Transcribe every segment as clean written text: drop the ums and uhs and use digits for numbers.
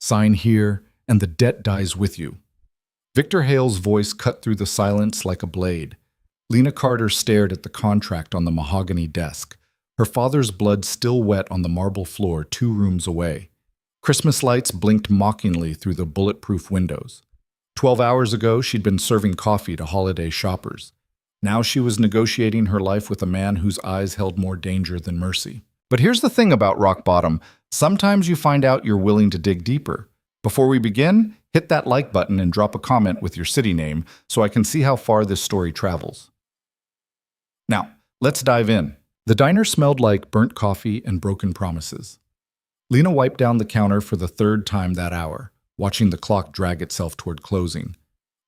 Sign here, and the debt dies with you. Victor Hale's voice cut through the silence like a blade. Lena Carter stared at the contract on the mahogany desk, her father's blood still wet on the marble floor 2 rooms away. Christmas lights blinked mockingly through the bulletproof windows. 12 hours ago, she'd been serving coffee to holiday shoppers. Now she was negotiating her life with a man whose eyes held more danger than mercy. But here's the thing about rock bottom. Sometimes you find out you're willing to dig deeper. Before we begin, hit that like button and drop a comment with your city name so I can see how far this story travels. Now, let's dive in. The diner smelled like burnt coffee and broken promises. Lena wiped down the counter for the 3rd time that hour, watching the clock drag itself toward closing.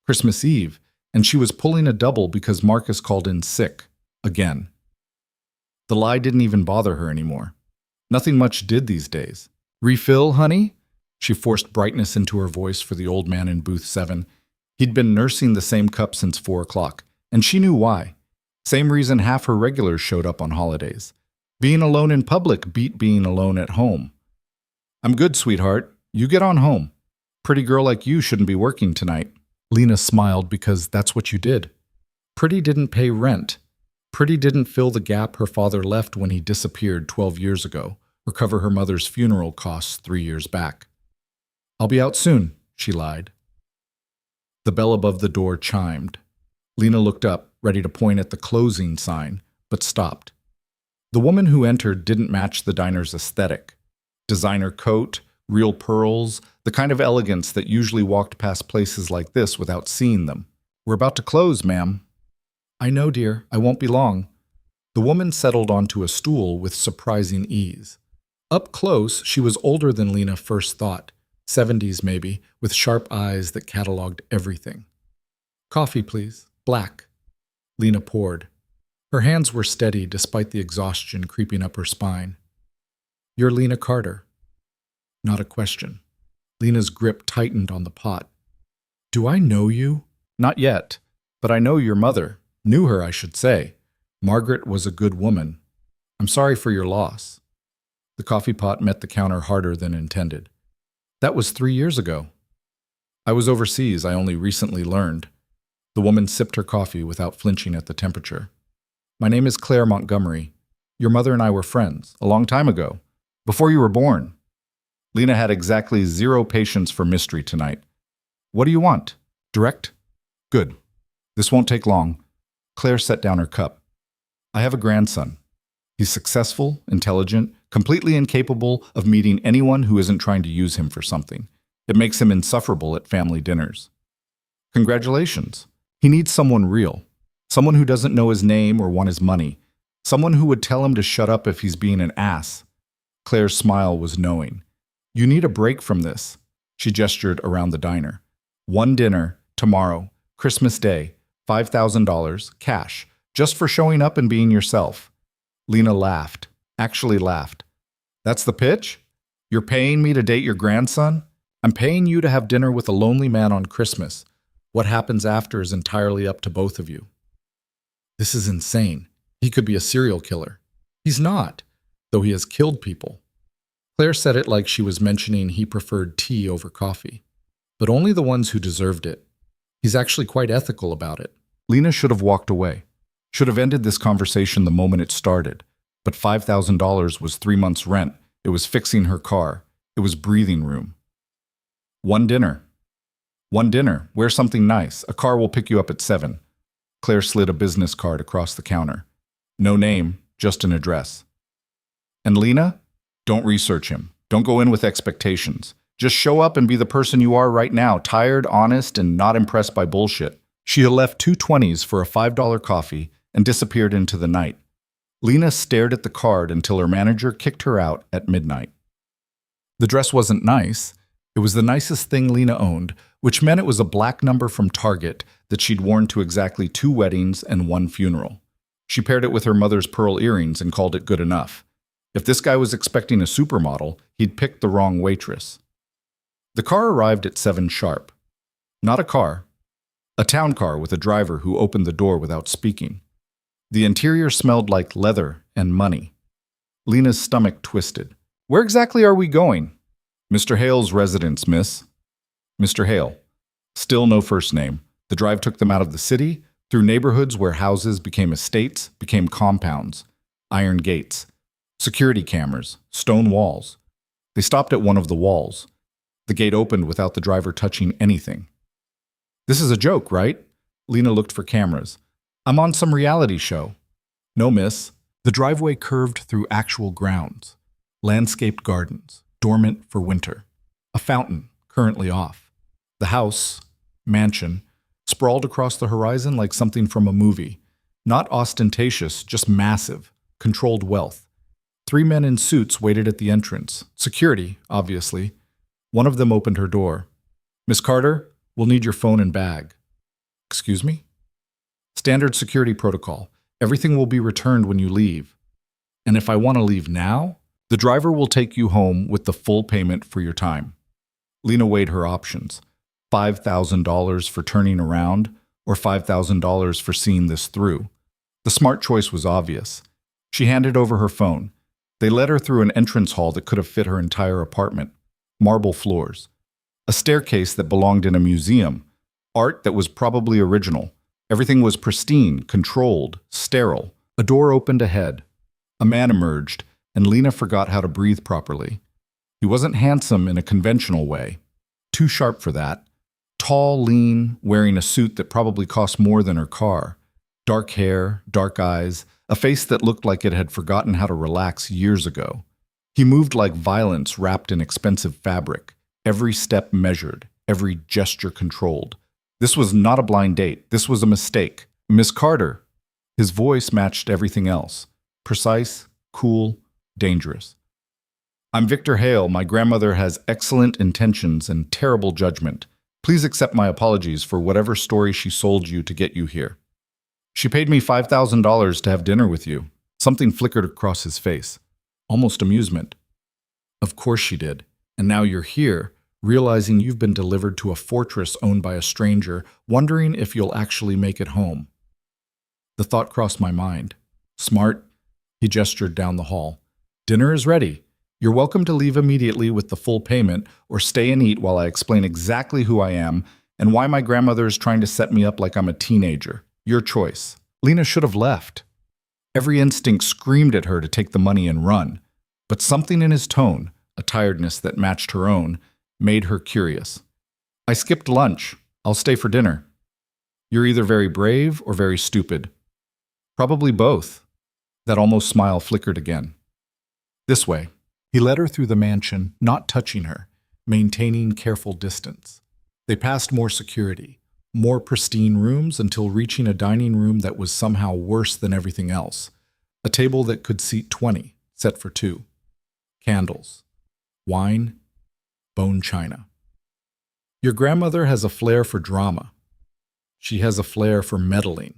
Christmas Eve, and she was pulling a double because Marcus called in sick. Again. The lie didn't even bother her anymore. Nothing much did these days. Refill, honey? She forced brightness into her voice for the old man in booth 7. He'd been nursing the same cup since 4 o'clock, and she knew why. Same reason half her regulars showed up on holidays. Being alone in public beat being alone at home. I'm good, sweetheart. You get on home. Pretty girl like you shouldn't be working tonight. Lena smiled because that's what you did. Pretty didn't pay rent. Pretty didn't fill the gap her father left when he disappeared 12 years ago, or cover her mother's funeral costs 3 years back. I'll be out soon, she lied. The bell above the door chimed. Lena looked up, ready to point at the closing sign, but stopped. The woman who entered didn't match the diner's aesthetic. Designer coat, real pearls, the kind of elegance that usually walked past places like this without seeing them. We're about to close, ma'am. I know, dear. I won't be long. The woman settled onto a stool with surprising ease. Up close, she was older than Lena first thought, 70s maybe, with sharp eyes that cataloged everything. Coffee, please. Black. Lena poured. Her hands were steady despite the exhaustion creeping up her spine. You're Lena Carter. Not a question. Lena's grip tightened on the pot. Do I know you? Not yet, but I know your mother. Knew her, I should say. Margaret was a good woman. I'm sorry for your loss. The coffee pot met the counter harder than intended. That was 3 years ago. I was overseas, I only recently learned. The woman sipped her coffee without flinching at the temperature. My name is Claire Montgomery. Your mother and I were friends, a long time ago, before you were born. Lena had exactly 0 patience for mystery tonight. What do you want? Direct? Good. This won't take long. Claire set down her cup. I have a grandson. He's successful, intelligent, completely incapable of meeting anyone who isn't trying to use him for something. It makes him insufferable at family dinners. Congratulations. He needs someone real. Someone who doesn't know his name or want his money. Someone who would tell him to shut up if he's being an ass. Claire's smile was knowing. You need a break from this. She gestured around the diner. 1 dinner, tomorrow, Christmas Day, $5,000, cash, just for showing up and being yourself. Lena laughed, actually laughed. That's the pitch? You're paying me to date your grandson? I'm paying you to have dinner with a lonely man on Christmas. What happens after is entirely up to both of you. This is insane. He could be a serial killer. He's not, though he has killed people. Claire said it like she was mentioning he preferred tea over coffee, but only the ones who deserved it. He's actually quite ethical about it. Lena should have walked away, should have ended this conversation the moment it started, but $5,000 was 3 months' rent. It was fixing her car. It was breathing room. 1 dinner. 1 dinner. Wear something nice. A car will pick you up at 7. Claire slid a business card across the counter. No name, just an address. And Lena? Don't research him. Don't go in with expectations. Just show up and be the person you are right now, tired, honest, and not impressed by bullshit. She had left 2 20s for a $5 coffee and disappeared into the night. Lena stared at the card until her manager kicked her out at midnight. The dress wasn't nice. It was the nicest thing Lena owned, which meant it was a black number from Target that she'd worn to exactly 2 weddings and 1 funeral. She paired it with her mother's pearl earrings and called it good enough. If this guy was expecting a supermodel, he'd picked the wrong waitress. The car arrived at 7 sharp. Not a car. A town car with a driver who opened the door without speaking. The interior smelled like leather and money. Lena's stomach twisted. Where exactly are we going? Mr. Hale's residence, miss. Mr. Hale. Still no first name. The drive took them out of the city, through neighborhoods where houses became estates, became compounds, iron gates, security cameras, stone walls. They stopped at one of the walls. The gate opened without the driver touching anything. This is a joke, right? Lena looked for cameras. I'm on some reality show. No, miss. The driveway curved through actual grounds. Landscaped gardens, dormant for winter. A fountain, currently off. The house, mansion, sprawled across the horizon like something from a movie. Not ostentatious, just massive, controlled wealth. 3 men in suits waited at the entrance. Security, obviously. One of them opened her door. Miss Carter, we'll need your phone and bag. Excuse me? Standard security protocol. Everything will be returned when you leave. And if I want to leave now, the driver will take you home with the full payment for your time. Lena weighed her options. $5,000 for turning around, or $5,000 for seeing this through. The smart choice was obvious. She handed over her phone. They led her through an entrance hall that could have fit her entire apartment. Marble floors. A staircase that belonged in a museum. Art that was probably original. Everything was pristine, controlled, sterile. A door opened ahead. A man emerged, and Lena forgot how to breathe properly. He wasn't handsome in a conventional way. Too sharp for that. Tall, lean, wearing a suit that probably cost more than her car. Dark hair, dark eyes, a face that looked like it had forgotten how to relax years ago. He moved like violence wrapped in expensive fabric, every step measured, every gesture controlled. This was not a blind date. This was a mistake. Miss Carter. His voice matched everything else. Precise, cool, dangerous. I'm Victor Hale. My grandmother has excellent intentions and terrible judgment. Please accept my apologies for whatever story she sold you to get you here. She paid me $5,000 to have dinner with you. Something flickered across his face. Almost amusement. Of course she did. And now you're here, realizing you've been delivered to a fortress owned by a stranger, wondering if you'll actually make it home. The thought crossed my mind. Smart. He gestured down the hall. Dinner is ready. You're welcome to leave immediately with the full payment, or stay and eat while I explain exactly who I am and why my grandmother is trying to set me up like I'm a teenager. Your choice. Lena should have left. Every instinct screamed at her to take the money and run, but something in his tone, a tiredness that matched her own, made her curious. I skipped lunch. I'll stay for dinner. You're either very brave or very stupid. Probably both. That almost smile flickered again. This way. He led her through the mansion, not touching her, maintaining careful distance. They passed more security, more pristine rooms until reaching a dining room that was somehow worse than everything else. A table that could seat 20, set for 2. Candles. Wine. Bone china. Your grandmother has a flair for drama. She has a flair for meddling.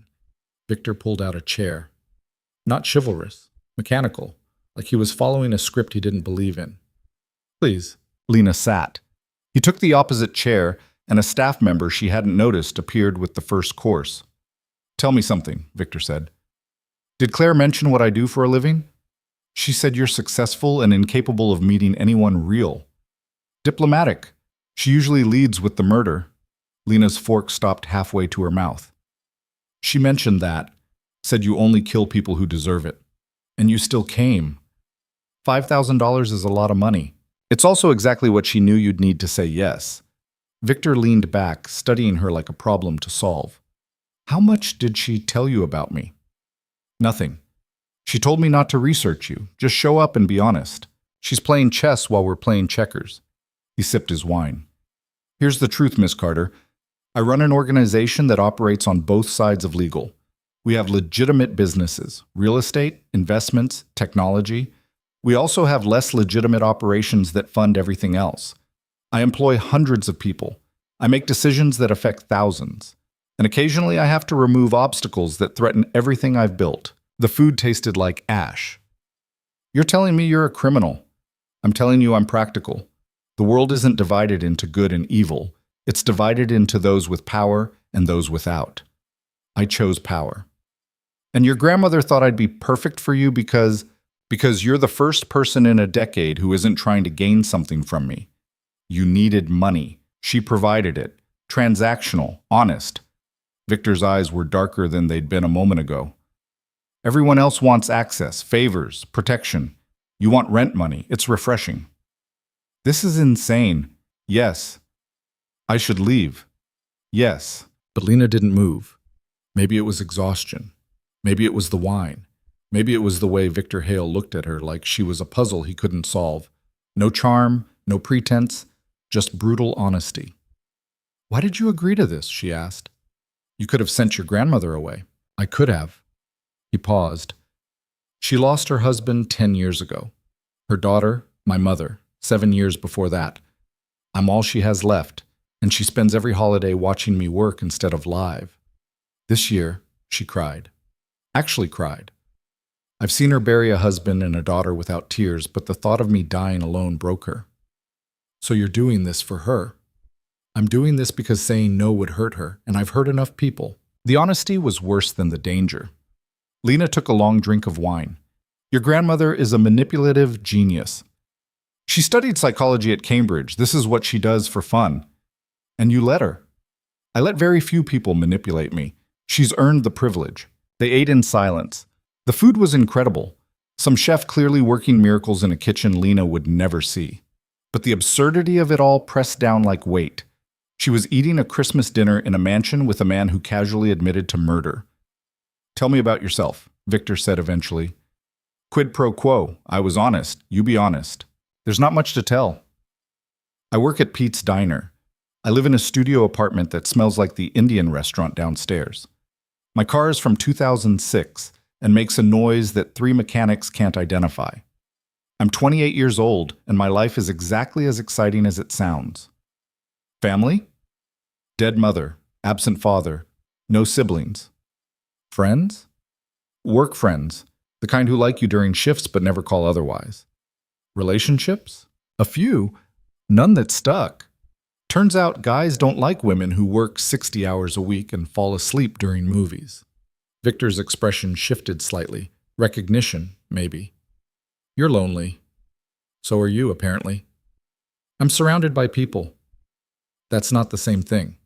Victor pulled out a chair. Not chivalrous, mechanical, like he was following a script he didn't believe in. Please. Lena sat. He took the opposite chair, and a staff member she hadn't noticed appeared with the first course. Tell me something, Victor said. Did Claire mention what I do for a living? She said you're successful and incapable of meeting anyone real. Diplomatic. She usually leads with the murder. Lena's fork stopped halfway to her mouth. She mentioned that, said you only kill people who deserve it. And you still came. $5,000 is a lot of money. It's also exactly what she knew you'd need to say yes. Victor leaned back, studying her like a problem to solve. How much did she tell you about me? Nothing. She told me not to research you. Just show up and be honest. She's playing chess while we're playing checkers. He sipped his wine. Here's the truth, Miss Carter. I run an organization that operates on both sides of legal. We have legitimate businesses, real estate, investments, technology. We also have less legitimate operations that fund everything else. I employ hundreds of people. I make decisions that affect thousands. And occasionally I have to remove obstacles that threaten everything I've built. The food tasted like ash. You're telling me you're a criminal. I'm telling you I'm practical. The world isn't divided into good and evil. It's divided into those with power and those without. I chose power. And your grandmother thought I'd be perfect for you because you're the first person in a decade who isn't trying to gain something from me. You needed money. She provided it. Transactional, honest. Victor's eyes were darker than they'd been a moment ago. Everyone else wants access, favors, protection. You want rent money. It's refreshing. This is insane. Yes. I should leave. Yes. But Lena didn't move. Maybe it was exhaustion. Maybe it was the wine. Maybe it was the way Victor Hale looked at her like she was a puzzle he couldn't solve. No charm, no pretense, just brutal honesty. Why did you agree to this? She asked. You could have sent your grandmother away. I could have. He paused. She lost her husband 10 years ago. Her daughter, my mother, 7 years before that. I'm all she has left, and she spends every holiday watching me work instead of live. This year, she cried. Actually cried. I've seen her bury a husband and a daughter without tears, but the thought of me dying alone broke her. So you're doing this for her. I'm doing this because saying no would hurt her, and I've hurt enough people. The honesty was worse than the danger. Lena took a long drink of wine. Your grandmother is a manipulative genius. She studied psychology at Cambridge. This is what she does for fun. And you let her. I let very few people manipulate me. She's earned the privilege. They ate in silence. The food was incredible. Some chef clearly working miracles in a kitchen Lena would never see. But the absurdity of it all pressed down like weight. She was eating a Christmas dinner in a mansion with a man who casually admitted to murder. Tell me about yourself, Victor said eventually. Quid pro quo. I was honest. You be honest. There's not much to tell. I work at Pete's Diner. I live in a studio apartment that smells like the Indian restaurant downstairs. My car is from 2006 and makes a noise that 3 mechanics can't identify. I'm 28 years old, and my life is exactly as exciting as it sounds. Family? Dead mother, absent father, no siblings. Friends? Work friends, the kind who like you during shifts but never call otherwise. Relationships? A few, none that stuck. Turns out guys don't like women who work 60 hours a week and fall asleep during movies. Victor's expression shifted slightly. Recognition, maybe. You're lonely. So are you, apparently. I'm surrounded by people. That's not the same thing.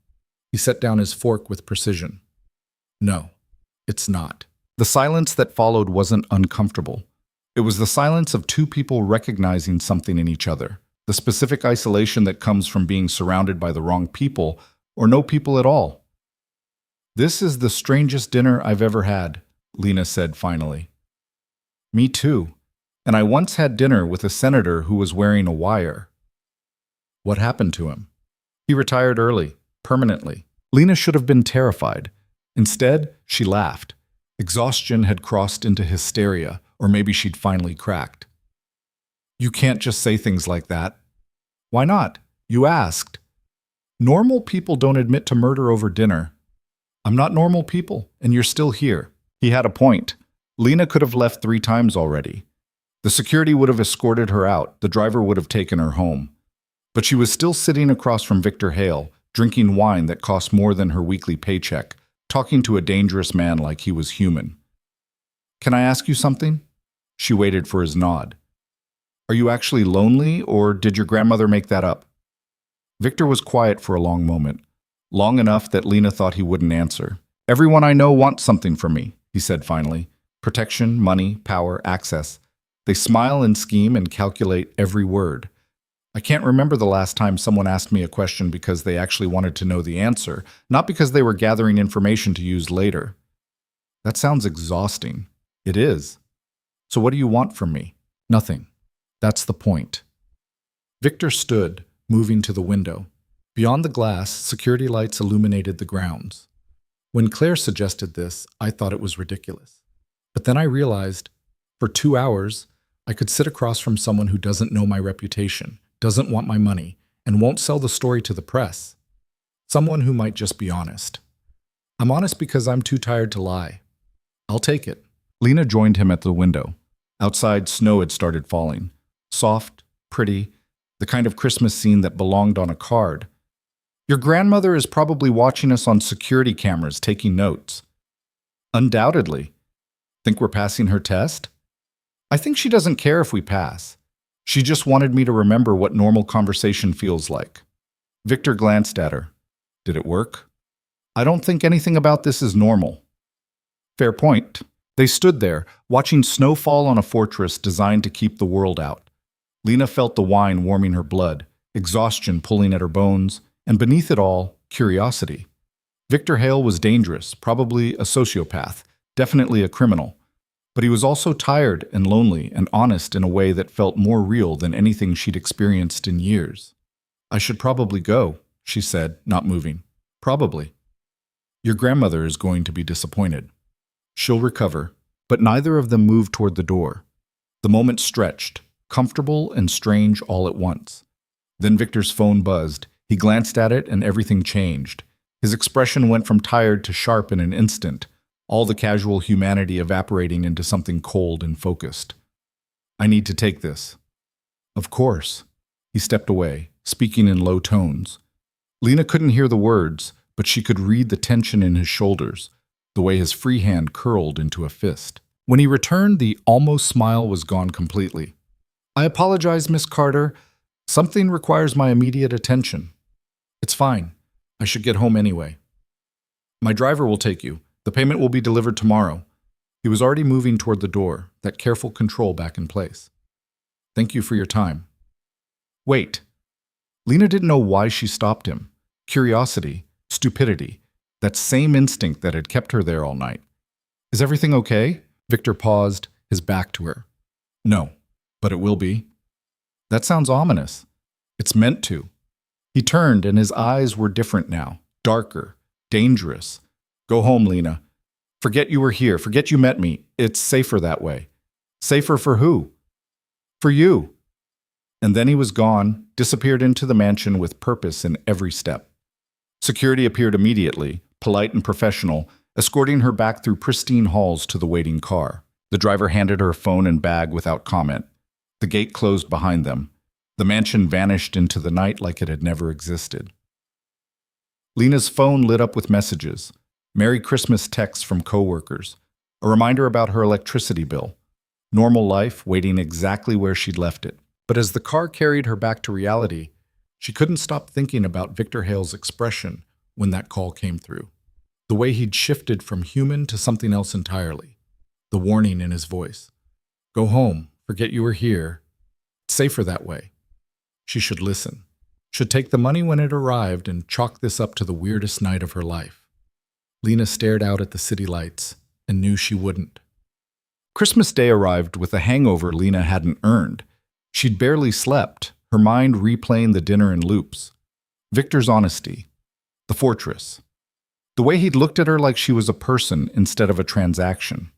He set down his fork with precision. No, it's not. The silence that followed wasn't uncomfortable. It was the silence of two people recognizing something in each other. The specific isolation that comes from being surrounded by the wrong people or no people at all. This is the strangest dinner I've ever had, Lena said finally. Me too. And I once had dinner with a senator who was wearing a wire. What happened to him? He retired early, permanently. Lena should have been terrified. Instead, she laughed. Exhaustion had crossed into hysteria, or maybe she'd finally cracked. You can't just say things like that. Why not? You asked. Normal people don't admit to murder over dinner. I'm not normal people, and you're still here. He had a point. Lena could have left 3 times already. The security would have escorted her out. The driver would have taken her home. But she was still sitting across from Victor Hale, drinking wine that cost more than her weekly paycheck, talking to a dangerous man like he was human. Can I ask you something? She waited for his nod. Are you actually lonely, or did your grandmother make that up? Victor was quiet for a long moment, long enough that Lena thought he wouldn't answer. Everyone I know wants something from me, he said finally. Protection, money, power, access. They smile and scheme and calculate every word. I can't remember the last time someone asked me a question because they actually wanted to know the answer, not because they were gathering information to use later. That sounds exhausting. It is. So what do you want from me? Nothing. That's the point. Victor stood, moving to the window. Beyond the glass, security lights illuminated the grounds. When Claire suggested this, I thought it was ridiculous. But then I realized, for 2 hours, I could sit across from someone who doesn't know my reputation, doesn't want my money, and won't sell the story to the press. Someone who might just be honest. I'm honest because I'm too tired to lie. I'll take it. Lena joined him at the window. Outside, snow had started falling. Soft, pretty, the kind of Christmas scene that belonged on a card. Your grandmother is probably watching us on security cameras, taking notes. Undoubtedly. Think we're passing her test? I think she doesn't care if we pass. She just wanted me to remember what normal conversation feels like. Victor glanced at her. Did it work? I don't think anything about this is normal. Fair point. They stood there, watching snow fall on a fortress designed to keep the world out. Lena felt the wine warming her blood, exhaustion pulling at her bones, and beneath it all, curiosity. Victor Hale was dangerous, probably a sociopath, definitely a criminal. But he was also tired and lonely and honest in a way that felt more real than anything she'd experienced in years. I should probably go, she said, not moving. Probably. Your grandmother is going to be disappointed. She'll recover. But neither of them moved toward the door. The moment stretched, comfortable and strange all at once. Then Victor's phone buzzed. He glanced at it and everything changed. His expression went from tired to sharp in an instant, all the casual humanity evaporating into something cold and focused. I need to take this. Of course. He stepped away, speaking in low tones. Lena couldn't hear the words, but she could read the tension in his shoulders, the way his free hand curled into a fist. When he returned, the almost smile was gone completely. I apologize, Miss Carter. Something requires my immediate attention. It's fine. I should get home anyway. My driver will take you. The payment will be delivered tomorrow. He was already moving toward the door, that careful control back in place. Thank you for your time. Wait. Lena didn't know why she stopped him. Curiosity, stupidity, that same instinct that had kept her there all night. Is everything okay? Victor paused, his back to her. No, but it will be. That sounds ominous. It's meant to. He turned and his eyes were different now, darker, dangerous. Go home, Lena. Forget you were here. Forget you met me. It's safer that way. Safer for who? For you. And then he was gone, disappeared into the mansion with purpose in every step. Security appeared immediately, polite and professional, escorting her back through pristine halls to the waiting car. The driver handed her phone and bag without comment. The gate closed behind them. The mansion vanished into the night like it had never existed. Lena's phone lit up with messages. Merry Christmas texts from coworkers. A reminder about her electricity bill. Normal life waiting exactly where she'd left it. But as the car carried her back to reality, she couldn't stop thinking about Victor Hale's expression when that call came through. The way he'd shifted from human to something else entirely. The warning in his voice. Go home. Forget you were here. It's safer that way. She should listen. Should take the money when it arrived and chalk this up to the weirdest night of her life. Lena stared out at the city lights and knew she wouldn't. Christmas Day arrived with a hangover Lena hadn't earned. She'd barely slept, her mind replaying the dinner in loops. Victor's honesty. The fortress. The way he'd looked at her like she was a person instead of a transaction.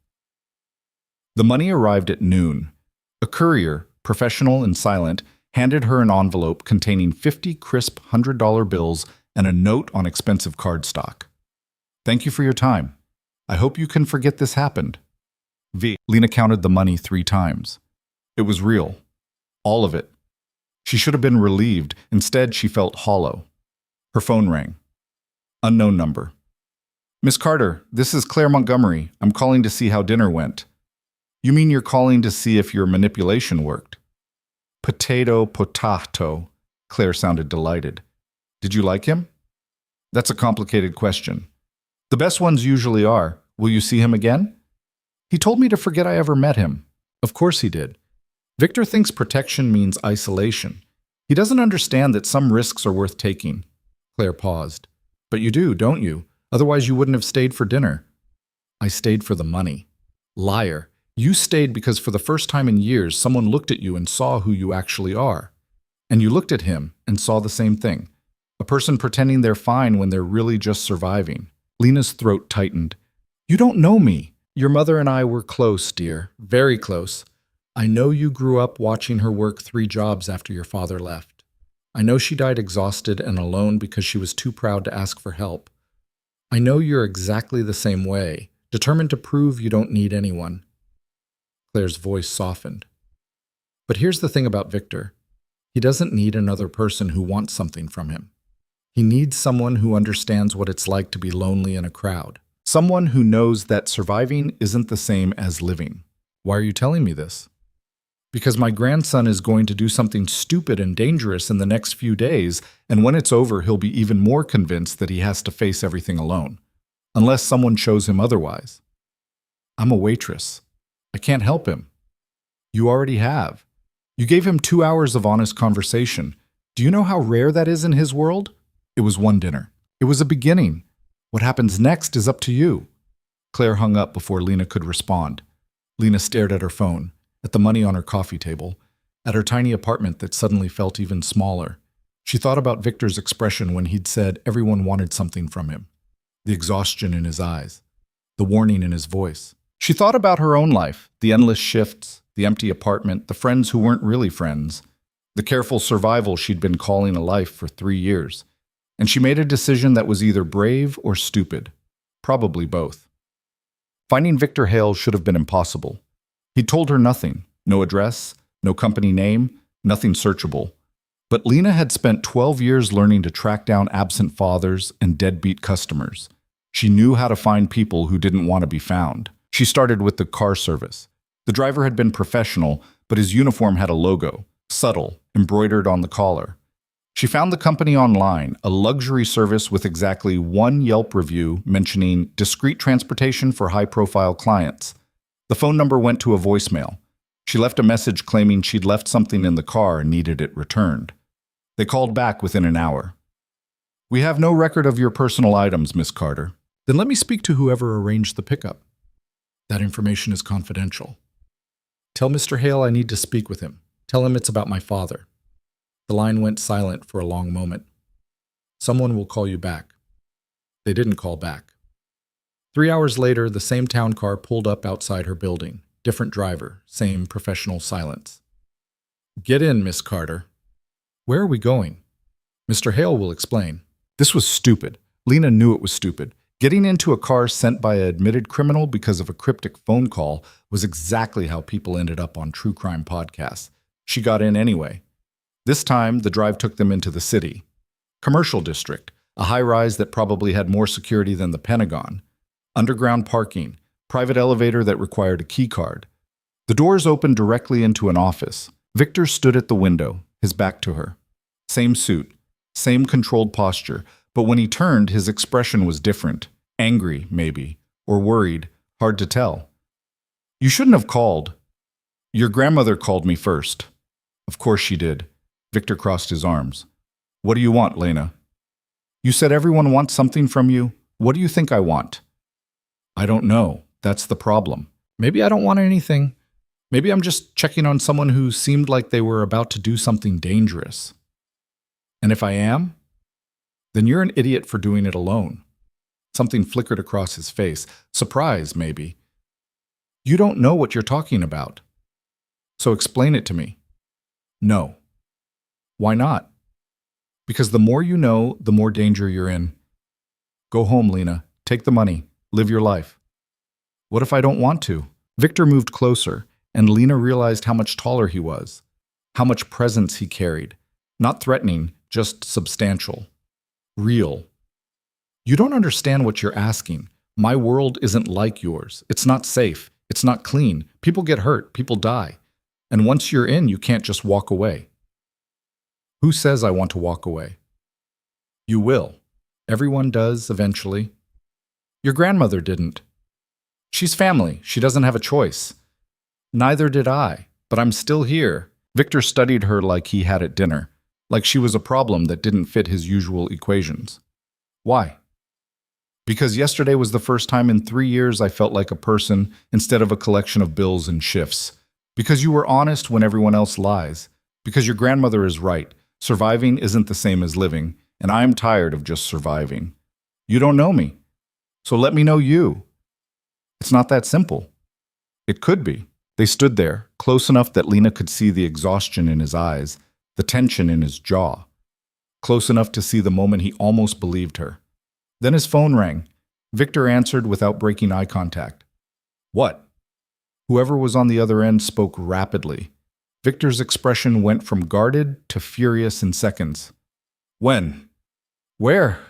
The money arrived at noon. A courier, professional and silent, handed her an envelope containing 50 crisp $100 bills and a note on expensive cardstock. Thank you for your time. I hope you can forget this happened. Lena counted the money 3 times. It was real. All of it. She should have been relieved. Instead, she felt hollow. Her phone rang. Unknown number. Miss Carter, this is Claire Montgomery. I'm calling to see how dinner went. You mean you're calling to see if your manipulation worked? Potato. Claire sounded delighted. Did you like him? That's a complicated question. The best ones usually are. Will you see him again? He told me to forget I ever met him. Of course he did. Victor thinks protection means isolation. He doesn't understand that some risks are worth taking. Claire paused. But you do, don't you? Otherwise you wouldn't have stayed for dinner. I stayed for the money. Liar. You stayed because for the first time in years, someone looked at you and saw who you actually are. And you looked at him and saw the same thing. A person pretending they're fine when they're really just surviving. Lena's throat tightened. You don't know me. Your mother and I were close, dear. Very close. I know you grew up watching her work 3 jobs after your father left. I know she died exhausted and alone because she was too proud to ask for help. I know you're exactly the same way, determined to prove you don't need anyone. Claire's voice softened. But here's the thing about Victor. He doesn't need another person who wants something from him. He needs someone who understands what it's like to be lonely in a crowd. Someone who knows that surviving isn't the same as living. Why are you telling me this? Because my grandson is going to do something stupid and dangerous in the next few days, and when it's over, he'll be even more convinced that he has to face everything alone. Unless someone shows him otherwise. I'm a waitress. I can't help him. You already have. You gave him 2 hours of honest conversation. Do you know how rare that is in his world? It was one dinner. It was a beginning. What happens next is up to you. Claire hung up before Lena could respond. Lena stared at her phone, at the money on her coffee table, at her tiny apartment that suddenly felt even smaller. She thought about Victor's expression when he'd said everyone wanted something from him. The exhaustion in his eyes, the warning in his voice. She thought about her own life, the endless shifts, the empty apartment, the friends who weren't really friends, the careful survival she'd been calling a life for 3 years. And she made a decision that was either brave or stupid, probably both. Finding Victor Hale should have been impossible. He'd told her nothing, no address, no company name, nothing searchable. But Lena had spent 12 years learning to track down absent fathers and deadbeat customers. She knew how to find people who didn't want to be found. She started with the car service. The driver had been professional, but his uniform had a logo, subtle, embroidered on the collar. She found the company online, a luxury service with exactly one Yelp review mentioning discreet transportation for high-profile clients. The phone number went to a voicemail. She left a message claiming she'd left something in the car and needed it returned. They called back within an hour. "We have no record of your personal items, Miss Carter." "Then let me speak to whoever arranged the pickup." "That information is confidential." "Tell Mr. Hale I need to speak with him. Tell him it's about my father." The line went silent for a long moment. "Someone will call you back." They didn't call back. 3 hours later, the same town car pulled up outside her building. Different driver, same professional silence. "Get in, Miss Carter." "Where are we going?" "Mr. Hale will explain." This was stupid. Lena knew it was stupid. Getting into a car sent by an admitted criminal because of a cryptic phone call was exactly how people ended up on true crime podcasts. She got in anyway. This time, the drive took them into the city. Commercial district, a high-rise that probably had more security than the Pentagon. Underground parking, private elevator that required a key card. The doors opened directly into an office. Victor stood at the window, his back to her. Same suit, same controlled posture, but when he turned, his expression was different. Angry, maybe, or worried, hard to tell. "You shouldn't have called." "Your grandmother called me first." "Of course she did." Victor crossed his arms. "What do you want, Lena?" "You said everyone wants something from you. What do you think I want?" "I don't know. That's the problem. Maybe I don't want anything. Maybe I'm just checking on someone who seemed like they were about to do something dangerous." "And if I am?" "Then you're an idiot for doing it alone." Something flickered across his face. Surprise, maybe. "You don't know what you're talking about." "So explain it to me." "No." "Why not?" "Because the more you know, the more danger you're in." "Go home, Lena. Take the money. Live your life." "What if I don't want to?" Victor moved closer, and Lena realized how much taller he was, how much presence he carried. Not threatening, just substantial. Real. "You don't understand what you're asking. My world isn't like yours. It's not safe. It's not clean. People get hurt. People die. And once you're in, you can't just walk away." "Who says I want to walk away?" "You will. Everyone does, eventually." "Your grandmother didn't." "She's family. She doesn't have a choice." "Neither did I. But I'm still here." Victor studied her like he had at dinner, like she was a problem that didn't fit his usual equations. "Why?" "Because yesterday was the first time in 3 years I felt like a person instead of a collection of bills and shifts. Because you were honest when everyone else lies. Because your grandmother is right. Surviving isn't the same as living, and I'm tired of just surviving. You don't know me. So let me know you." "It's not that simple." "It could be." They stood there, close enough that Lena could see the exhaustion in his eyes, the tension in his jaw. Close enough to see the moment he almost believed her. Then his phone rang. Victor answered without breaking eye contact. "What?" Whoever was on the other end spoke rapidly. Victor's expression went from guarded to furious in seconds. "When? Where?"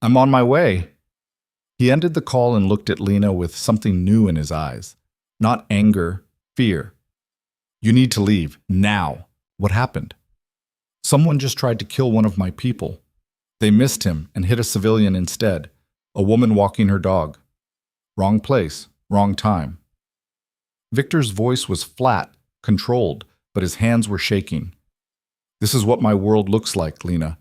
"I'm on my way." He ended the call and looked at Lena with something new in his eyes. Not anger, fear. You need to leave. Now. What happened? Someone just tried to kill one of my people. They missed him and hit a civilian instead. A woman walking her dog. Wrong place, wrong time. Victor's voice was flat, controlled, but his hands were shaking. This is what my world looks like, Lena.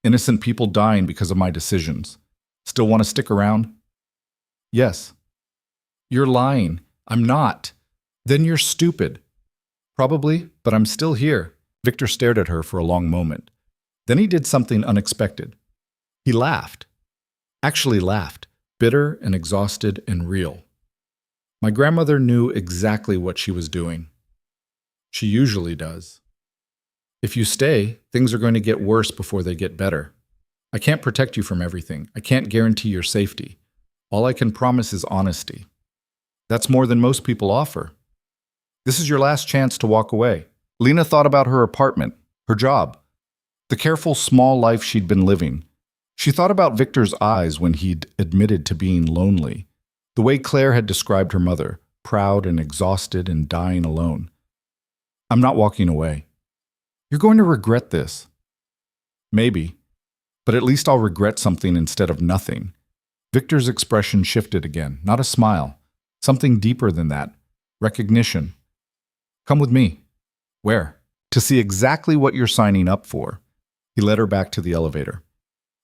Innocent people dying because of my decisions. Still want to stick around? Yes. You're lying. I'm not. Then you're stupid. Probably, but I'm still here. Victor stared at her for a long moment. Then he did something unexpected. He laughed. Actually laughed, bitter and exhausted and real. My grandmother knew exactly what she was doing. She usually does. If you stay, things are going to get worse before they get better. I can't protect you from everything. I can't guarantee your safety. All I can promise is honesty. That's more than most people offer. This is your last chance to walk away. Lena thought about her apartment, her job, the careful, small life she'd been living. She thought about Victor's eyes when he'd admitted to being lonely, the way Claire had described her mother, proud and exhausted and dying alone. I'm not walking away. You're going to regret this. Maybe, but at least I'll regret something instead of nothing. Victor's expression shifted again, not a smile, something deeper than that, recognition. Come with me. Where? To see exactly what you're signing up for. He led her back to the elevator.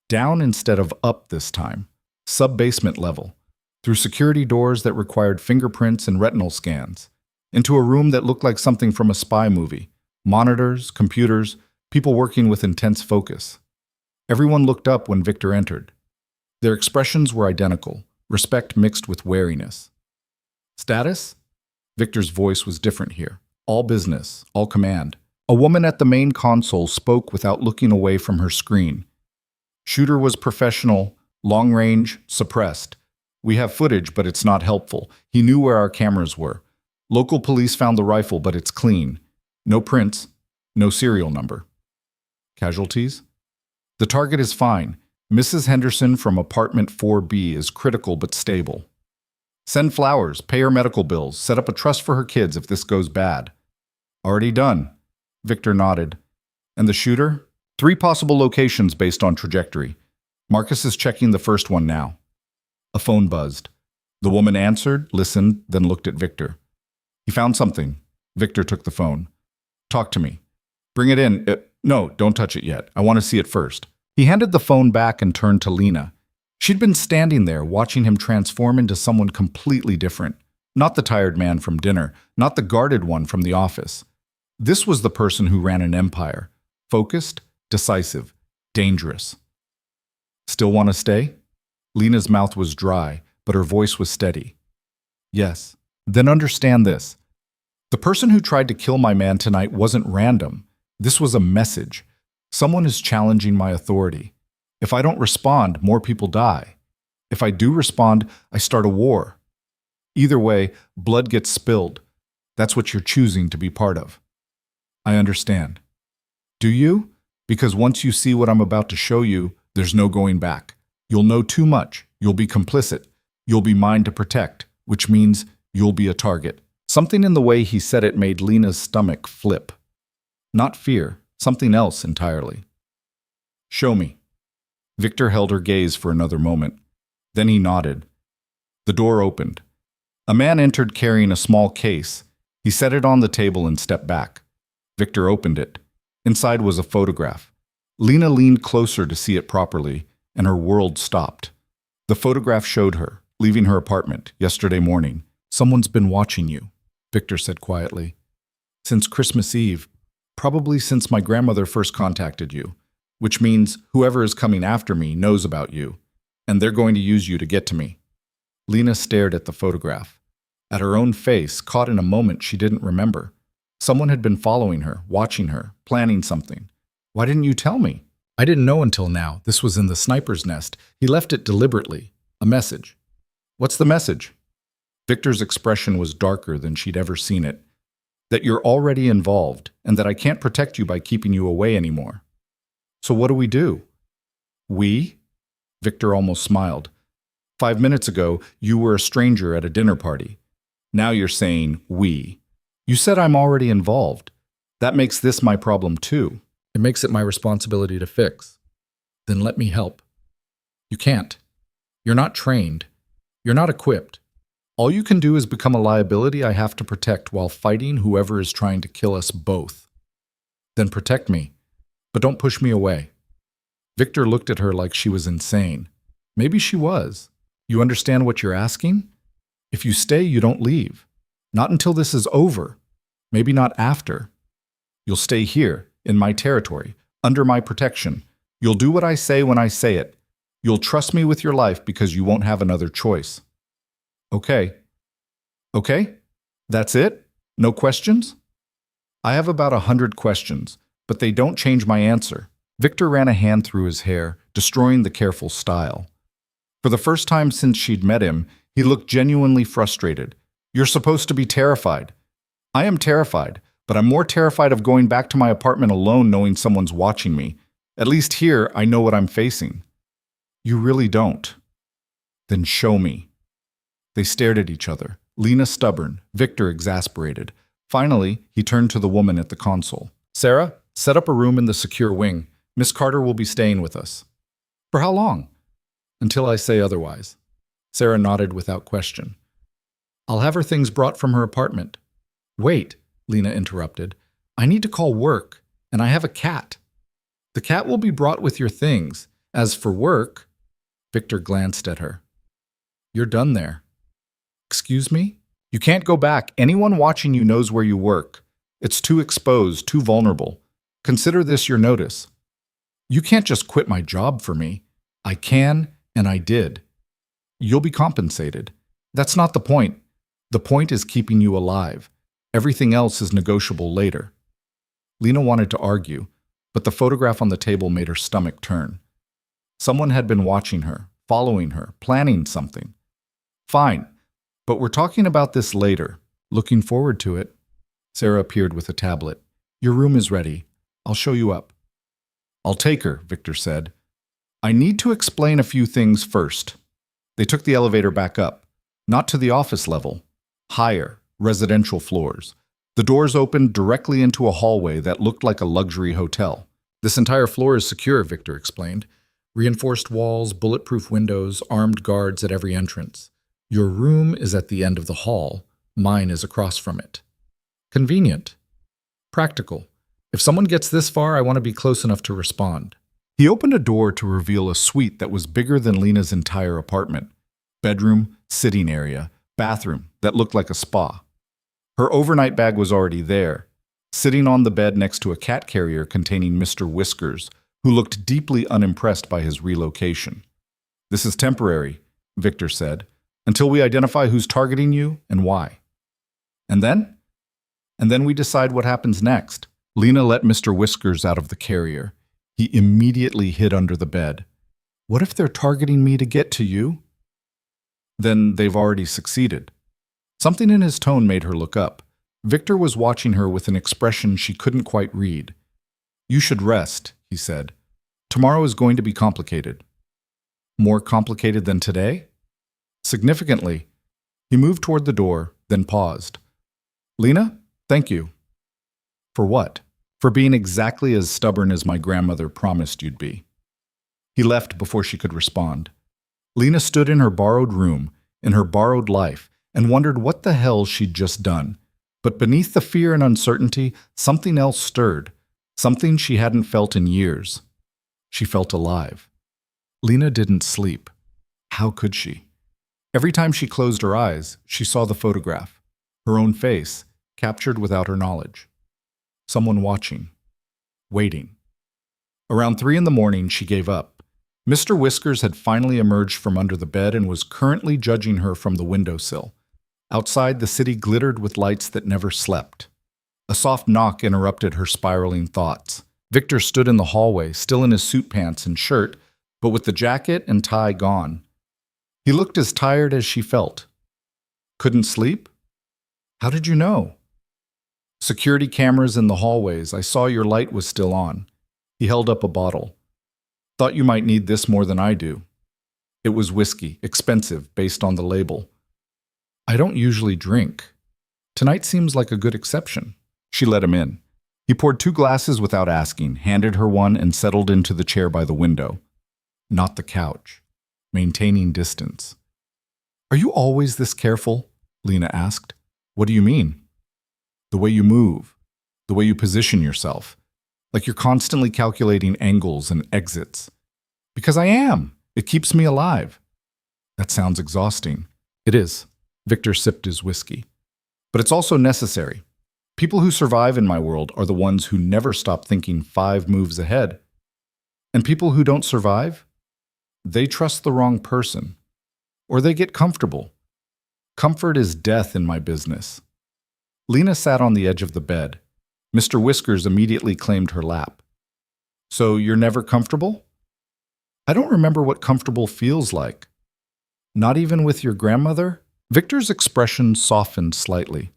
Down instead of up this time, sub-basement level, through security doors that required fingerprints and retinal scans, into a room that looked like something from a spy movie, monitors, computers, people working with intense focus. Everyone looked up when Victor entered. Their expressions were identical, respect mixed with wariness. Status? Victor's voice was different here. All business, all command. A woman at the main console spoke without looking away from her screen. Shooter was professional, long range, suppressed. We have footage, but it's not helpful. He knew where our cameras were. Local police found the rifle, but it's clean. No prints, no serial number. Casualties? The target is fine. Mrs. Henderson from apartment 4B is critical but stable. Send flowers, pay her medical bills, set up a trust for her kids if this goes bad. Already done. Victor nodded. And the shooter? 3 possible locations based on trajectory. Marcus is checking the first one now. A phone buzzed. The woman answered, listened, then looked at Victor. He found something. Victor took the phone. Talk to me. Bring it in. No, don't touch it yet. I want to see it first. He handed the phone back and turned to Lena. She'd been standing there, watching him transform into someone completely different. Not the tired man from dinner, not the guarded one from the office. This was the person who ran an empire. Focused, decisive, dangerous. Still want to stay? Lena's mouth was dry, but her voice was steady. Yes. Then understand this. The person who tried to kill my man tonight wasn't random. This was a message. Someone is challenging my authority. If I don't respond, more people die. If I do respond, I start a war. Either way, blood gets spilled. That's what you're choosing to be part of. I understand. Do you? Because once you see what I'm about to show you, there's no going back. You'll know too much. You'll be complicit. You'll be mine to protect, which means you'll be a target. Something in the way he said it made Lena's stomach flip. Not fear, something else entirely. Show me. Victor held her gaze for another moment. Then he nodded. The door opened. A man entered carrying a small case. He set it on the table and stepped back. Victor opened it. Inside was a photograph. Lena leaned closer to see it properly, and her world stopped. The photograph showed her, leaving her apartment, yesterday morning. Someone's been watching you, Victor said quietly. Since Christmas Eve, probably since my grandmother first contacted you, which means whoever is coming after me knows about you, and they're going to use you to get to me. Lena stared at the photograph, at her own face, caught in a moment she didn't remember. Someone had been following her, watching her, planning something. Why didn't you tell me? I didn't know until now. This was in the sniper's nest. He left it deliberately. A message. What's the message? Victor's expression was darker than she'd ever seen it. That you're already involved, and that I can't protect you by keeping you away anymore. So what do we do? We? Victor almost smiled. 5 minutes ago, you were a stranger at a dinner party. Now you're saying we. You said I'm already involved. That makes this my problem too. It makes it my responsibility to fix. Then let me help. You can't. You're not trained. You're not equipped. All you can do is become a liability I have to protect while fighting whoever is trying to kill us both. Then protect me, but don't push me away. Victor looked at her like she was insane. Maybe she was. You understand what you're asking? If you stay, you don't leave. Not until this is over. Maybe not after. You'll stay here, in my territory, under my protection. You'll do what I say when I say it. You'll trust me with your life because you won't have another choice. Okay. Okay? That's it? No questions? I have about 100 questions, but they don't change my answer. Victor ran a hand through his hair, destroying the careful style. For the first time since she'd met him, he looked genuinely frustrated. You're supposed to be terrified. I am terrified, but I'm more terrified of going back to my apartment alone knowing someone's watching me. At least here, I know what I'm facing. You really don't. Then show me. They stared at each other, Lena stubborn, Victor exasperated. Finally, he turned to the woman at the console. Sarah, set up a room in the secure wing. Miss Carter will be staying with us. For how long? Until I say otherwise. Sarah nodded without question. I'll have her things brought from her apartment. Wait, Lena interrupted. I need to call work, and I have a cat. The cat will be brought with your things. As for work, Victor glanced at her. You're done there. Excuse me? You can't go back. Anyone watching you knows where you work. It's too exposed, too vulnerable. Consider this your notice. You can't just quit my job for me. I can, and I did. You'll be compensated. That's not the point. The point is keeping you alive. Everything else is negotiable later. Lena wanted to argue, but the photograph on the table made her stomach turn. Someone had been watching her, following her, planning something. Fine, but we're talking about this later. Looking forward to it. Sarah appeared with a tablet. Your room is ready. I'll show you up. I'll take her, Victor said. I need to explain a few things first. They took the elevator back up, not to the office level, higher, residential floors. The doors opened directly into a hallway that looked like a luxury hotel. This entire floor is secure, Victor explained. Reinforced walls, bulletproof windows, armed guards at every entrance. Your room is at the end of the hall. Mine is across from it. Convenient. Practical. If someone gets this far, I want to be close enough to respond. He opened a door to reveal a suite that was bigger than Lena's entire apartment. Bedroom, sitting area, bathroom that looked like a spa. Her overnight bag was already there, sitting on the bed next to a cat carrier containing Mr. Whiskers, who looked deeply unimpressed by his relocation. This is temporary, Victor said, until we identify who's targeting you and why. And then? And then we decide what happens next. Lena let Mr. Whiskers out of the carrier. He immediately hid under the bed. What if they're targeting me to get to you? Then they've already succeeded. Something in his tone made her look up. Victor was watching her with an expression she couldn't quite read. You should rest, he said. Tomorrow is going to be complicated. More complicated than today? Significantly. He moved toward the door, then paused. Lena, thank you. For what? For being exactly as stubborn as my grandmother promised you'd be. He left before she could respond. Lena stood in her borrowed room, in her borrowed life, and wondered what the hell she'd just done. But beneath the fear and uncertainty, something else stirred, something she hadn't felt in years. She felt alive. Lena didn't sleep. How could she? Every time she closed her eyes, she saw the photograph, her own face, captured without her knowledge. Someone watching, waiting. Around 3 a.m, she gave up. Mr. Whiskers had finally emerged from under the bed and was currently judging her from the windowsill. Outside, the city glittered with lights that never slept. A soft knock interrupted her spiraling thoughts. Victor stood in the hallway, still in his suit pants and shirt, but with the jacket and tie gone. He looked as tired as she felt. Couldn't sleep? How did you know? Security cameras in the hallways. I saw your light was still on. He held up a bottle. Thought you might need this more than I do. It was whiskey, expensive, based on the label. I don't usually drink. Tonight seems like a good exception. She let him in. He poured 2 glasses without asking, handed her one, and settled into the chair by the window. Not the couch. Maintaining distance. Are you always this careful? Lena asked. What do you mean? The way you move. The way you position yourself. Like you're constantly calculating angles and exits. Because I am. It keeps me alive. That sounds exhausting. It is. Victor sipped his whiskey. But it's also necessary. People who survive in my world are the ones who never stop thinking 5 moves ahead. And people who don't survive, they trust the wrong person. Or they get comfortable. Comfort is death in my business. Lena sat on the edge of the bed. Mr. Whiskers immediately claimed her lap. So you're never comfortable? I don't remember what comfortable feels like. Not even with your grandmother? Victor's expression softened slightly.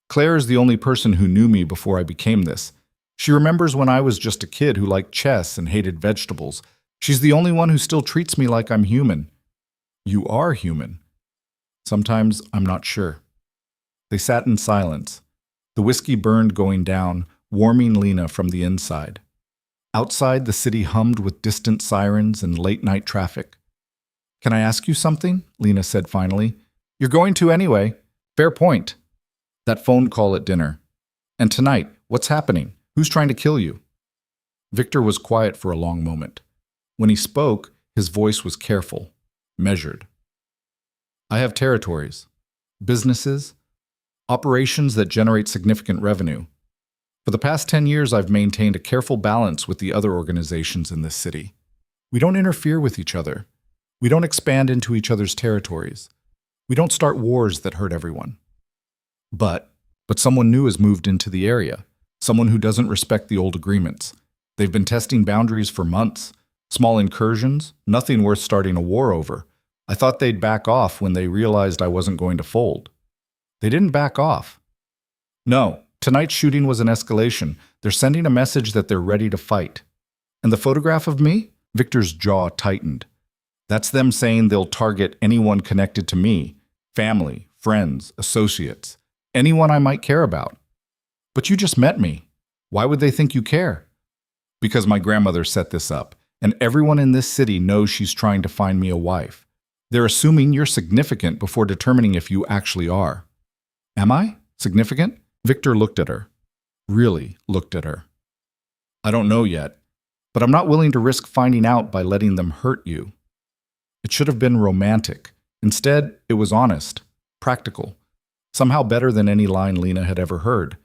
Claire is the only person who knew me before I became this. She remembers when I was just a kid who liked chess and hated vegetables. She's the only one who still treats me like I'm human. You are human. Sometimes I'm not sure. They sat in silence. The whiskey burned going down, warming Lena from the inside. Outside, the city hummed with distant sirens and late-night traffic. Can I ask you something? Lena said finally. You're going to anyway. Fair point. That phone call at dinner. And tonight, what's happening? Who's trying to kill you? Victor was quiet for a long moment. When he spoke, his voice was careful, measured. I have territories, businesses, operations that generate significant revenue. For the past 10 years, I've maintained a careful balance with the other organizations in this city. We don't interfere with each other. We don't expand into each other's territories. We don't start wars that hurt everyone. But someone new has moved into the area, someone who doesn't respect the old agreements. They've been testing boundaries for months. Small incursions, nothing worth starting a war over. I thought they'd back off when they realized I wasn't going to fold. They didn't back off. No, tonight's shooting was an escalation. They're sending a message that they're ready to fight. And the photograph of me? Victor's jaw tightened. That's them saying they'll target anyone connected to me. Family, friends, associates. Anyone I might care about. But you just met me. Why would they think you care? Because my grandmother set this up, and everyone in this city knows she's trying to find me a wife. They're assuming you're significant before determining if you actually are. Am I significant? Victor looked at her. Really looked at her. I don't know yet, but I'm not willing to risk finding out by letting them hurt you. It should have been romantic. Instead, it was honest, practical, somehow better than any line Lena had ever heard.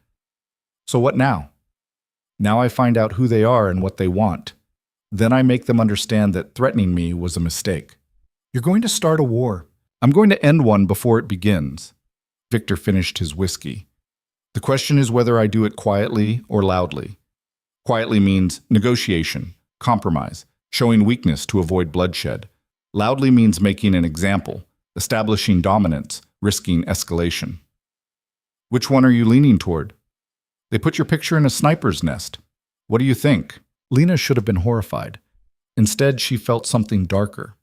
So what now? Now I find out who they are and what they want. Then I make them understand that threatening me was a mistake. You're going to start a war. I'm going to end one before it begins. Victor finished his whiskey. The question is whether I do it quietly or loudly. Quietly means negotiation, compromise, showing weakness to avoid bloodshed. Loudly means making an example, establishing dominance, risking escalation. Which one are you leaning toward? They put your picture in a sniper's nest. What do you think? Lena should have been horrified. Instead, she felt something darker.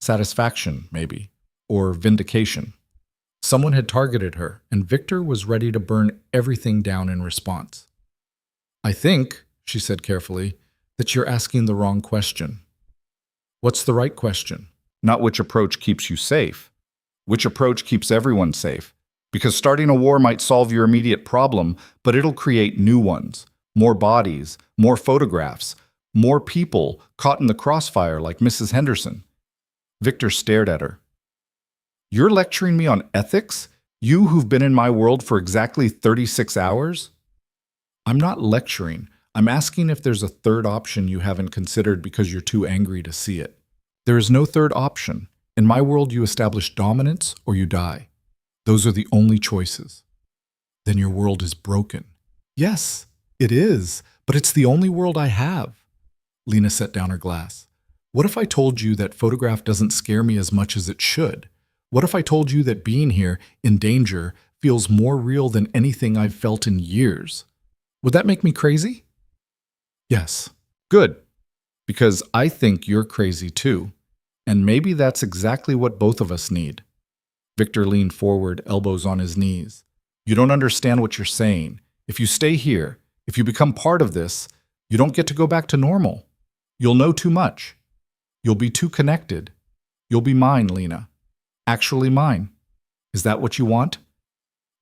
Satisfaction, maybe, or vindication. Someone had targeted her, and Victor was ready to burn everything down in response. I think, she said carefully, that you're asking the wrong question. What's the right question? Not which approach keeps you safe. Which approach keeps everyone safe? Because starting a war might solve your immediate problem, but it'll create new ones. More bodies, more photographs, more people caught in the crossfire like Mrs. Henderson. Victor stared at her. You're lecturing me on ethics? You who've been in my world for exactly 36 hours? I'm not lecturing. I'm asking if there's a third option you haven't considered because you're too angry to see it. There is no third option. In my world, you establish dominance or you die. Those are the only choices. Then your world is broken. Yes, it is, but it's the only world I have. Lena set down her glass. What if I told you that photograph doesn't scare me as much as it should? What if I told you that being here, in danger, feels more real than anything I've felt in years? Would that make me crazy? Yes. Good. Because I think you're crazy too. And maybe that's exactly what both of us need. Victor leaned forward, elbows on his knees. You don't understand what you're saying. If you stay here, if you become part of this, you don't get to go back to normal. You'll know too much. You'll be too connected. You'll be mine, Lena. Actually mine. Is that what you want?"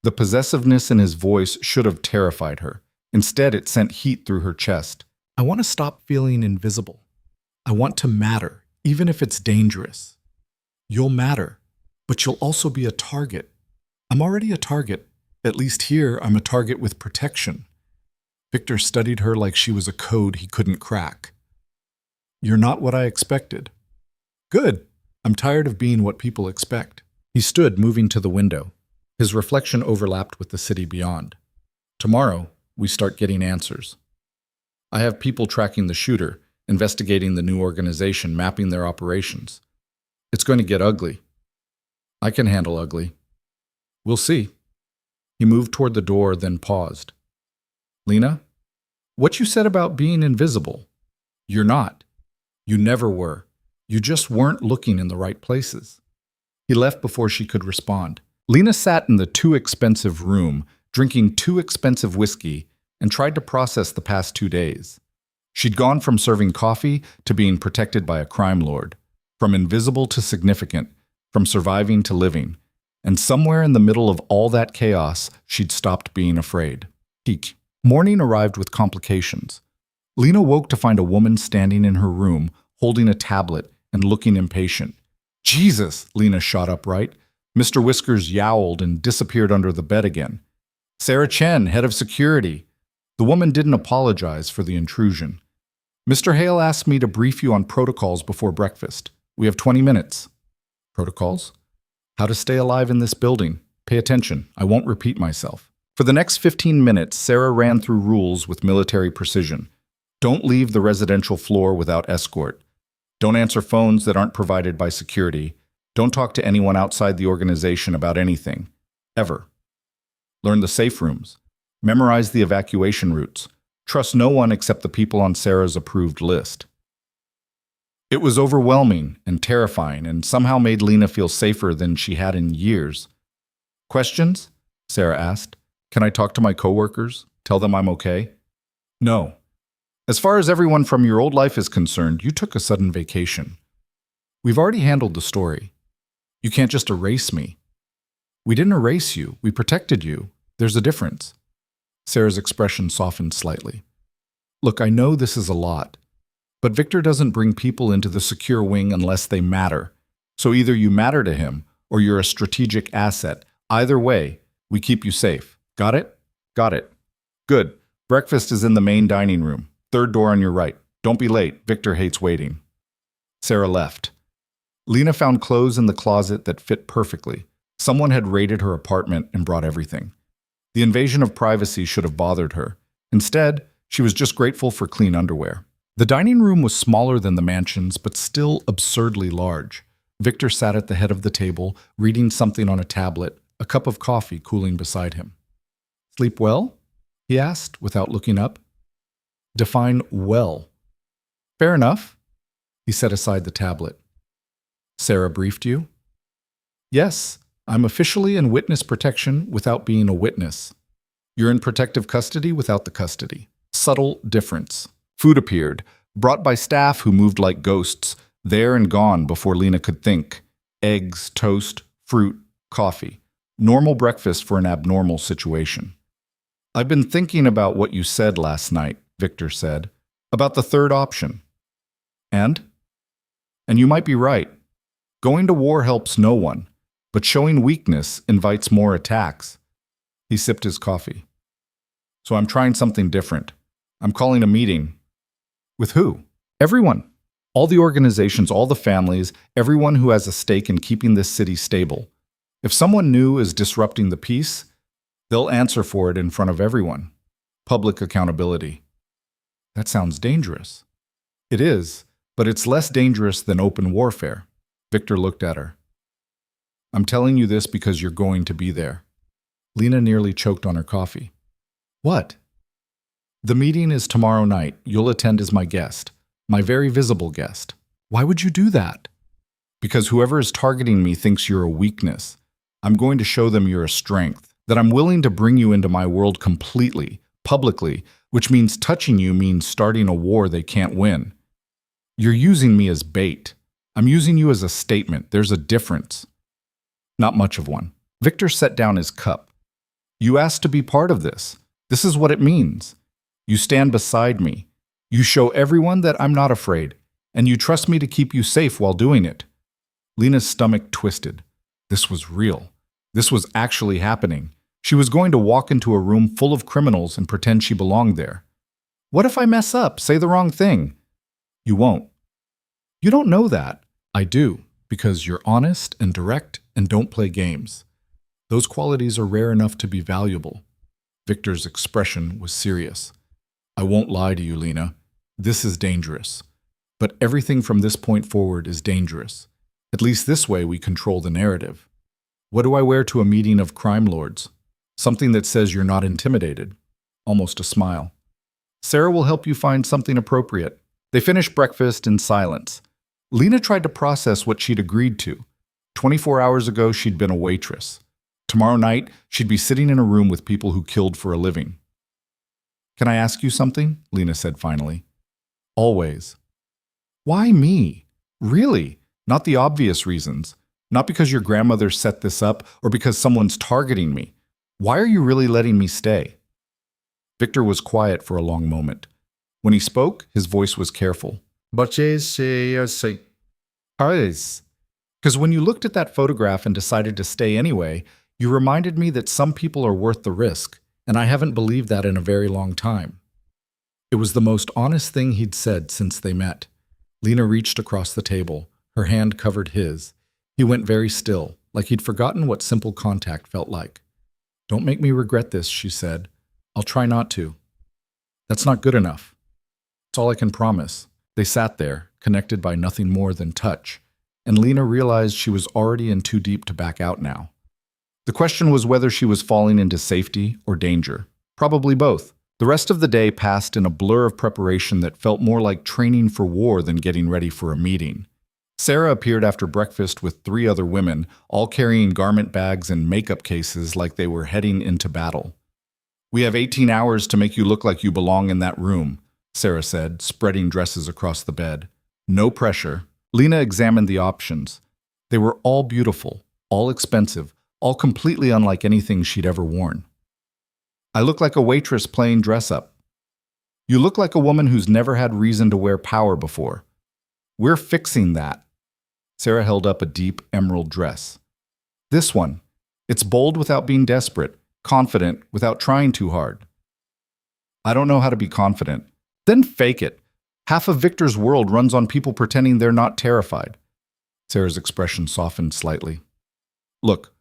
The possessiveness in his voice should have terrified her. Instead, it sent heat through her chest. "I want to stop feeling invisible. I want to matter, even if it's dangerous. You'll matter, but you'll also be a target. I'm already a target. At least here, I'm a target with protection." Victor studied her like she was a code he couldn't crack. "You're not what I expected." "Good. I'm tired of being what people expect." He stood, moving to the window. His reflection overlapped with the city beyond. "Tomorrow, we start getting answers. I have people tracking the shooter, investigating the new organization, mapping their operations. It's going to get ugly. I can handle ugly. We'll see." He moved toward the door, then paused. "Lena, what you said about being invisible, you're not. You never were. You just weren't looking in the right places." He left before she could respond. Lena sat in the too expensive room, drinking too expensive whiskey, and tried to process the past 2 days. She'd gone from serving coffee to being protected by a crime lord, from invisible to significant, from surviving to living. And somewhere in the middle of all that chaos, she'd stopped being afraid. Peak. Morning arrived with complications. Lena woke to find a woman standing in her room, holding a tablet and looking impatient. "Jesus!" Lena shot upright. Mr. Whiskers yowled and disappeared under the bed again. "Sarah Chen, head of security." The woman didn't apologize for the intrusion. "Mr. Hale asked me to brief you on protocols before breakfast. We have 20 minutes. "Protocols?" "How to stay alive in this building. Pay attention. I won't repeat myself." For the next 15 minutes, Sarah ran through rules with military precision. Don't leave the residential floor without escort. Don't answer phones that aren't provided by security. Don't talk to anyone outside the organization about anything. Ever. Learn the safe rooms. Memorize the evacuation routes. Trust no one except the people on Sarah's approved list. It was overwhelming and terrifying, and somehow made Lena feel safer than she had in years. "Questions?" Sarah asked. "Can I talk to my coworkers? Tell them I'm okay?" "No. As far as everyone from your old life is concerned, you took a sudden vacation. We've already handled the story. You can't just erase me." "We didn't erase you. We protected you. There's a difference." Sarah's expression softened slightly. "Look, I know this is a lot, but Victor doesn't bring people into the secure wing unless they matter. So either you matter to him, or you're a strategic asset. Either way, we keep you safe. Got it?" "Got it." "Good. Breakfast is in the main dining room. Third door on your right. Don't be late. Victor hates waiting." Sarah left. Lena found clothes in the closet that fit perfectly. Someone had raided her apartment and brought everything. The invasion of privacy should have bothered her. Instead, she was just grateful for clean underwear. The dining room was smaller than the mansion's, but still absurdly large. Victor sat at the head of the table, reading something on a tablet, a cup of coffee cooling beside him. "Sleep well?" he asked, without looking up. "Define well." "Fair enough." He set aside the tablet. "Sarah briefed you?" "Yes, I'm officially in witness protection without being a witness. You're in protective custody without the custody. Subtle difference." Food appeared, brought by staff who moved like ghosts, there and gone before Lena could think. Eggs, toast, fruit, coffee. Normal breakfast for an abnormal situation. "I've been thinking about what you said last night," Victor said, "about the third option. And you might be right. Going to war helps no one, but showing weakness invites more attacks." He sipped his coffee. "So I'm trying something different. I'm calling a meeting." "With who?" "Everyone. All the organizations, all the families, everyone who has a stake in keeping this city stable. If someone new is disrupting the peace, they'll answer for it in front of everyone. Public accountability." "That sounds dangerous." "It is, but it's less dangerous than open warfare." Victor looked at her. "I'm telling you this because you're going to be there." Lena nearly choked on her coffee. "What?" "The meeting is tomorrow night. You'll attend as my guest. My very visible guest." "Why would you do that?" "Because whoever is targeting me thinks you're a weakness. I'm going to show them you're a strength. That I'm willing to bring you into my world completely, publicly, which means touching you means starting a war they can't win. You're using me as bait. I'm using you as a statement. There's a difference. Not much of one. Victor set down his cup. You asked to be part of this. This is what it means. You stand beside me. You show everyone that I'm not afraid, and you trust me to keep you safe while doing it. Lena's stomach twisted. This was real. This was actually happening. She was going to walk into a room full of criminals and pretend she belonged there. What if I mess up, say the wrong thing? You won't. You don't know that. I do, because you're honest and direct and don't play games. Those qualities are rare enough to be valuable. Victor's expression was serious. I won't lie to you, Lena. This is dangerous. But everything from this point forward is dangerous. At least this way we control the narrative. What do I wear to a meeting of crime lords? Something that says you're not intimidated. Almost a smile. Sarah will help you find something appropriate. They finished breakfast in silence. Lena tried to process what she'd agreed to. 24 hours ago, she'd been a waitress. Tomorrow night, she'd be sitting in a room with people who killed for a living. Can I ask you something? Lena said finally. Always. Why me? Really? Not the obvious reasons. Not because your grandmother set this up or because someone's targeting me. Why are you really letting me stay? Victor was quiet for a long moment. When he spoke, his voice was careful. Because when you looked at that photograph and decided to stay anyway, you reminded me that some people are worth the risk, and I haven't believed that in a very long time. It was the most honest thing he'd said since they met. Lena reached across the table. Her hand covered his. He went very still, like he'd forgotten what simple contact felt like. Don't make me regret this, she said. I'll try not to. That's not good enough. It's all I can promise. They sat there, connected by nothing more than touch, and Lena realized she was already in too deep to back out now. The question was whether she was falling into safety or danger. Probably both. The rest of the day passed in a blur of preparation that felt more like training for war than getting ready for a meeting. Sarah appeared after breakfast with 3 other women, all carrying garment bags and makeup cases like they were heading into battle. We have 18 hours to make you look like you belong in that room, Sarah said, spreading dresses across the bed. No pressure. Lena examined the options. They were all beautiful, all expensive, all completely unlike anything she'd ever worn. I look like a waitress playing dress-up. You look like a woman who's never had reason to wear power before. We're fixing that. Sarah held up a deep emerald dress. This one. It's bold without being desperate, confident without trying too hard. I don't know how to be confident. Then fake it. Half of Victor's world runs on people pretending they're not terrified. Sarah's expression softened slightly. Look,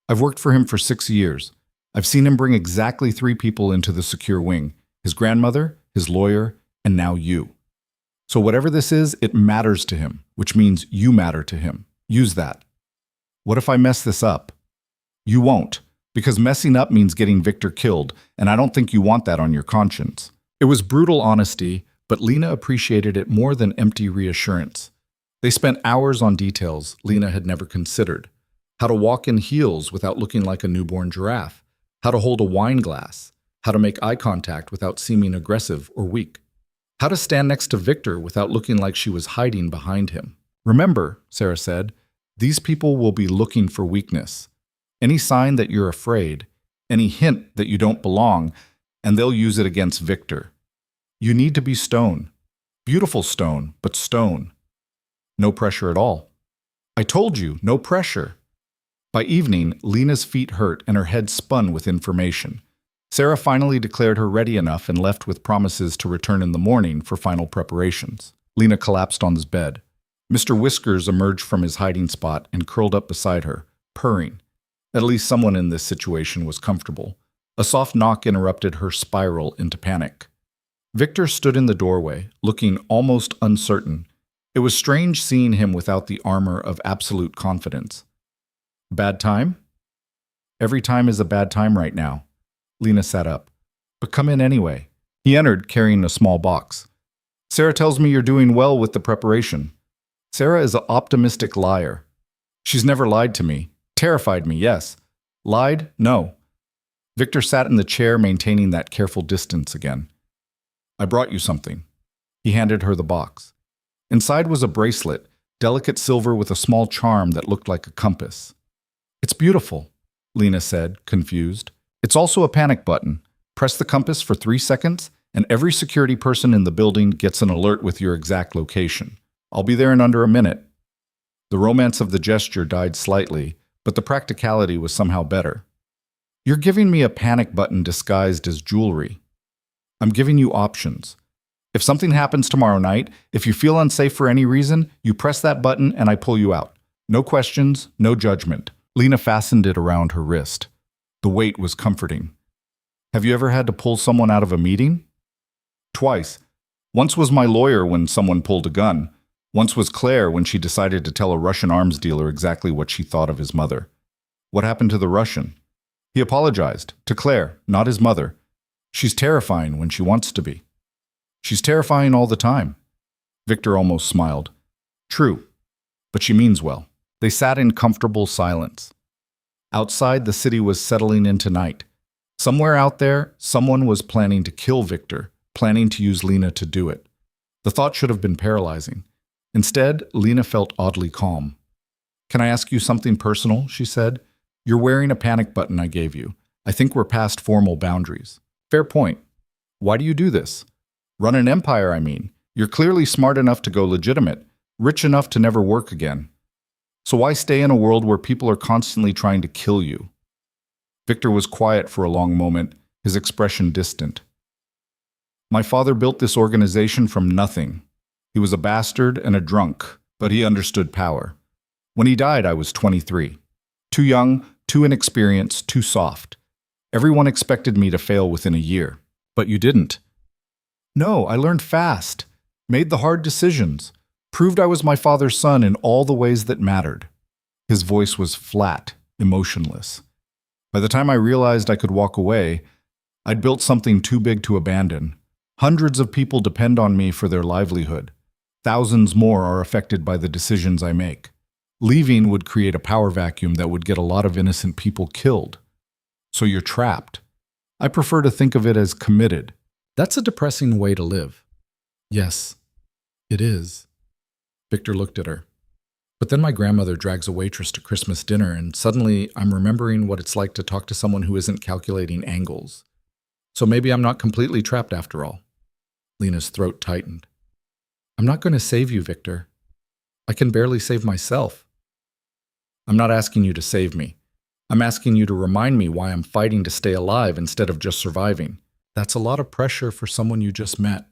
I've worked for him for 6 years. I've seen him bring exactly 3 people into the secure wing. His grandmother, his lawyer, and now you. So whatever this is, it matters to him, which means you matter to him. Use that. What if I mess this up? You won't, because messing up means getting Victor killed, and I don't think you want that on your conscience. It was brutal honesty, but Lena appreciated it more than empty reassurance. They spent hours on details Lena had never considered. How to walk in heels without looking like a newborn giraffe. How to hold a wine glass. How to make eye contact without seeming aggressive or weak. How to stand next to Victor without looking like she was hiding behind him. Remember, Sarah said, these people will be looking for weakness. Any sign that you're afraid, any hint that you don't belong, and they'll use it against Victor. You need to be stone. Beautiful stone, but stone. No pressure at all. I told you, no pressure. By evening, Lena's feet hurt and her head spun with information. Sarah finally declared her ready enough and left with promises to return in the morning for final preparations. Lena collapsed on his bed. Mr. Whiskers emerged from his hiding spot and curled up beside her, purring. At least someone in this situation was comfortable. A soft knock interrupted her spiral into panic. Victor stood in the doorway, looking almost uncertain. It was strange seeing him without the armor of absolute confidence. Bad time? Every time is a bad time right now. Lena sat up. But come in anyway. He entered, carrying a small box. Sarah tells me you're doing well with the preparation. Sarah is an optimistic liar. She's never lied to me. Terrified me, yes. Lied? No. Victor sat in the chair, maintaining that careful distance again. I brought you something. He handed her the box. Inside was a bracelet, delicate silver with a small charm that looked like a compass. It's beautiful, Lena said, confused. It's also a panic button. Press the compass for 3 seconds, and every security person in the building gets an alert with your exact location. I'll be there in under a minute. The romance of the gesture died slightly, but the practicality was somehow better. You're giving me a panic button disguised as jewelry. I'm giving you options. If something happens tomorrow night, if you feel unsafe for any reason, you press that button and I pull you out. No questions, no judgment. Lena fastened it around her wrist. The weight was comforting. Have you ever had to pull someone out of a meeting? Twice. Once was my lawyer when someone pulled a gun. Once was Claire when she decided to tell a Russian arms dealer exactly what she thought of his mother. What happened to the Russian? He apologized, to Claire, not his mother. She's terrifying when she wants to be. She's terrifying all the time. Victor almost smiled. True, but she means well. They sat in comfortable silence. Outside, the city was settling into night. Somewhere out there, someone was planning to kill Victor, planning to use Lena to do it. The thought should have been paralyzing. Instead, Lena felt oddly calm. Can I ask you something personal? She said. You're wearing a panic button I gave you. I think we're past formal boundaries. Fair point. Why do you do this? Run an empire, I mean. You're clearly smart enough to go legitimate, rich enough to never work again. So why stay in a world where people are constantly trying to kill you? Victor was quiet for a long moment, his expression distant. My father built this organization from nothing. He was a bastard and a drunk, but he understood power. When he died, I was 23. Too young, too inexperienced, too soft. Everyone expected me to fail within a year. But you didn't. No, I learned fast, made the hard decisions, proved I was my father's son in all the ways that mattered. His voice was flat, emotionless. By the time I realized I could walk away, I'd built something too big to abandon. Hundreds of people depend on me for their livelihood. Thousands more are affected by the decisions I make. Leaving would create a power vacuum that would get a lot of innocent people killed. So you're trapped. I prefer to think of it as committed. That's a depressing way to live. Yes, it is. Victor looked at her. But then my grandmother drags a waitress to Christmas dinner, and suddenly I'm remembering what it's like to talk to someone who isn't calculating angles. So maybe I'm not completely trapped after all. Lena's throat tightened. I'm not going to save you, Victor. I can barely save myself. I'm not asking you to save me. I'm asking you to remind me why I'm fighting to stay alive instead of just surviving. That's a lot of pressure for someone you just met.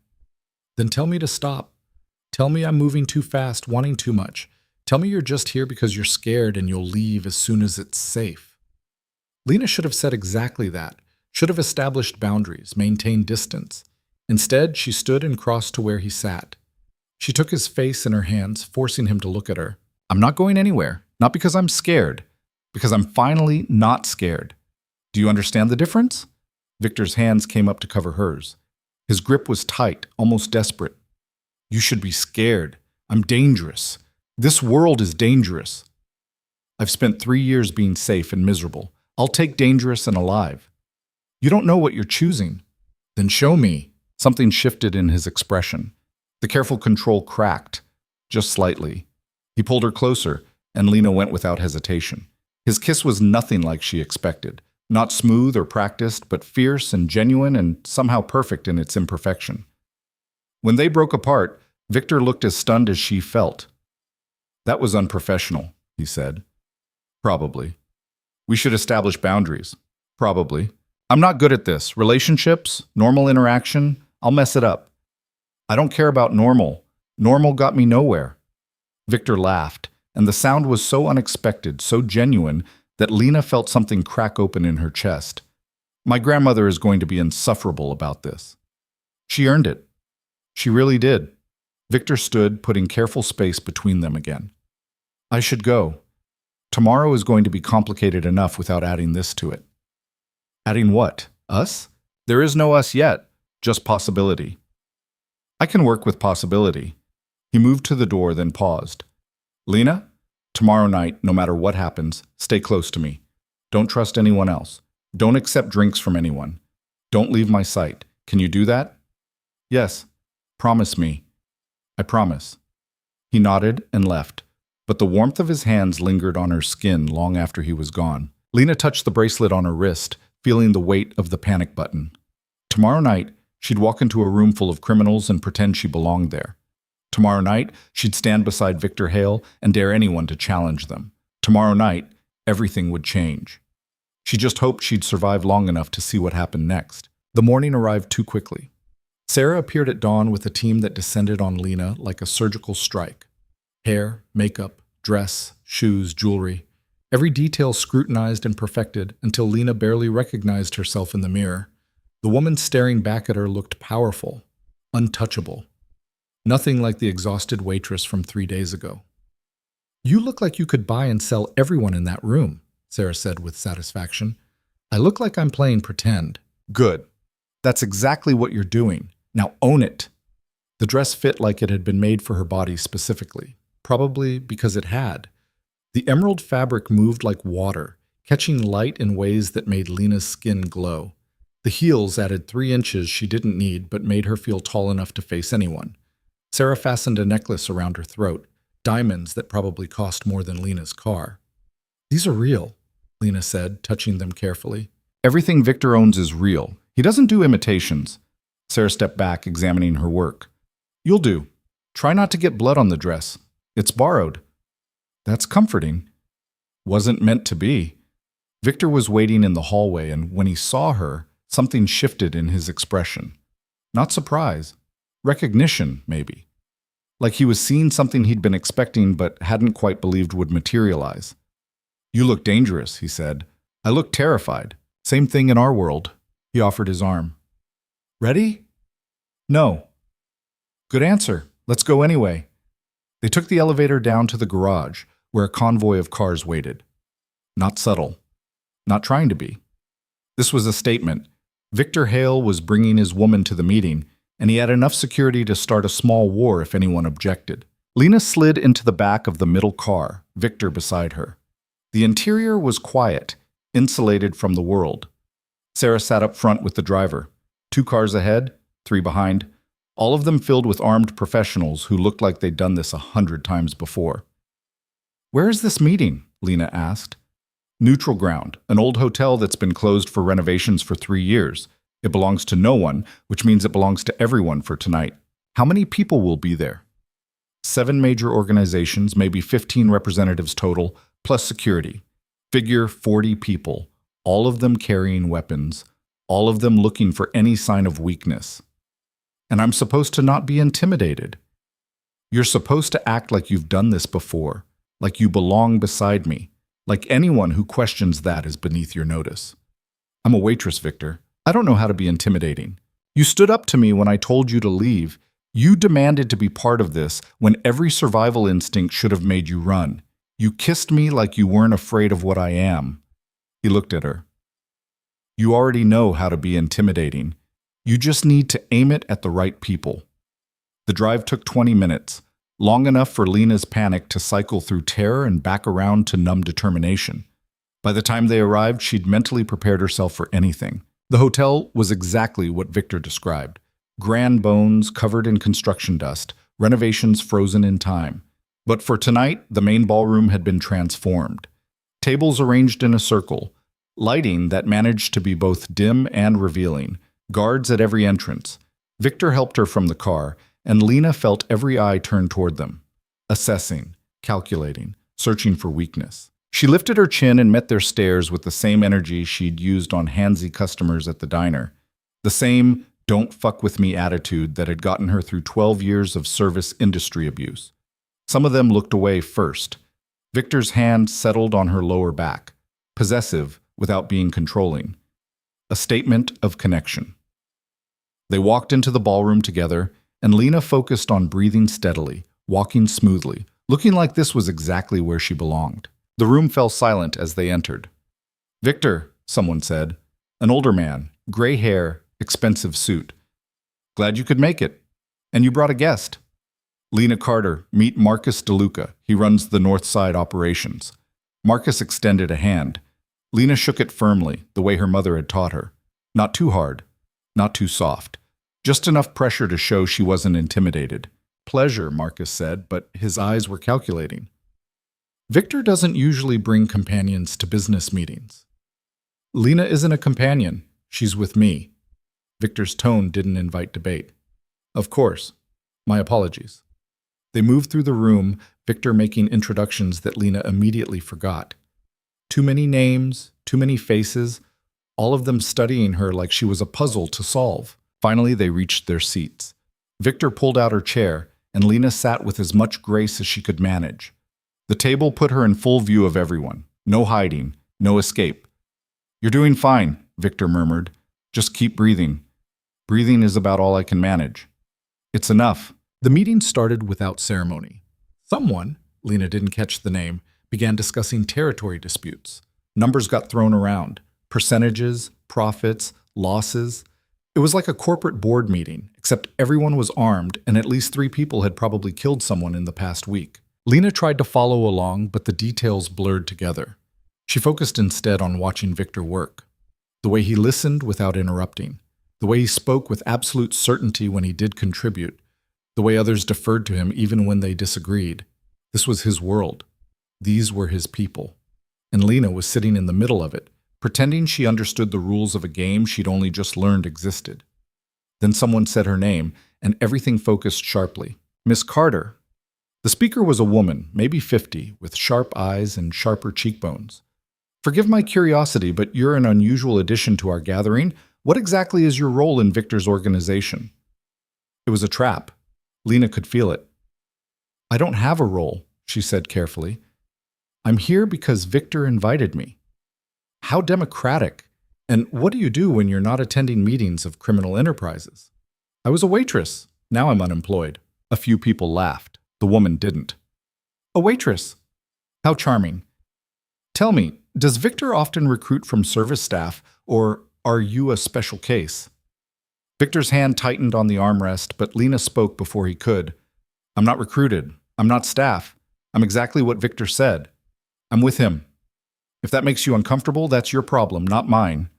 Then tell me to stop. Tell me I'm moving too fast, wanting too much. Tell me you're just here because you're scared and you'll leave as soon as it's safe. Lena should have said exactly that, should have established boundaries, maintained distance. Instead, she stood and crossed to where he sat. She took his face in her hands, forcing him to look at her. I'm not going anywhere, not because I'm scared, because I'm finally not scared. Do you understand the difference? Victor's hands came up to cover hers. His grip was tight, almost desperate. You should be scared. I'm dangerous. This world is dangerous. I've spent 3 years being safe and miserable. I'll take dangerous and alive. You don't know what you're choosing. Then show me. Something shifted in his expression. The careful control cracked, just slightly. He pulled her closer, and Lena went without hesitation. His kiss was nothing like she expected. Not smooth or practiced, but fierce and genuine and somehow perfect in its imperfection. When they broke apart, Victor looked as stunned as she felt. That was unprofessional, he said. Probably. We should establish boundaries. Probably. I'm not good at this. Relationships, normal interaction, I'll mess it up. I don't care about normal. Normal got me nowhere. Victor laughed, and the sound was so unexpected, so genuine, that Lena felt something crack open in her chest. My grandmother is going to be insufferable about this. She earned it. She really did. Victor stood, putting careful space between them again. I should go. Tomorrow is going to be complicated enough without adding this to it. Adding what? Us? There is no us yet, just possibility. I can work with possibility. He moved to the door, then paused. Lena, tomorrow night, no matter what happens, stay close to me. Don't trust anyone else. Don't accept drinks from anyone. Don't leave my sight. Can you do that? Yes. Promise me. I promise. He nodded and left, but the warmth of his hands lingered on her skin long after he was gone. Lena touched the bracelet on her wrist, feeling the weight of the panic button. Tomorrow night, she'd walk into a room full of criminals and pretend she belonged there. Tomorrow night, she'd stand beside Victor Hale and dare anyone to challenge them. Tomorrow night, everything would change. She just hoped she'd survive long enough to see what happened next. The morning arrived too quickly. Sarah appeared at dawn with a team that descended on Lena like a surgical strike. Hair, makeup, dress, shoes, jewelry. Every detail scrutinized and perfected until Lena barely recognized herself in the mirror. The woman staring back at her looked powerful, untouchable. Nothing like the exhausted waitress from 3 days ago. "You look like you could buy and sell everyone in that room," Sarah said with satisfaction. "I look like I'm playing pretend." "Good. That's exactly what you're doing. Now own it." The dress fit like it had been made for her body specifically, probably because it had. The emerald fabric moved like water, catching light in ways that made Lena's skin glow. The heels added 3 inches she didn't need but made her feel tall enough to face anyone. Sarah fastened a necklace around her throat, diamonds that probably cost more than Lena's car. "These are real," Lena said, touching them carefully. "Everything Victor owns is real. He doesn't do imitations." Sarah stepped back, examining her work. "You'll do. Try not to get blood on the dress. It's borrowed." "That's comforting." "Wasn't meant to be." Victor was waiting in the hallway, and when he saw her, something shifted in his expression. Not surprise. Recognition, maybe. Like he was seeing something he'd been expecting but hadn't quite believed would materialize. "You look dangerous," he said. "I look terrified. Same thing in our world." He offered his arm. "Ready?" "No." "Good answer. Let's go anyway." They took the elevator down to the garage, where a convoy of cars waited. Not subtle. Not trying to be. This was a statement. Victor Hale was bringing his woman to the meeting, and he had enough security to start a small war if anyone objected. Lena slid into the back of the middle car, Victor beside her. The interior was quiet, insulated from the world. Sarah sat up front with the driver. 2 cars ahead, 3 behind, all of them filled with armed professionals who looked like they'd done this 100 times before. "Where is this meeting?" Lena asked. "Neutral Ground, an old hotel that's been closed for renovations for 3 years. It belongs to no one, which means it belongs to everyone for tonight." "How many people will be there?" 7 major organizations, maybe 15 representatives total, plus security. Figure 40 people, all of them carrying weapons, all of them looking for any sign of weakness. And I'm supposed to not be intimidated. You're supposed to act like you've done this before, like you belong beside me, like anyone who questions that is beneath your notice. "I'm a waitress, Victor. I don't know how to be intimidating. You stood up to me when I told you to leave. You demanded to be part of this when every survival instinct should have made you run. You kissed me like you weren't afraid of what I am." He looked at her. "You already know how to be intimidating. You just need to aim it at the right people." The drive took 20 minutes, long enough for Lena's panic to cycle through terror and back around to numb determination. By the time they arrived, she'd mentally prepared herself for anything. The hotel was exactly what Victor described. Grand bones covered in construction dust, renovations frozen in time. But for tonight, the main ballroom had been transformed. Tables arranged in a circle, lighting that managed to be both dim and revealing, guards at every entrance. Victor helped her from the car, and Lena felt every eye turn toward them, assessing, calculating, searching for weakness. She lifted her chin and met their stares with the same energy she'd used on handsy customers at the diner. The same "don't fuck with me" attitude that had gotten her through 12 years of service industry abuse. Some of them looked away first. Victor's hand settled on her lower back, possessive without being controlling. A statement of connection. They walked into the ballroom together, and Lena focused on breathing steadily, walking smoothly, looking like this was exactly where she belonged. The room fell silent as they entered. "Victor," someone said. An older man, gray hair, expensive suit. "Glad you could make it. And you brought a guest." "Lena Carter, meet Marcus DeLuca. He runs the North Side operations." Marcus extended a hand. Lena shook it firmly, the way her mother had taught her. Not too hard, not too soft. Just enough pressure to show she wasn't intimidated. Pleasure, Marcus said, but his eyes were calculating. Victor doesn't usually bring companions to business meetings. Lena isn't a companion. She's with me. Victor's tone didn't invite debate. Of course. My apologies. They moved through the room, Victor making introductions that Lena immediately forgot. Too many names, too many faces, all of them studying her like she was a puzzle to solve. Finally, they reached their seats. Victor pulled out her chair, and Lena sat with as much grace as she could manage. The table put her in full view of everyone. No hiding, no escape. You're doing fine, Victor murmured. Just keep breathing. Breathing is about all I can manage. It's enough. The meeting started without ceremony. Someone, Lena didn't catch the name, began discussing territory disputes. Numbers got thrown around. Percentages, profits, losses. It was like a corporate board meeting, except everyone was armed and at least 3 people had probably killed someone in the past week. Lena tried to follow along, but the details blurred together. She focused instead on watching Victor work. The way he listened without interrupting. The way he spoke with absolute certainty when he did contribute. The way others deferred to him even when they disagreed. This was his world. These were his people. And Lena was sitting in the middle of it, pretending she understood the rules of a game she'd only just learned existed. Then someone said her name, and everything focused sharply. Miss Carter. The speaker was a woman, maybe 50, with sharp eyes and sharper cheekbones. Forgive my curiosity, but you're an unusual addition to our gathering. What exactly is your role in Victor's organization? It was a trap. Lena could feel it. I don't have a role, she said carefully. I'm here because Victor invited me. How democratic. And what do you do when you're not attending meetings of criminal enterprises? I was a waitress. Now I'm unemployed. A few people laughed. The woman didn't. A waitress. How charming. Tell me, does Victor often recruit from service staff, or are you a special case? Victor's hand tightened on the armrest, but Lena spoke before he could. I'm not recruited. I'm not staff. I'm exactly what Victor said. I'm with him. If that makes you uncomfortable, that's your problem, not mine.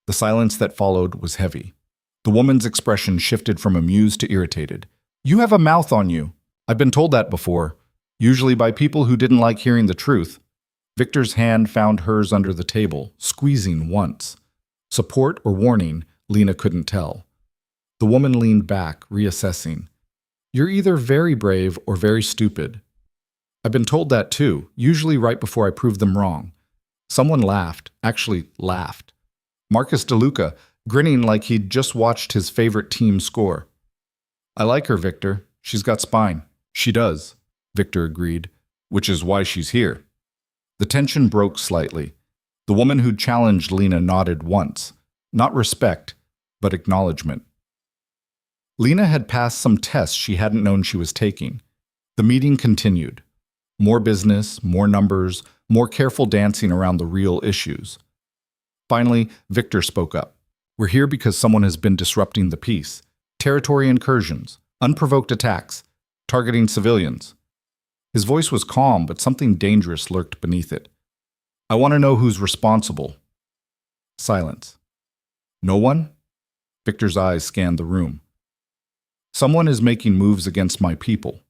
The silence that followed was heavy. The woman's expression shifted from amused to irritated. You have a mouth on you. I've been told that before, usually by people who didn't like hearing the truth. Victor's hand found hers under the table, squeezing once. Support or warning, Lena couldn't tell. The woman leaned back, reassessing. You're either very brave or very stupid. I've been told that too, usually right before I prove them wrong. Someone laughed, actually laughed. Marcus DeLuca, grinning like he'd just watched his favorite team score. I like her, Victor. She's got spine. She does, Victor agreed, which is why she's here. The tension broke slightly. The woman who'd challenged Lena nodded once. Not respect, but acknowledgement. Lena had passed some tests she hadn't known she was taking. The meeting continued. More business, more numbers, more careful dancing around the real issues. Finally, Victor spoke up. We're here because someone has been disrupting the peace. Territory incursions, unprovoked attacks, targeting civilians. His voice was calm, but something dangerous lurked beneath it. I want to know who's responsible. Silence. No one? Victor's eyes scanned the room. Someone is making moves against my people.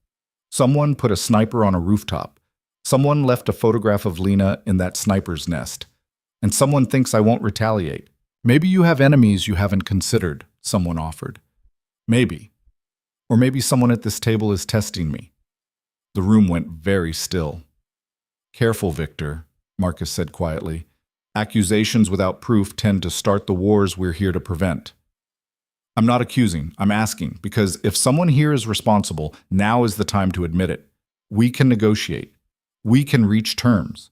Someone put a sniper on a rooftop. Someone left a photograph of Lena in that sniper's nest. And someone thinks I won't retaliate. Maybe you have enemies you haven't considered, someone offered. Maybe. Or maybe someone at this table is testing me. The room went very still. Careful, Victor, Marcus said quietly. Accusations without proof tend to start the wars we're here to prevent. I'm not accusing, I'm asking, because if someone here is responsible, now is the time to admit it. We can negotiate. We can reach terms.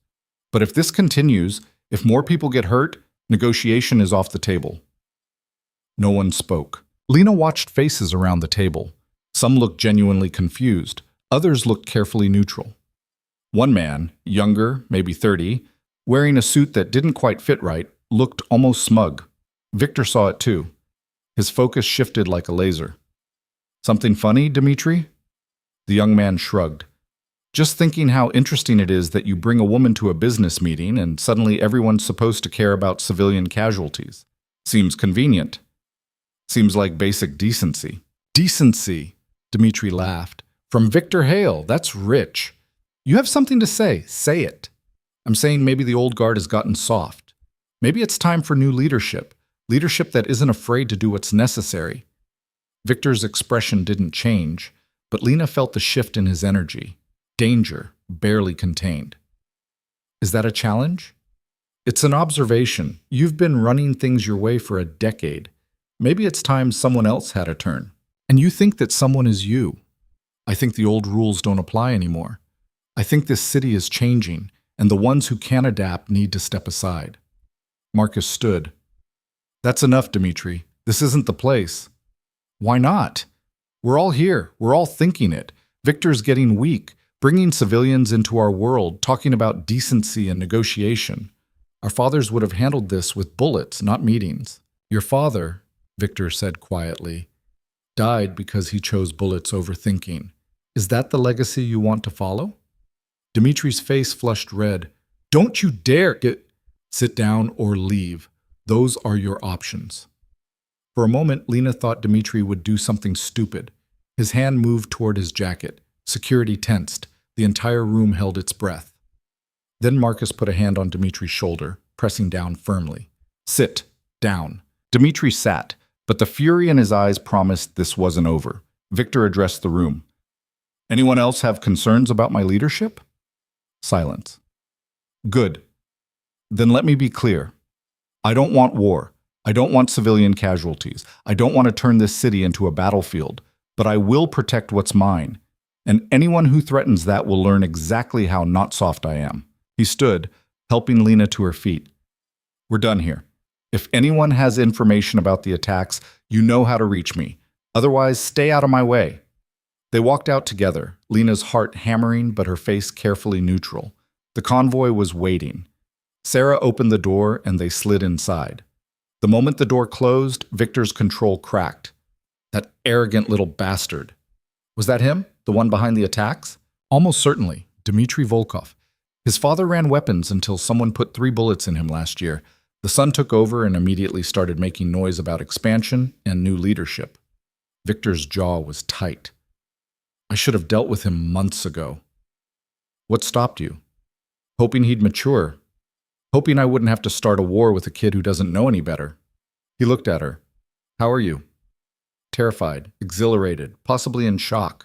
But if this continues, if more people get hurt, negotiation is off the table. No one spoke. Lena watched faces around the table. Some looked genuinely confused. Others looked carefully neutral. One man, younger, maybe 30, wearing a suit that didn't quite fit right, looked almost smug. Victor saw it too. His focus shifted like a laser. Something funny, Dmitri? The young man shrugged. Just thinking how interesting it is that you bring a woman to a business meeting and suddenly everyone's supposed to care about civilian casualties. Seems convenient. Seems like basic decency. Decency, Dmitri laughed. From Victor Hale, that's rich. You have something to say. Say it. I'm saying maybe the old guard has gotten soft. Maybe it's time for new leadership. Leadership that isn't afraid to do what's necessary. Victor's expression didn't change, but Lena felt the shift in his energy. Danger, barely contained. Is that a challenge? It's an observation. You've been running things your way for a decade. Maybe it's time someone else had a turn. And you think that someone is you. I think the old rules don't apply anymore. I think this city is changing, and the ones who can adapt need to step aside. Marcus stood. That's enough, Dmitri. This isn't the place. Why not? We're all here. We're all thinking it. Victor's getting weak, bringing civilians into our world, talking about decency and negotiation. Our fathers would have handled this with bullets, not meetings. Your father, Victor said quietly, died because he chose bullets over thinking. Is that the legacy you want to follow? Dmitri's face flushed red. Don't you dare sit down or leave. Those are your options. For a moment, Lena thought Dmitri would do something stupid. His hand moved toward his jacket. Security tensed. The entire room held its breath. Then Marcus put a hand on Dmitri's shoulder, pressing down firmly. Sit down. Dmitri sat, but the fury in his eyes promised this wasn't over. Victor addressed the room. Anyone else have concerns about my leadership? Silence. Good. Then let me be clear. I don't want war. I don't want civilian casualties. I don't want to turn this city into a battlefield. But I will protect what's mine. And anyone who threatens that will learn exactly how not soft I am. He stood, helping Lena to her feet. We're done here. If anyone has information about the attacks, you know how to reach me. Otherwise, stay out of my way. They walked out together, Lena's heart hammering but her face carefully neutral. The convoy was waiting. Sarah opened the door and they slid inside. The moment the door closed, Victor's control cracked. That arrogant little bastard. Was that him? The one behind the attacks? Almost certainly. Dmitri Volkov. His father ran weapons until someone put 3 bullets in him last year. The son took over and immediately started making noise about expansion and new leadership. Victor's jaw was tight. I should have dealt with him months ago. What stopped you? Hoping he'd mature. Hoping I wouldn't have to start a war with a kid who doesn't know any better. He looked at her. How are you? Terrified, exhilarated, possibly in shock.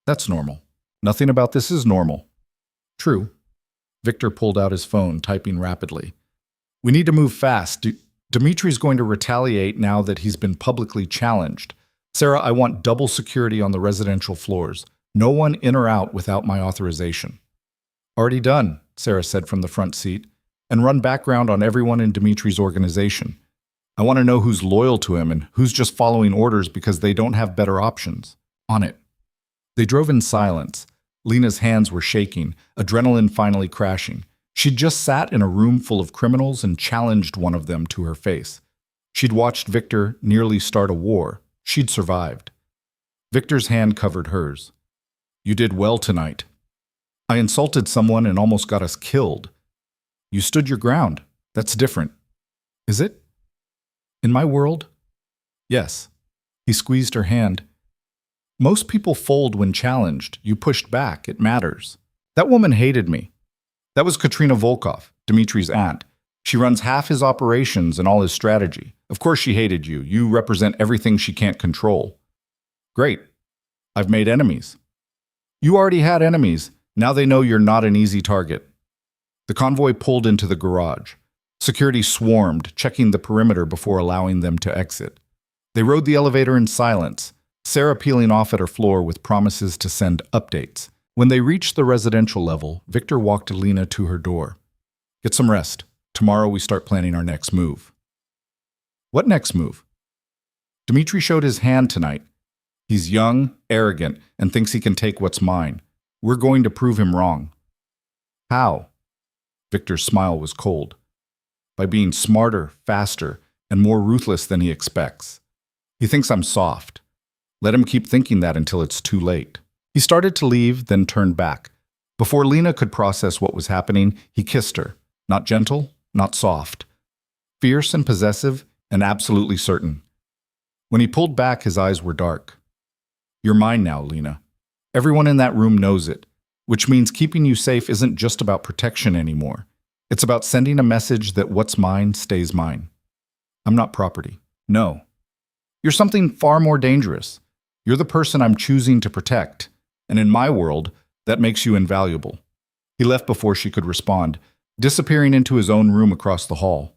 That's normal. Nothing about this is normal. True. Victor pulled out his phone, typing rapidly. We need to move fast. Dmitri's going to retaliate now that he's been publicly challenged. Sarah, I want double security on the residential floors. No one in or out without my authorization. Already done, Sarah said from the front seat. And run background on everyone in Dmitri's organization. I want to know who's loyal to him and who's just following orders because they don't have better options. On it. They drove in silence. Lena's hands were shaking, adrenaline finally crashing. She'd just sat in a room full of criminals and challenged one of them to her face. She'd watched Victor nearly start a war. She'd survived. Victor's hand covered hers. You did well tonight. I insulted someone and almost got us killed. You stood your ground. That's different. Is it? In my world? Yes. He squeezed her hand. Most people fold when challenged. You pushed back. It matters. That woman hated me. That was Katrina Volkov, Dmitri's aunt. She runs half his operations and all his strategy. Of course she hated you. You represent everything she can't control. Great. I've made enemies. You already had enemies. Now they know you're not an easy target. The convoy pulled into the garage. Security swarmed, checking the perimeter before allowing them to exit. They rode the elevator in silence, Sarah peeling off at her floor with promises to send updates. When they reached the residential level, Victor walked Lena to her door. Get some rest. Tomorrow we start planning our next move. What next move? Dmitri showed his hand tonight. He's young, arrogant, and thinks he can take what's mine. We're going to prove him wrong. How? Victor's smile was cold. By being smarter, faster, and more ruthless than he expects. He thinks I'm soft. Let him keep thinking that until it's too late. He started to leave, then turned back. Before Lena could process what was happening, he kissed her. Not gentle, not soft. Fierce and possessive, and absolutely certain. When he pulled back, his eyes were dark. You're mine now, Lena. Everyone in that room knows it, which means keeping you safe isn't just about protection anymore. It's about sending a message that what's mine stays mine. I'm not property. No. You're something far more dangerous. You're the person I'm choosing to protect. And in my world, that makes you invaluable. He left before she could respond, disappearing into his own room across the hall.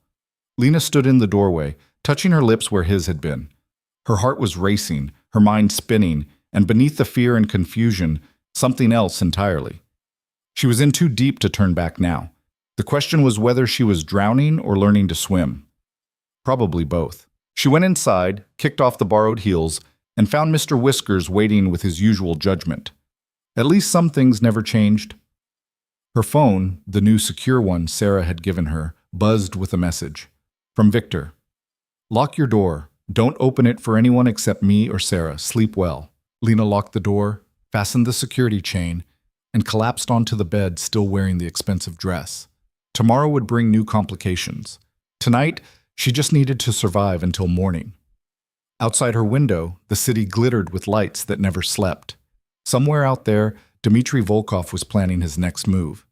Lena stood in the doorway, touching her lips where his had been. Her heart was racing, her mind spinning, and beneath the fear and confusion, something else entirely. She was in too deep to turn back now. The question was whether she was drowning or learning to swim. Probably both. She went inside, kicked off the borrowed heels, and found Mr. Whiskers waiting with his usual judgment. At least some things never changed. Her phone, the new secure one Sarah had given her, buzzed with a message. From Victor. Lock your door. Don't open it for anyone except me or Sarah. Sleep well. Lena locked the door, fastened the security chain, and collapsed onto the bed, still wearing the expensive dress. Tomorrow would bring new complications. Tonight, she just needed to survive until morning. Outside her window, the city glittered with lights that never slept. Somewhere out there, Dmitry Volkov was planning his next move.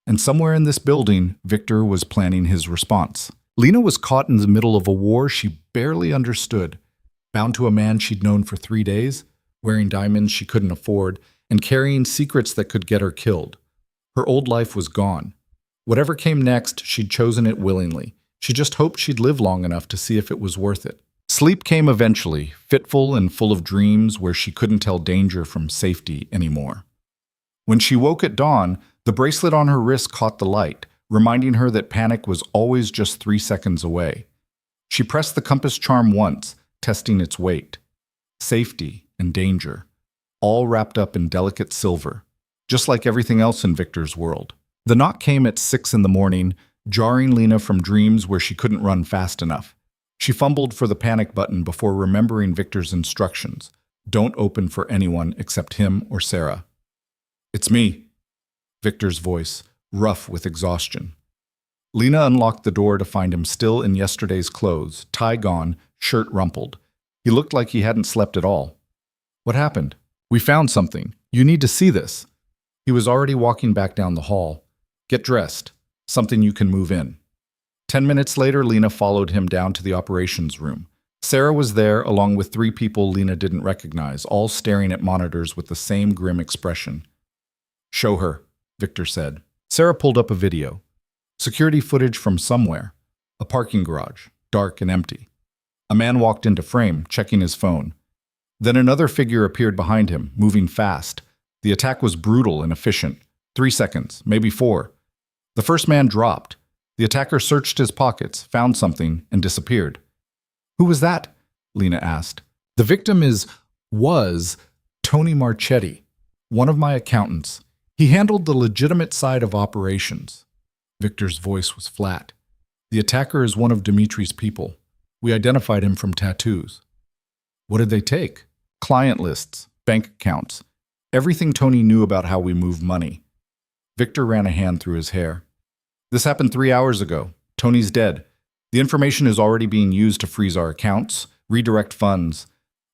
And somewhere in this building, Victor was planning his response. Lena was caught in the middle of a war she barely understood, bound to a man she'd known for 3 days, wearing diamonds she couldn't afford, and carrying secrets that could get her killed. Her old life was gone. Whatever came next, she'd chosen it willingly. She just hoped she'd live long enough to see if it was worth it. Sleep came eventually, fitful and full of dreams where she couldn't tell danger from safety anymore. When she woke at dawn, the bracelet on her wrist caught the light, reminding her that panic was always just 3 seconds away. She pressed the compass charm once, testing its weight. Safety and danger, all wrapped up in delicate silver, just like everything else in Victor's world. The knock came at 6 a.m, jarring Lena from dreams where she couldn't run fast enough. She fumbled for the panic button before remembering Victor's instructions. Don't open for anyone except him or Sarah. It's me, Victor's voice, rough with exhaustion. Lena unlocked the door to find him still in yesterday's clothes, tie gone, shirt rumpled. He looked like he hadn't slept at all. What happened? We found something. You need to see this. He was already walking back down the hall. Get dressed. Something you can move in. 10 minutes later, Lena followed him down to the operations room. Sarah was there, along with 3 people Lena didn't recognize, all staring at monitors with the same grim expression. Show her, Victor said. Sarah pulled up a video. Security footage from somewhere. A parking garage, dark and empty. A man walked into frame, checking his phone. Then another figure appeared behind him, moving fast. The attack was brutal and efficient. 3 seconds, maybe 4. The first man dropped. The attacker searched his pockets, found something, and disappeared. Who was that? Lena asked. The victim was Tony Marchetti, one of my accountants. He handled the legitimate side of operations. Victor's voice was flat. The attacker is one of Dmitry's people. We identified him from tattoos. What did they take? Client lists, bank accounts, everything Tony knew about how we move money. Victor ran a hand through his hair. This happened 3 hours ago. Tony's dead. The information is already being used to freeze our accounts, redirect funds.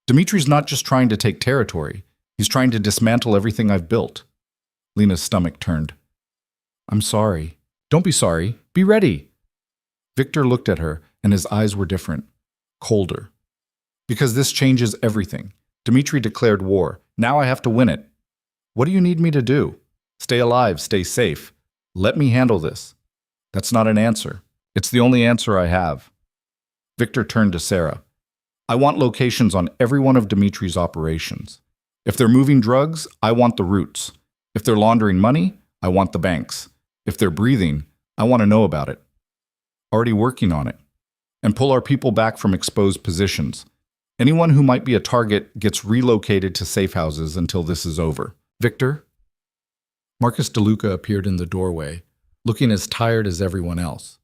Dmitry's not just trying to take territory. He's trying to dismantle everything I've built. Lena's stomach turned. I'm sorry. Don't be sorry. Be ready. Victor looked at her, and his eyes were different, colder. Because this changes everything. Dmitry declared war. Now I have to win it. What do you need me to do? Stay alive, stay safe. Let me handle this. That's not an answer. It's the only answer I have. Victor turned to Sarah. I want locations on every one of Dmitry's operations. If they're moving drugs, I want the routes. If they're laundering money, I want the banks. If they're breathing, I want to know about it. Already working on it. And pull our people back from exposed positions. Anyone who might be a target gets relocated to safe houses until this is over. Victor? Marcus DeLuca appeared in the doorway, looking as tired as everyone else.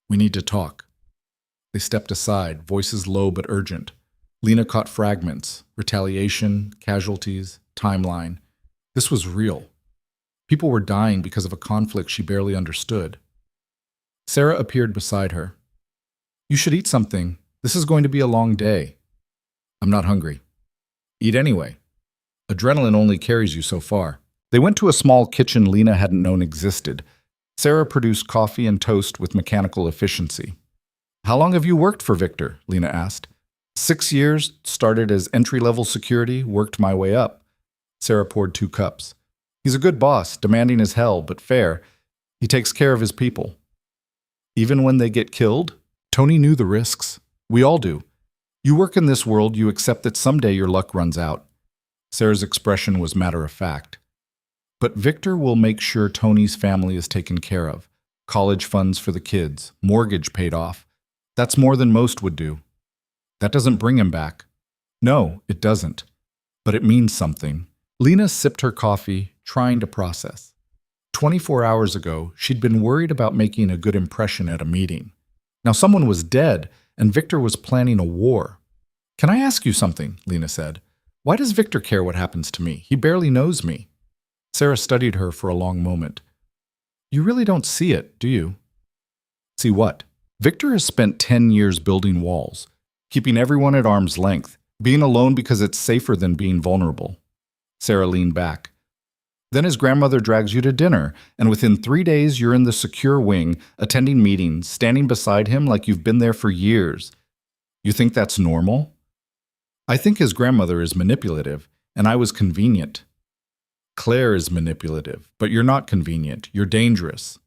We need to talk. They stepped aside, voices low but urgent. Lena caught fragments, retaliation, casualties, timeline. This was real. People were dying because of a conflict she barely understood. Sarah appeared beside her. You should eat something. This is going to be a long day. I'm not hungry. Eat anyway. Adrenaline only carries you so far. They went to a small kitchen Lena hadn't known existed. Sarah produced coffee and toast with mechanical efficiency. How long have you worked for Victor? Lena asked. 6 years, started as entry-level security, worked my way up. Sarah poured 2 cups. He's a good boss, demanding as hell, but fair. He takes care of his people. Even when they get killed? Tony knew the risks. We all do. You work in this world, you accept that someday your luck runs out. Sarah's expression was matter-of-fact. But Victor will make sure Tony's family is taken care of. College funds for the kids, mortgage paid off. That's more than most would do. That doesn't bring him back. No, it doesn't. But it means something. Lena sipped her coffee, trying to process. 24 hours ago, she'd been worried about making a good impression at a meeting. Now someone was dead, and Victor was planning a war. Can I ask you something? Lena said. Why does Victor care what happens to me? He barely knows me. Sarah studied her for a long moment. You really don't see it, do you? See what? Victor has spent 10 years building walls, keeping everyone at arm's length, being alone because it's safer than being vulnerable. Sarah leaned back. Then his grandmother drags you to dinner, and within 3 days you're in the secure wing, attending meetings, standing beside him like you've been there for years. You think that's normal? I think his grandmother is manipulative, and I was convenient. Claire is manipulative, but you're not convenient. You're dangerous.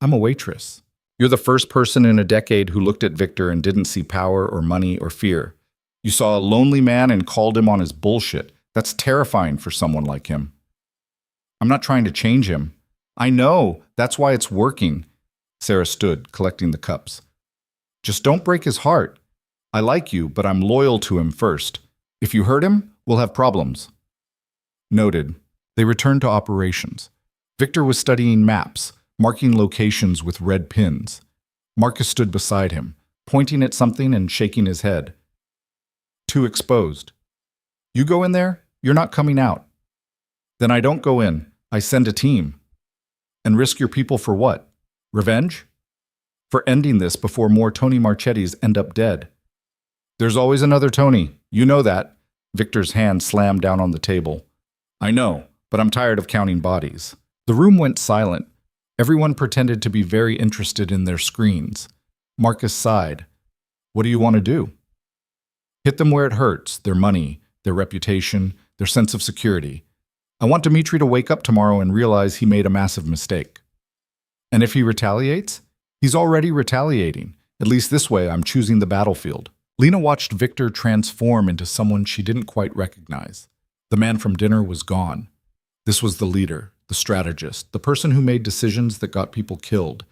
I'm a waitress. You're the first person in a decade who looked at Victor and didn't see power or money or fear. You saw a lonely man and called him on his bullshit. That's terrifying for someone like him. I'm not trying to change him. I know. That's why it's working. Sarah stood, collecting the cups. Just don't break his heart. I like you, but I'm loyal to him first. If you hurt him, we'll have problems. Noted. They returned to operations. Victor was studying maps, marking locations with red pins. Marcus stood beside him, pointing at something and shaking his head. Too exposed. You go in there, you're not coming out. Then I don't go in. I send a team. And risk your people for what? Revenge? For ending this before more Tony Marchettis end up dead. There's always another Tony. You know that. Victor's hand slammed down on the table. I know, but I'm tired of counting bodies. The room went silent. Everyone pretended to be very interested in their screens. Marcus sighed. What do you want to do? Hit them where it hurts, their money, their reputation, their sense of security. I want Dimitri to wake up tomorrow and realize he made a massive mistake. And if he retaliates? He's already retaliating. At least this way I'm choosing the battlefield. Lena watched Victor transform into someone she didn't quite recognize. The man from dinner was gone. This was the leader, the strategist, the person who made decisions that got people killed.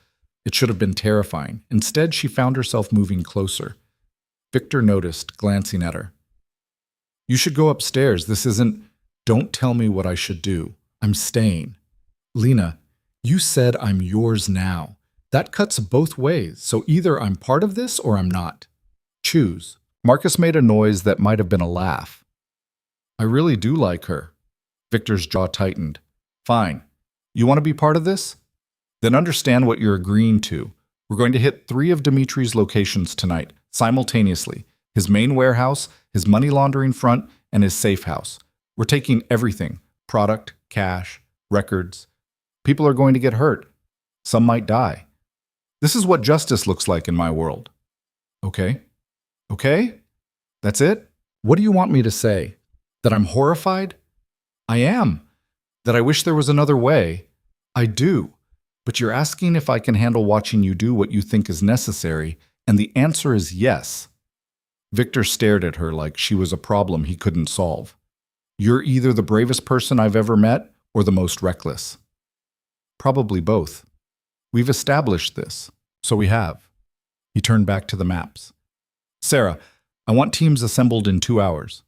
It should have been terrifying. Instead, she found herself moving closer. Victor noticed, glancing at her. You should go upstairs. This isn't... Don't tell me what I should do. I'm staying. Lena, you said I'm yours now. That cuts both ways, so either I'm part of this or I'm not. Choose. Marcus made a noise that might have been a laugh. I really do like her. Victor's jaw tightened. Fine. You want to be part of this? Then understand what you're agreeing to. We're going to hit 3 of Dimitri's locations tonight, simultaneously. His main warehouse, his money laundering front, and his safe house. We're taking everything. Product, cash, records. People are going to get hurt. Some might die. This is what justice looks like in my world. Okay? Okay? That's it? What do you want me to say? That I'm horrified? I am. That I wish there was another way? I do. But you're asking if I can handle watching you do what you think is necessary, and the answer is yes. Victor stared at her like she was a problem he couldn't solve. You're either the bravest person I've ever met or the most reckless. Probably both. We've established this, so we have. He turned back to the maps. Sarah, I want teams assembled in 2 hours.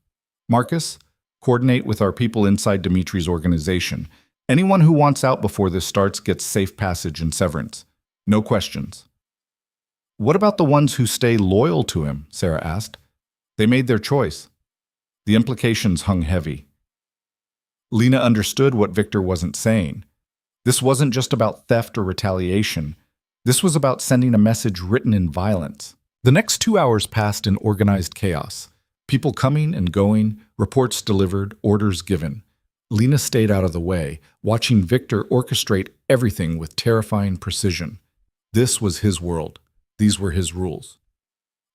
Marcus, coordinate with our people inside Dimitri's organization. Anyone who wants out before this starts gets safe passage and severance. No questions. What about the ones who stay loyal to him? Sarah asked. They made their choice. The implications hung heavy. Lena understood what Victor wasn't saying. This wasn't just about theft or retaliation. This was about sending a message written in violence. The next 2 hours passed in organized chaos. People coming and going, reports delivered, orders given. Lena stayed out of the way, watching Victor orchestrate everything with terrifying precision. This was his world. These were his rules.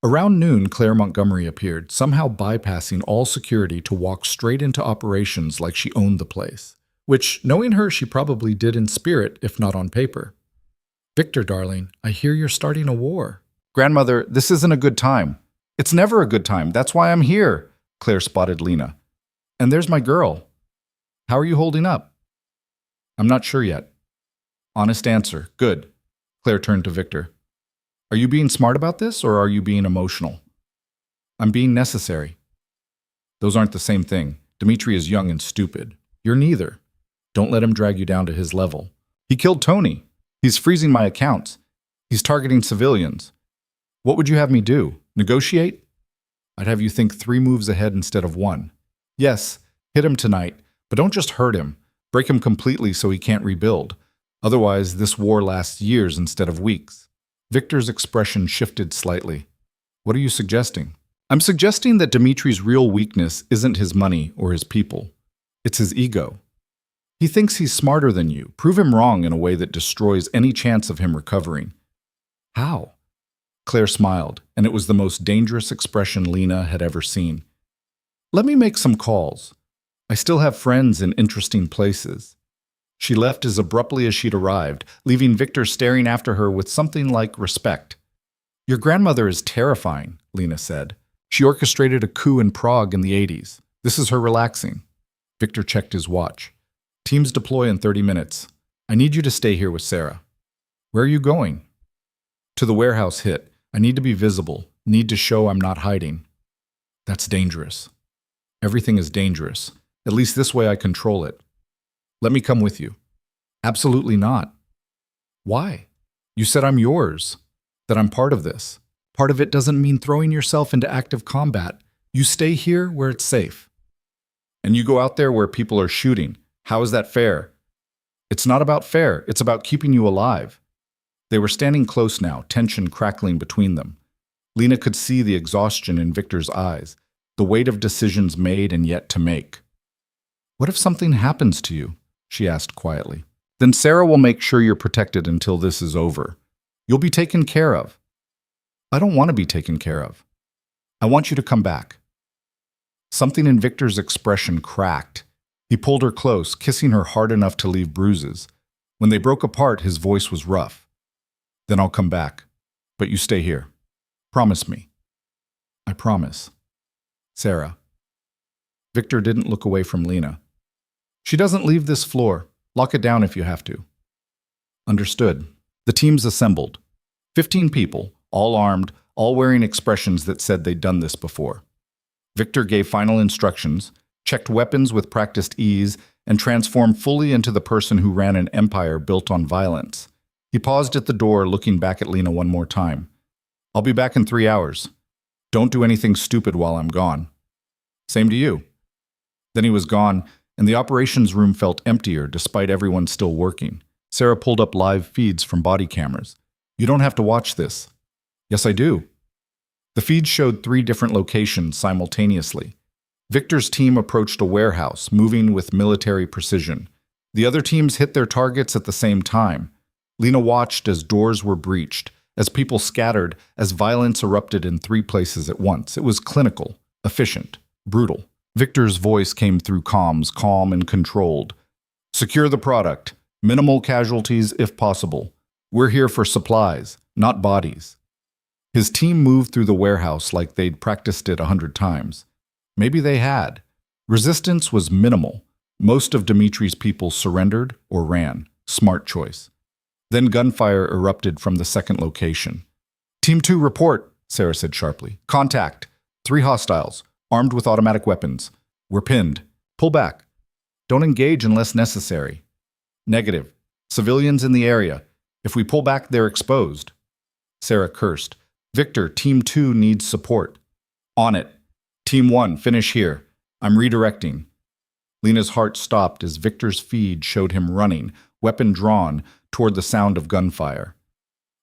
Around noon, Claire Montgomery appeared, somehow bypassing all security to walk straight into operations like she owned the place, which, knowing her, she probably did in spirit, if not on paper. "Victor, darling, I hear you're starting a war." "Grandmother, this isn't a good time." "It's never a good time. That's why I'm here," Claire spotted Lena. "And there's my girl. How are you holding up?" "I'm not sure yet." Honest answer. Good. Claire turned to Victor. "Are you being smart about this, or are you being emotional?" "I'm being necessary." "Those aren't the same thing. Dimitri is young and stupid. You're neither. Don't let him drag you down to his level. He killed Tony. He's freezing my accounts. He's targeting civilians. What would you have me do? Negotiate? I'd have you think 3 moves ahead instead of 1. Yes, hit him tonight, but don't just hurt him. Break him completely so he can't rebuild. Otherwise, this war lasts years instead of weeks." Victor's expression shifted slightly. "What are you suggesting?" "I'm suggesting that Dimitri's real weakness isn't his money or his people. It's his ego. He thinks he's smarter than you. Prove him wrong in a way that destroys any chance of him recovering." "How?" Claire smiled, and it was the most dangerous expression Lena had ever seen. "Let me make some calls. I still have friends in interesting places." She left as abruptly as she'd arrived, leaving Victor staring after her with something like respect. "Your grandmother is terrifying," Lena said. "She orchestrated a coup in Prague in the 80s. This is her relaxing." Victor checked his watch. "Teams deploy in 30 minutes. I need you to stay here with Sarah." "Where are you going?" "To the warehouse hit. I need to be visible. Need to show I'm not hiding." "That's dangerous." "Everything is dangerous. At least this way I control it." "Let me come with you." "Absolutely not." "Why? You said I'm yours, that I'm part of this. Part of it doesn't mean throwing yourself into active combat. You stay here where it's safe." "And you go out there where people are shooting. How is that fair?" "It's not about fair. It's about keeping you alive." They were standing close now, tension crackling between them. Lena could see the exhaustion in Victor's eyes, the weight of decisions made and yet to make. "What if something happens to you?" she asked quietly. "Then Sarah will make sure you're protected until this is over. You'll be taken care of." "I don't want to be taken care of. I want you to come back." Something in Victor's expression cracked. He pulled her close, kissing her hard enough to leave bruises. When they broke apart, his voice was rough. "Then I'll come back. But you stay here. Promise me." "I promise." "Sarah." Victor didn't look away from Lena. "She doesn't leave this floor. Lock it down if you have to." "Understood." The teams assembled. 15 people, all armed, all wearing expressions that said they'd done this before. Victor gave final instructions, checked weapons with practiced ease, and transformed fully into the person who ran an empire built on violence. He paused at the door, looking back at Lena one more time. "I'll be back in 3 hours. Don't do anything stupid while I'm gone." "Same to you." Then he was gone, and the operations room felt emptier despite everyone still working. Sarah pulled up live feeds from body cameras. "You don't have to watch this." "Yes, I do." The feeds showed 3 different locations simultaneously. Victor's team approached a warehouse, moving with military precision. The other teams hit their targets at the same time. Lena watched as doors were breached, as people scattered, as violence erupted in 3 places at once. It was clinical, efficient, brutal. Victor's voice came through comms, calm and controlled. "Secure the product. Minimal casualties if possible. We're here for supplies, not bodies." His team moved through the warehouse like they'd practiced it 100 times. Maybe they had. Resistance was minimal. Most of Dimitri's people surrendered or ran. Smart choice. Then gunfire erupted from the second location. "Team 2, report," Sarah said sharply. "Contact. 3 hostiles, armed with automatic weapons. We're pinned. Pull back. Don't engage unless necessary." "Negative. Civilians in the area. If we pull back, they're exposed." Sarah cursed. "Victor, Team 2 needs support." "On it. Team 1, finish here. I'm redirecting." Lena's heart stopped as Victor's feed showed him running, weapon drawn, toward the sound of gunfire.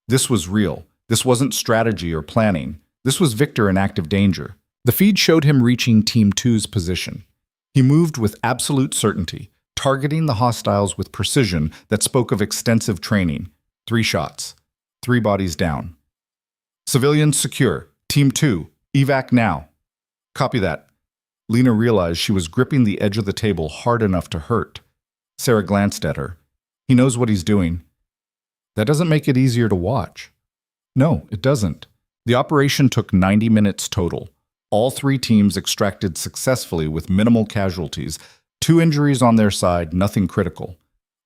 This was real. This wasn't strategy or planning. This was Victor in active danger. The feed showed him reaching Team 2's position. He moved with absolute certainty, targeting the hostiles with precision that spoke of extensive training. 3 shots. 3 bodies down. Civilians secure. Team 2, evac now. Copy that. Lena realized she was gripping the edge of the table hard enough to hurt. Sarah glanced at her. He knows what he's doing. That doesn't make it easier to watch. No, it doesn't. The operation took 90 minutes total. All 3 teams extracted successfully with minimal casualties. 2 injuries on their side, nothing critical.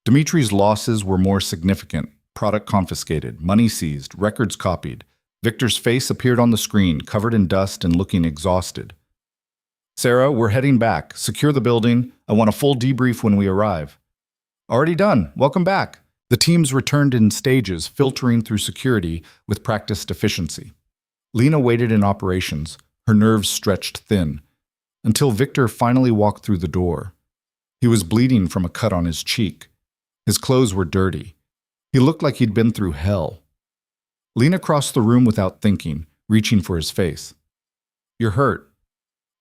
Dimitri's losses were more significant. Product confiscated, money seized, records copied. Victor's face appeared on the screen, covered in dust and looking exhausted. Sarah, we're heading back. Secure the building. I want a full debrief when we arrive. Already done. Welcome back. The teams returned in stages, filtering through security with practiced efficiency. Lena waited in operations, her nerves stretched thin, until Victor finally walked through the door. He was bleeding from a cut on his cheek. His clothes were dirty. He looked like he'd been through hell. Lena crossed the room without thinking, reaching for his face. You're hurt.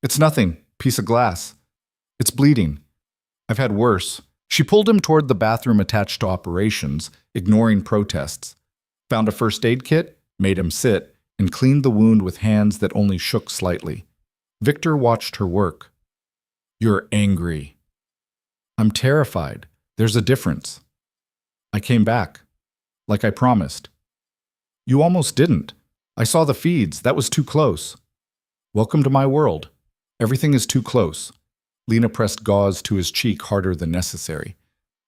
It's nothing. Piece of glass. It's bleeding. I've had worse. She pulled him toward the bathroom attached to operations, ignoring protests. Found a first aid kit, made him sit, and cleaned the wound with hands that only shook slightly. Victor watched her work. You're angry. I'm terrified. There's a difference. I came back, like I promised. You almost didn't. I saw the feeds. That was too close. Welcome to my world. Everything is too close. Lena pressed gauze to his cheek harder than necessary.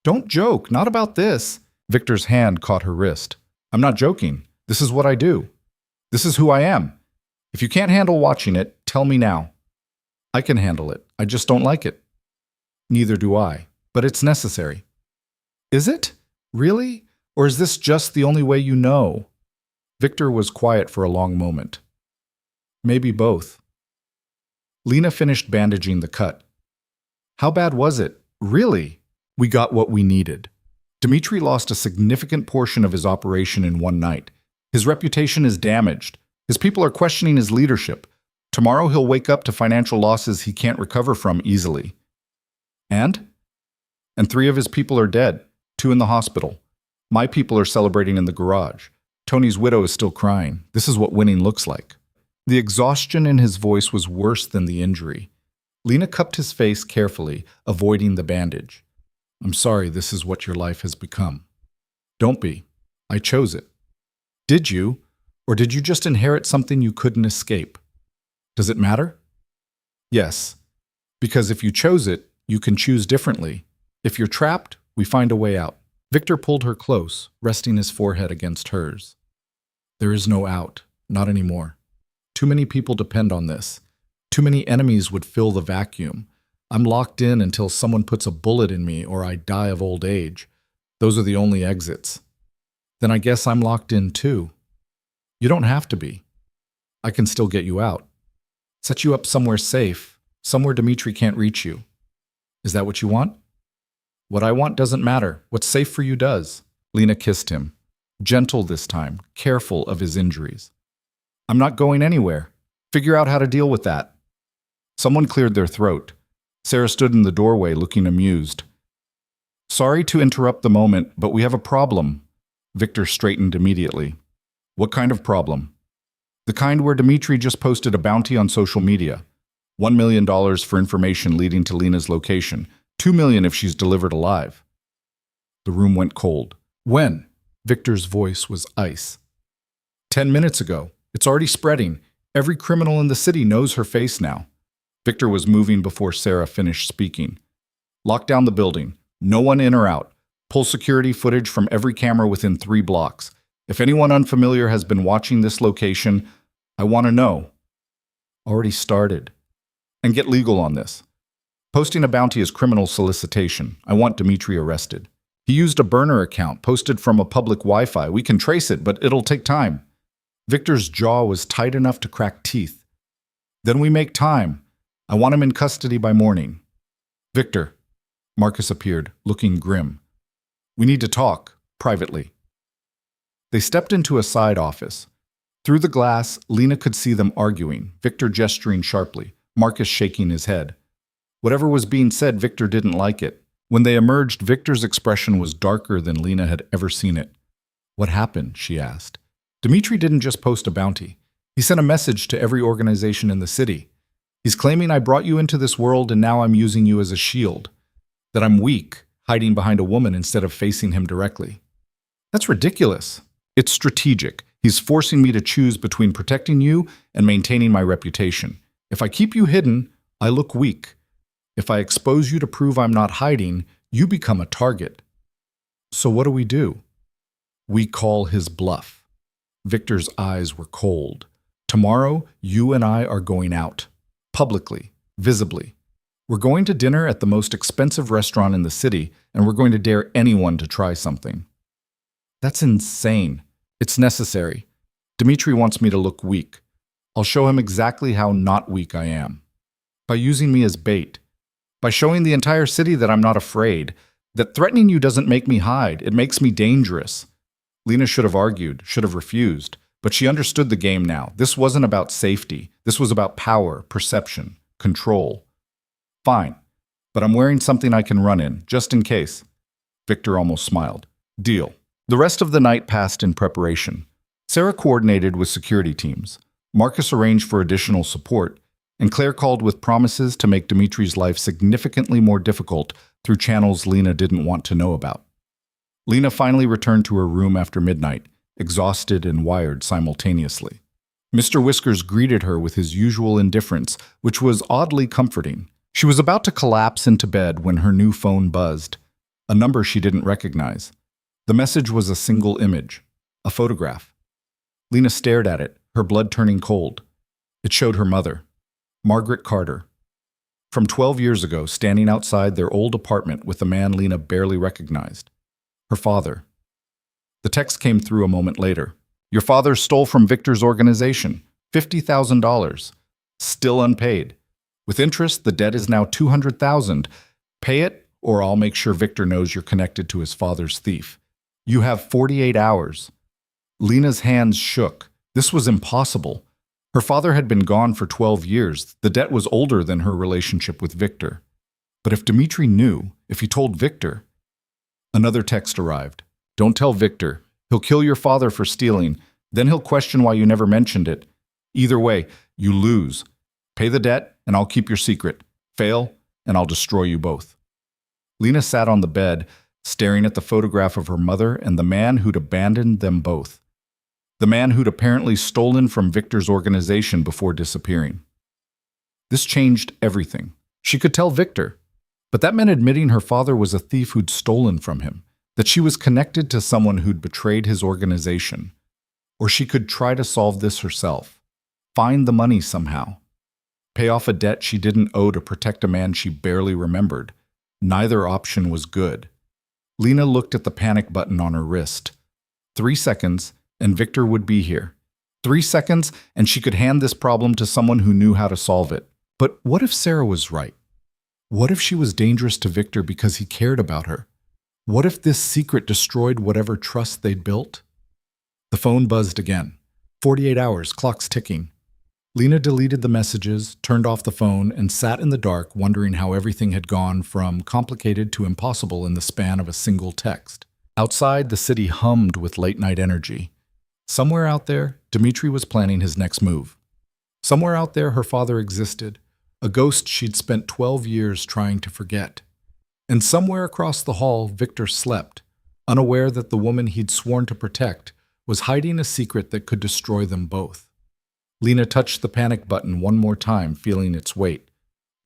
Don't joke, not about this. Victor's hand caught her wrist. I'm not joking. This is what I do. This is who I am. If you can't handle watching it, tell me now. I can handle it. I just don't like it. Neither do I. But it's necessary. Is it? Really? Or is this just the only way you know? Victor was quiet for a long moment. Maybe both. Lena finished bandaging the cut. How bad was it? Really? We got what we needed. Dimitri lost a significant portion of his operation in one night. His reputation is damaged. His people are questioning his leadership. Tomorrow he'll wake up to financial losses he can't recover from easily. And 3 of his people are dead, 2 in the hospital. My people are celebrating in the garage. Tony's widow is still crying. This is what winning looks like. The exhaustion in his voice was worse than the injury. Lena cupped his face carefully, avoiding the bandage. I'm sorry this is what your life has become. Don't be. I chose it. Did you? Or did you just inherit something you couldn't escape? Does it matter? Yes. Because if you chose it, you can choose differently. If you're trapped, we find a way out. Victor pulled her close, resting his forehead against hers. There is no out. Not anymore. Too many people depend on this. Too many enemies would fill the vacuum. I'm locked in until someone puts a bullet in me or I die of old age. Those are the only exits. Then I guess I'm locked in too. You don't have to be. I can still get you out. Set you up somewhere safe, somewhere Dimitri can't reach you. Is that what you want? What I want doesn't matter. What's safe for you does. Lena kissed him. Gentle this time, careful of his injuries. I'm not going anywhere. Figure out how to deal with that. Someone cleared their throat. Sarah stood in the doorway looking amused. Sorry to interrupt the moment, but we have a problem. Victor straightened immediately. What kind of problem? The kind where Dimitri just posted a bounty on social media. $1 million for information leading to Lena's location. $2 million if she's delivered alive. The room went cold. When? Victor's voice was ice. 10 minutes ago. It's already spreading. Every criminal in the city knows her face now. Victor was moving before Sarah finished speaking. Lock down the building. No one in or out. Pull security footage from every camera within 3 blocks. If anyone unfamiliar has been watching this location, I want to know. Already started. And get legal on this. Posting a bounty is criminal solicitation. I want Dimitri arrested. He used a burner account posted from a public Wi-Fi. We can trace it, but it'll take time. Victor's jaw was tight enough to crack teeth. Then we make time. I want him in custody by morning. Victor. Marcus appeared, looking grim. We need to talk, privately. They stepped into a side office. Through the glass, Lena could see them arguing, Victor gesturing sharply, Marcus shaking his head. Whatever was being said, Victor didn't like it. When they emerged, Victor's expression was darker than Lena had ever seen it. What happened? She asked. Dmitri didn't just post a bounty. He sent a message to every organization in the city. He's claiming I brought you into this world and now I'm using you as a shield. That I'm weak, hiding behind a woman instead of facing him directly. That's ridiculous. It's strategic. He's forcing me to choose between protecting you and maintaining my reputation. If I keep you hidden, I look weak. If I expose you to prove I'm not hiding, you become a target. So what do? We call his bluff. Victor's eyes were cold. Tomorrow, you and I are going out. Publicly, visibly. We're going to dinner at the most expensive restaurant in the city, and we're going to dare anyone to try something. That's insane. It's necessary. Dmitri wants me to look weak. I'll show him exactly how not weak I am. By using me as bait. By showing the entire city that I'm not afraid. That threatening you doesn't make me hide. It makes me dangerous. Lena should have argued, should have refused. But she understood the game now. This wasn't about safety. This was about power, perception, control. Fine. But I'm wearing something I can run in, just in case. Victor almost smiled. Deal. The rest of the night passed in preparation. Sarah coordinated with security teams. Marcus arranged for additional support, and Claire called with promises to make Dimitri's life significantly more difficult through channels Lena didn't want to know about. Lena finally returned to her room after midnight, exhausted and wired simultaneously. Mr. Whiskers greeted her with his usual indifference, which was oddly comforting. She was about to collapse into bed when her new phone buzzed, a number she didn't recognize. The message was a single image, a photograph. Lena stared at it, her blood turning cold. It showed her mother, Margaret Carter, from 12 years ago, standing outside their old apartment with a man Lena barely recognized. Her father. The text came through a moment later. Your father stole from Victor's organization, $50,000, still unpaid. With interest, the debt is now $200,000. Pay it, or I'll make sure Victor knows you're connected to his father's thief. You have 48 hours. Lena's hands shook. This was impossible. Her father had been gone for 12 years. The debt was older than her relationship with Victor. But if Dmitri knew, if he told Victor... Another text arrived. Don't tell Victor. He'll kill your father for stealing. Then he'll question why you never mentioned it. Either way, you lose. Pay the debt, and I'll keep your secret. Fail, and I'll destroy you both. Lena sat on the bed, staring at the photograph of her mother and the man who'd abandoned them both. The man who'd apparently stolen from Victor's organization before disappearing. This changed everything. She could tell Victor, but that meant admitting her father was a thief who'd stolen from him, that she was connected to someone who'd betrayed his organization. Or she could try to solve this herself, find the money somehow, pay off a debt she didn't owe to protect a man she barely remembered. Neither option was good. Lena looked at the panic button on her wrist. 3 seconds, and Victor would be here. 3 seconds, and she could hand this problem to someone who knew how to solve it. But what if Sarah was right? What if she was dangerous to Victor because he cared about her? What if this secret destroyed whatever trust they'd built? The phone buzzed again. 48 hours, clock's ticking. Lena deleted the messages, turned off the phone, and sat in the dark wondering how everything had gone from complicated to impossible in the span of a single text. Outside, the city hummed with late-night energy. Somewhere out there, Dmitri was planning his next move. Somewhere out there, her father existed, a ghost she'd spent 12 years trying to forget. And somewhere across the hall, Victor slept, unaware that the woman he'd sworn to protect was hiding a secret that could destroy them both. Lena touched the panic button one more time, feeling its weight.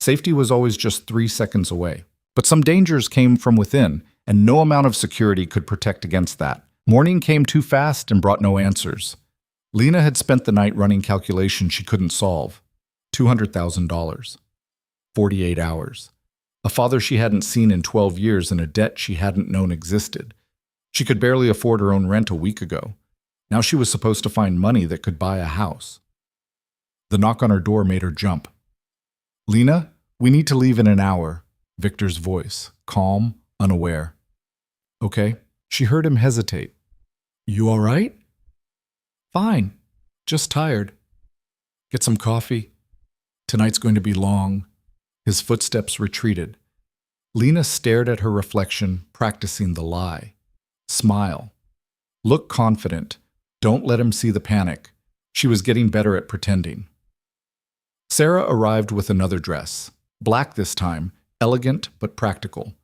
Safety was always just 3 seconds away. But some dangers came from within, and no amount of security could protect against that. Morning came too fast and brought no answers. Lena had spent the night running calculations she couldn't solve. $200,000. 48 hours. A father she hadn't seen in 12 years and a debt she hadn't known existed. She could barely afford her own rent a week ago. Now she was supposed to find money that could buy a house. The knock on her door made her jump. Lena, we need to leave in an hour. Victor's voice, calm, unaware. Okay. She heard him hesitate. You all right? Fine. Just tired. Get some coffee. Tonight's going to be long. His footsteps retreated. Lena stared at her reflection, practicing the lie. Smile. Look confident. Don't let him see the panic. She was getting better at pretending. Sarah arrived with another dress. Black this time, elegant but practical.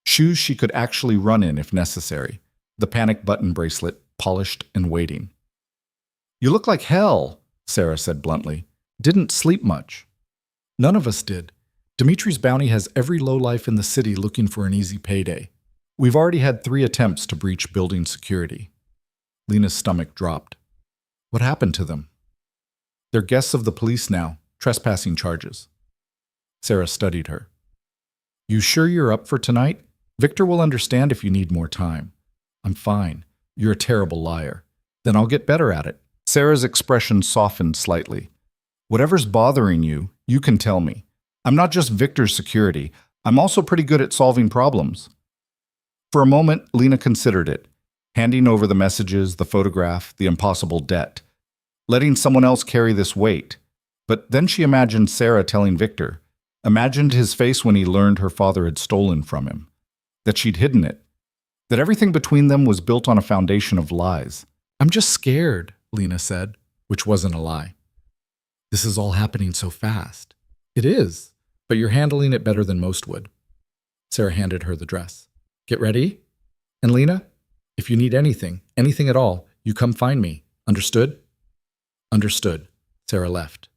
Shoes she could actually run in if necessary. The panic button bracelet, polished and waiting. You look like hell, Sarah said bluntly. Didn't sleep much. None of us did. Dimitri's bounty has every lowlife in the city looking for an easy payday. We've already had 3 attempts to breach building security. Lena's stomach dropped. What happened to them? They're guests of the police now, trespassing charges. Sarah studied her. You sure you're up for tonight? Victor will understand if you need more time. I'm fine. You're a terrible liar. Then I'll get better at it. Sarah's expression softened slightly. Whatever's bothering you, you can tell me. I'm not just Victor's security. I'm also pretty good at solving problems. For a moment, Lena considered it, handing over the messages, the photograph, the impossible debt, letting someone else carry this weight. But then she imagined Sarah telling Victor, imagined his face when he learned her father had stolen from him, that she'd hidden it, that everything between them was built on a foundation of lies. I'm just scared, Lena said, which wasn't a lie. This is all happening so fast. It is, but you're handling it better than most would. Sarah handed her the dress. Get ready? And Lena, if you need anything at all, you come find me. Understood? Understood. Sarah left.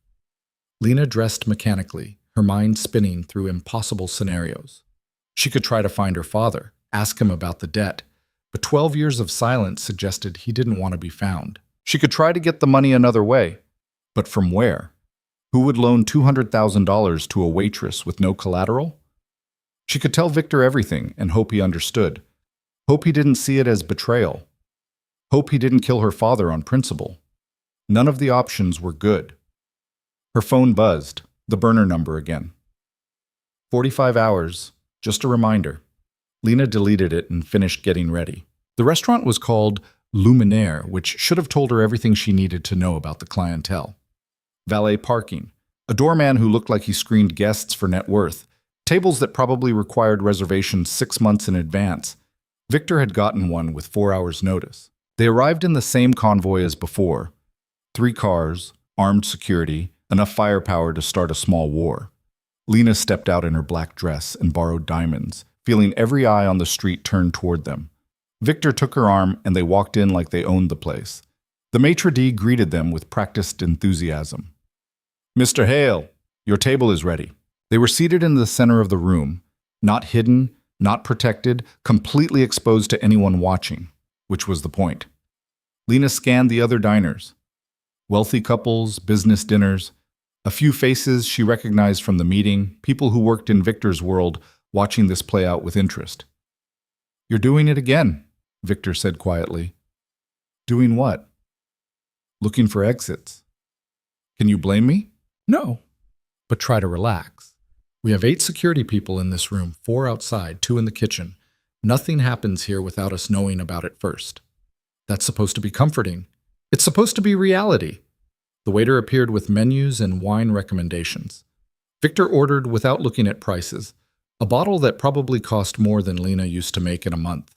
Lena dressed mechanically, her mind spinning through impossible scenarios. She could try to find her father, ask him about the debt, but 12 years of silence suggested he didn't want to be found. She could try to get the money another way, but from where? Who would loan $200,000 to a waitress with no collateral? She could tell Victor everything and hope he understood. Hope he didn't see it as betrayal. Hope he didn't kill her father on principle. None of the options were good. Her phone buzzed, the burner number again. 45 hours, just a reminder. Lena deleted it and finished getting ready. The restaurant was called Luminaire, which should have told her everything she needed to know about the clientele. Valet parking, a doorman who looked like he screened guests for net worth, tables that probably required reservations 6 months in advance. Victor had gotten one with 4 hours' notice. They arrived in the same convoy as before. 3 cars, armed security, enough firepower to start a small war. Lena stepped out in her black dress and borrowed diamonds, feeling every eye on the street turned toward them. Victor took her arm and they walked in like they owned the place. The maitre d' greeted them with practiced enthusiasm. Mr. Hale, your table is ready. They were seated in the center of the room, not hidden, not protected, completely exposed to anyone watching, which was the point. Lena scanned the other diners. Wealthy couples, business dinners, a few faces she recognized from the meeting, people who worked in Victor's world watching this play out with interest. You're doing it again, Victor said quietly. Doing what? Looking for exits. Can you blame me? No, but try to relax. We have 8 security people in this room, 4 outside, 2 in the kitchen. Nothing happens here without us knowing about it first. That's supposed to be comforting. It's supposed to be reality. The waiter appeared with menus and wine recommendations. Victor ordered without looking at prices, a bottle that probably cost more than Lena used to make in a month.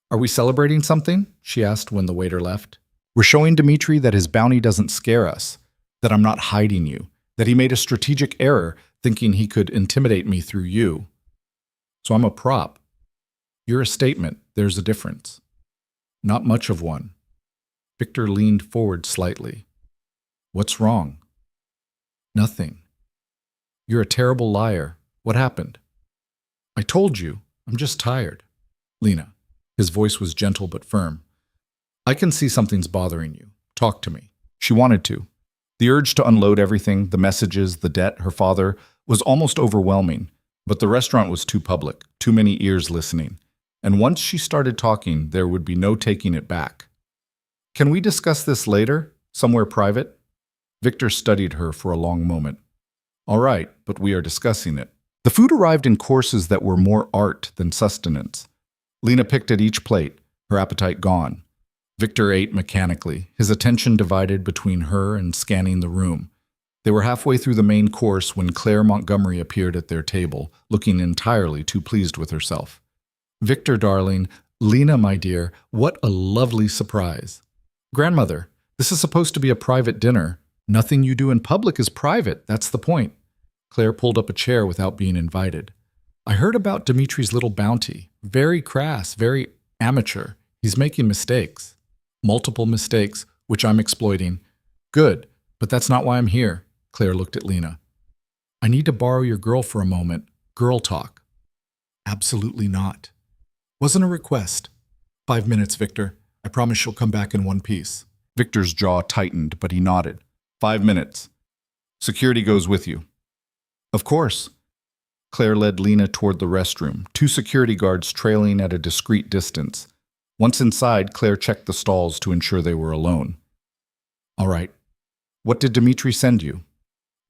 Are we celebrating something? She asked when the waiter left. We're showing Dimitri that his bounty doesn't scare us, that I'm not hiding you, that he made a strategic error thinking he could intimidate me through you. So I'm a prop. You're a statement. There's a difference. Not much of one. Victor leaned forward slightly. What's wrong? Nothing. You're a terrible liar. What happened? I told you. I'm just tired. Lena. His voice was gentle but firm. I can see something's bothering you. Talk to me. She wanted to. The urge to unload everything, the messages, the debt, her father, was almost overwhelming. But the restaurant was too public, too many ears listening. And once she started talking, there would be no taking it back. Can we discuss this later, somewhere private? Victor studied her for a long moment. All right, but we are discussing it. The food arrived in courses that were more art than sustenance. Lena picked at each plate, her appetite gone. Victor ate mechanically, his attention divided between her and scanning the room. They were halfway through the main course when Claire Montgomery appeared at their table, looking entirely too pleased with herself. "Victor, darling, Lena, my dear, what a lovely surprise." "Grandmother, this is supposed to be a private dinner. Nothing you do in public is private, that's the point." Claire pulled up a chair without being invited. "I heard about Dimitri's little bounty. Very crass, very amateur. He's making mistakes. Multiple mistakes, which I'm exploiting. Good, but that's not why I'm here." Claire looked at Lena. "I need to borrow your girl for a moment. Girl talk." "Absolutely not. Wasn't a request. 5 minutes, Victor. I promise she'll come back in one piece." Victor's jaw tightened, but he nodded. 5 minutes. Security goes with you." "Of course." Claire led Lena toward the restroom, 2 security guards trailing at a discreet distance. Once inside, Claire checked the stalls to ensure they were alone. "All right. What did Dimitri send you?"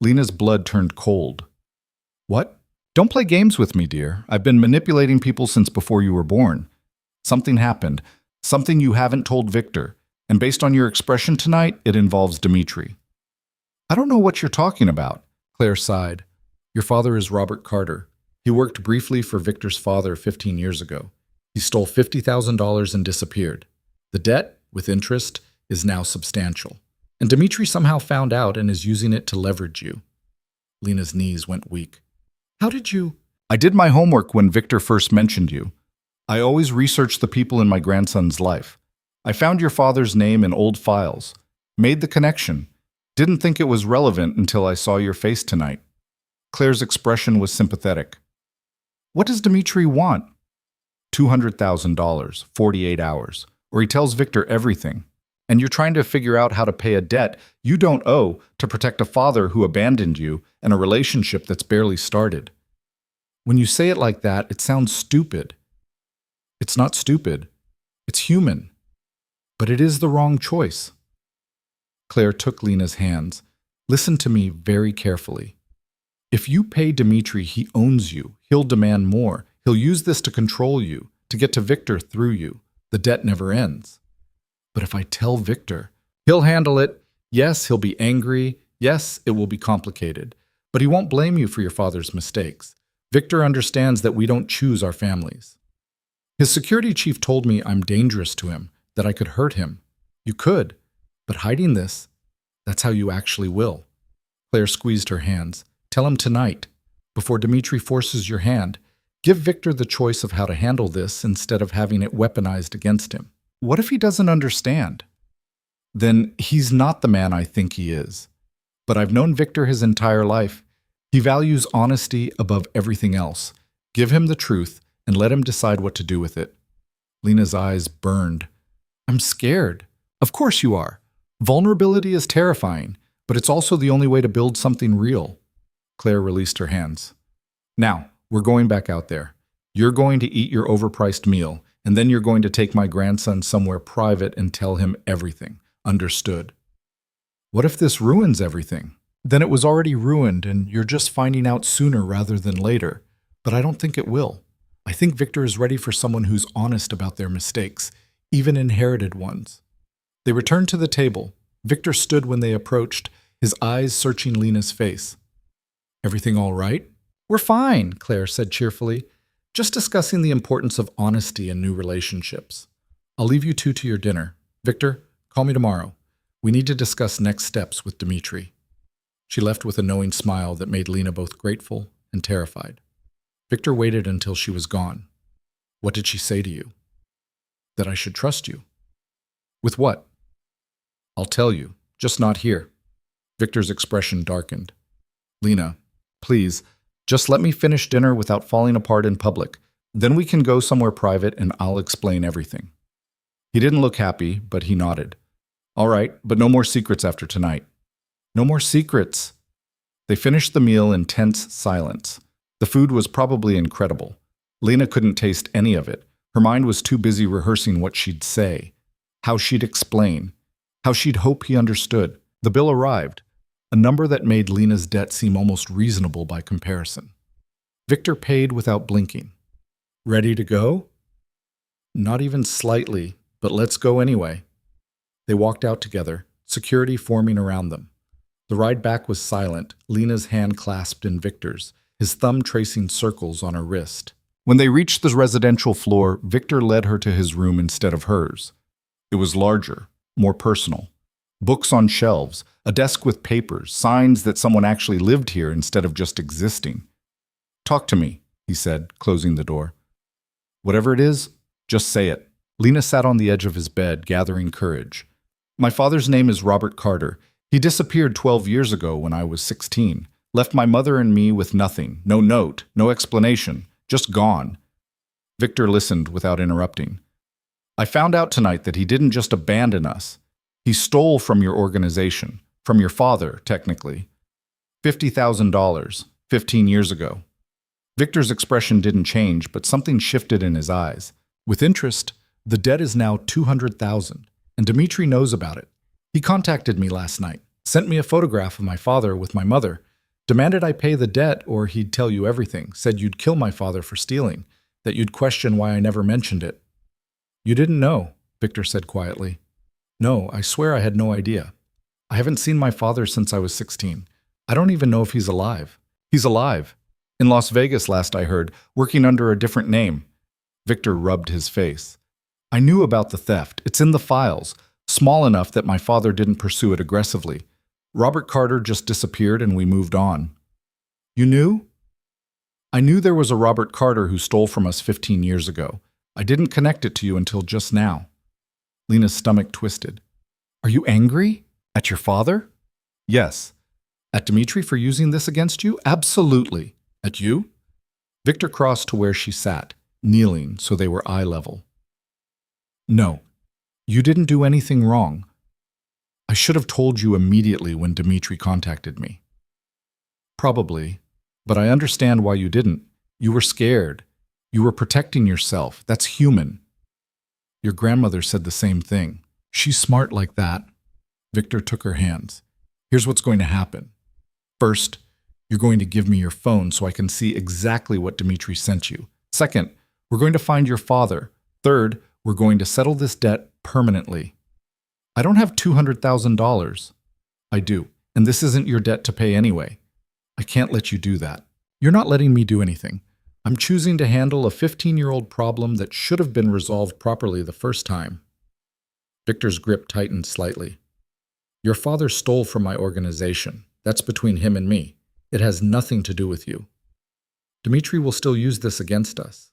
Lena's blood turned cold. "What? Don't play games with me, dear. I've been manipulating people since before you were born. Something happened, something you haven't told Victor, and based on your expression tonight, it involves Dimitri." "I don't know what you're talking about." Claire sighed. "Your father is Robert Carter. He worked briefly for Victor's father 15 years ago. He stole $50,000 and disappeared. The debt, with interest, is now substantial. And Dimitri somehow found out and is using it to leverage you." Lena's knees went weak. "How did you—" "I did my homework when Victor first mentioned you. I always research the people in my grandson's life. I found your father's name in old files. Made the connection. Didn't think it was relevant until I saw your face tonight." Claire's expression was sympathetic. "What does Dimitri want?" $200,000, 48 hours. Or he tells Victor everything. And you're trying to figure out how to pay a debt you don't owe to protect a father who abandoned you and a relationship that's barely started. When you say it like that, it sounds stupid. It's not stupid. It's human. But it is the wrong choice." Claire took Lena's hands. "Listen to me very carefully. If you pay Dimitri, he owns you. He'll demand more. He'll use this to control you, to get to Victor through you. The debt never ends. But if I tell Victor, he'll handle it. Yes, he'll be angry. Yes, it will be complicated. But he won't blame you for your father's mistakes. Victor understands that we don't choose our families. His security chief told me I'm dangerous to him, that I could hurt him. You could, but hiding this, that's how you actually will." Claire squeezed her hands. "Tell him tonight, before Dimitri forces your hand. Give Victor the choice of how to handle this instead of having it weaponized against him. What if he doesn't understand? Then he's not the man I think he is. But I've known Victor his entire life. He values honesty above everything else. Give him the truth and let him decide what to do with it." Lena's eyes burned. "I'm scared." "Of course you are. Vulnerability is terrifying, but it's also the only way to build something real." Claire released her hands. "Now, we're going back out there. You're going to eat your overpriced meal, and then you're going to take my grandson somewhere private and tell him everything. Understood?" "What if this ruins everything?" "Then it was already ruined, and you're just finding out sooner rather than later. But I don't think it will. I think Victor is ready for someone who's honest about their mistakes, even inherited ones." They returned to the table. Victor stood when they approached, his eyes searching Lena's face. "Everything all right?" "We're fine," Claire said cheerfully. "Just discussing the importance of honesty in new relationships. I'll leave you two to your dinner. Victor, call me tomorrow. We need to discuss next steps with Dimitri." She left with a knowing smile that made Lena both grateful and terrified. Victor waited until she was gone. "What did she say to you?" "That I should trust you." "With what?" "I'll tell you, just not here." Victor's expression darkened. "Lena, please, just let me finish dinner without falling apart in public. Then we can go somewhere private and I'll explain everything." He didn't look happy, but he nodded. "All right, but no more secrets after tonight." "No more secrets." They finished the meal in tense silence. The food was probably incredible. Lena couldn't taste any of it. Her mind was too busy rehearsing what she'd say, how she'd explain, how she'd hope he understood. The bill arrived, a number that made Lena's debt seem almost reasonable by comparison. Victor paid without blinking. Ready to go? Not even slightly, but let's go anyway. They walked out together, security forming around them. The ride back was silent, Lena's hand clasped in Victor's, his thumb tracing circles on her wrist. When they reached the residential floor, Victor led her to his room instead of hers. It was larger, more personal. Books on shelves, a desk with papers, signs that someone actually lived here instead of just existing. Talk to me, he said, closing the door. Whatever it is, just say it. Lena sat on the edge of his bed, gathering courage. My father's name is Robert Carter. He disappeared 12 years ago when I was 16. Left my mother and me with nothing, no note, no explanation, just gone. Victor listened without interrupting. I found out tonight that he didn't just abandon us. He stole from your organization, from your father, technically. $50,000, 15 years ago. Victor's expression didn't change, but something shifted in his eyes. With interest, the debt is now $200,000, and Dmitri knows about it. He contacted me last night, sent me a photograph of my father with my mother, demanded I pay the debt or he'd tell you everything, said you'd kill my father for stealing, that you'd question why I never mentioned it. You didn't know, Victor said quietly. No, I swear I had no idea. I haven't seen my father since I was 16. I don't even know if he's alive. He's alive. In Las Vegas last I heard, working under a different name. Victor rubbed his face. I knew about the theft. It's in the files, small enough that my father didn't pursue it aggressively. Robert Carter just disappeared and we moved on. You knew? I knew there was a Robert Carter who stole from us 15 years ago. I didn't connect it to you until just now. Lena's stomach twisted. Are you angry? At your father? Yes. At Dmitri for using this against you? Absolutely. At you? Victor crossed to where she sat, kneeling so they were eye level. No, you didn't do anything wrong. I should have told you immediately when Dmitri contacted me. Probably, but I understand why you didn't. You were scared. You were protecting yourself. That's human. Your grandmother said the same thing. She's smart like that. Victor took her hands. Here's what's going to happen. First, you're going to give me your phone so I can see exactly what Dmitri sent you. Second, we're going to find your father. Third, we're going to settle this debt permanently. I don't have $200,000. I do, and this isn't your debt to pay anyway. I can't let you do that. You're not letting me do anything. I'm choosing to handle a 15-year-old problem that should have been resolved properly the first time. Victor's grip tightened slightly. Your father stole from my organization. That's between him and me. It has nothing to do with you. Dmitri will still use this against us.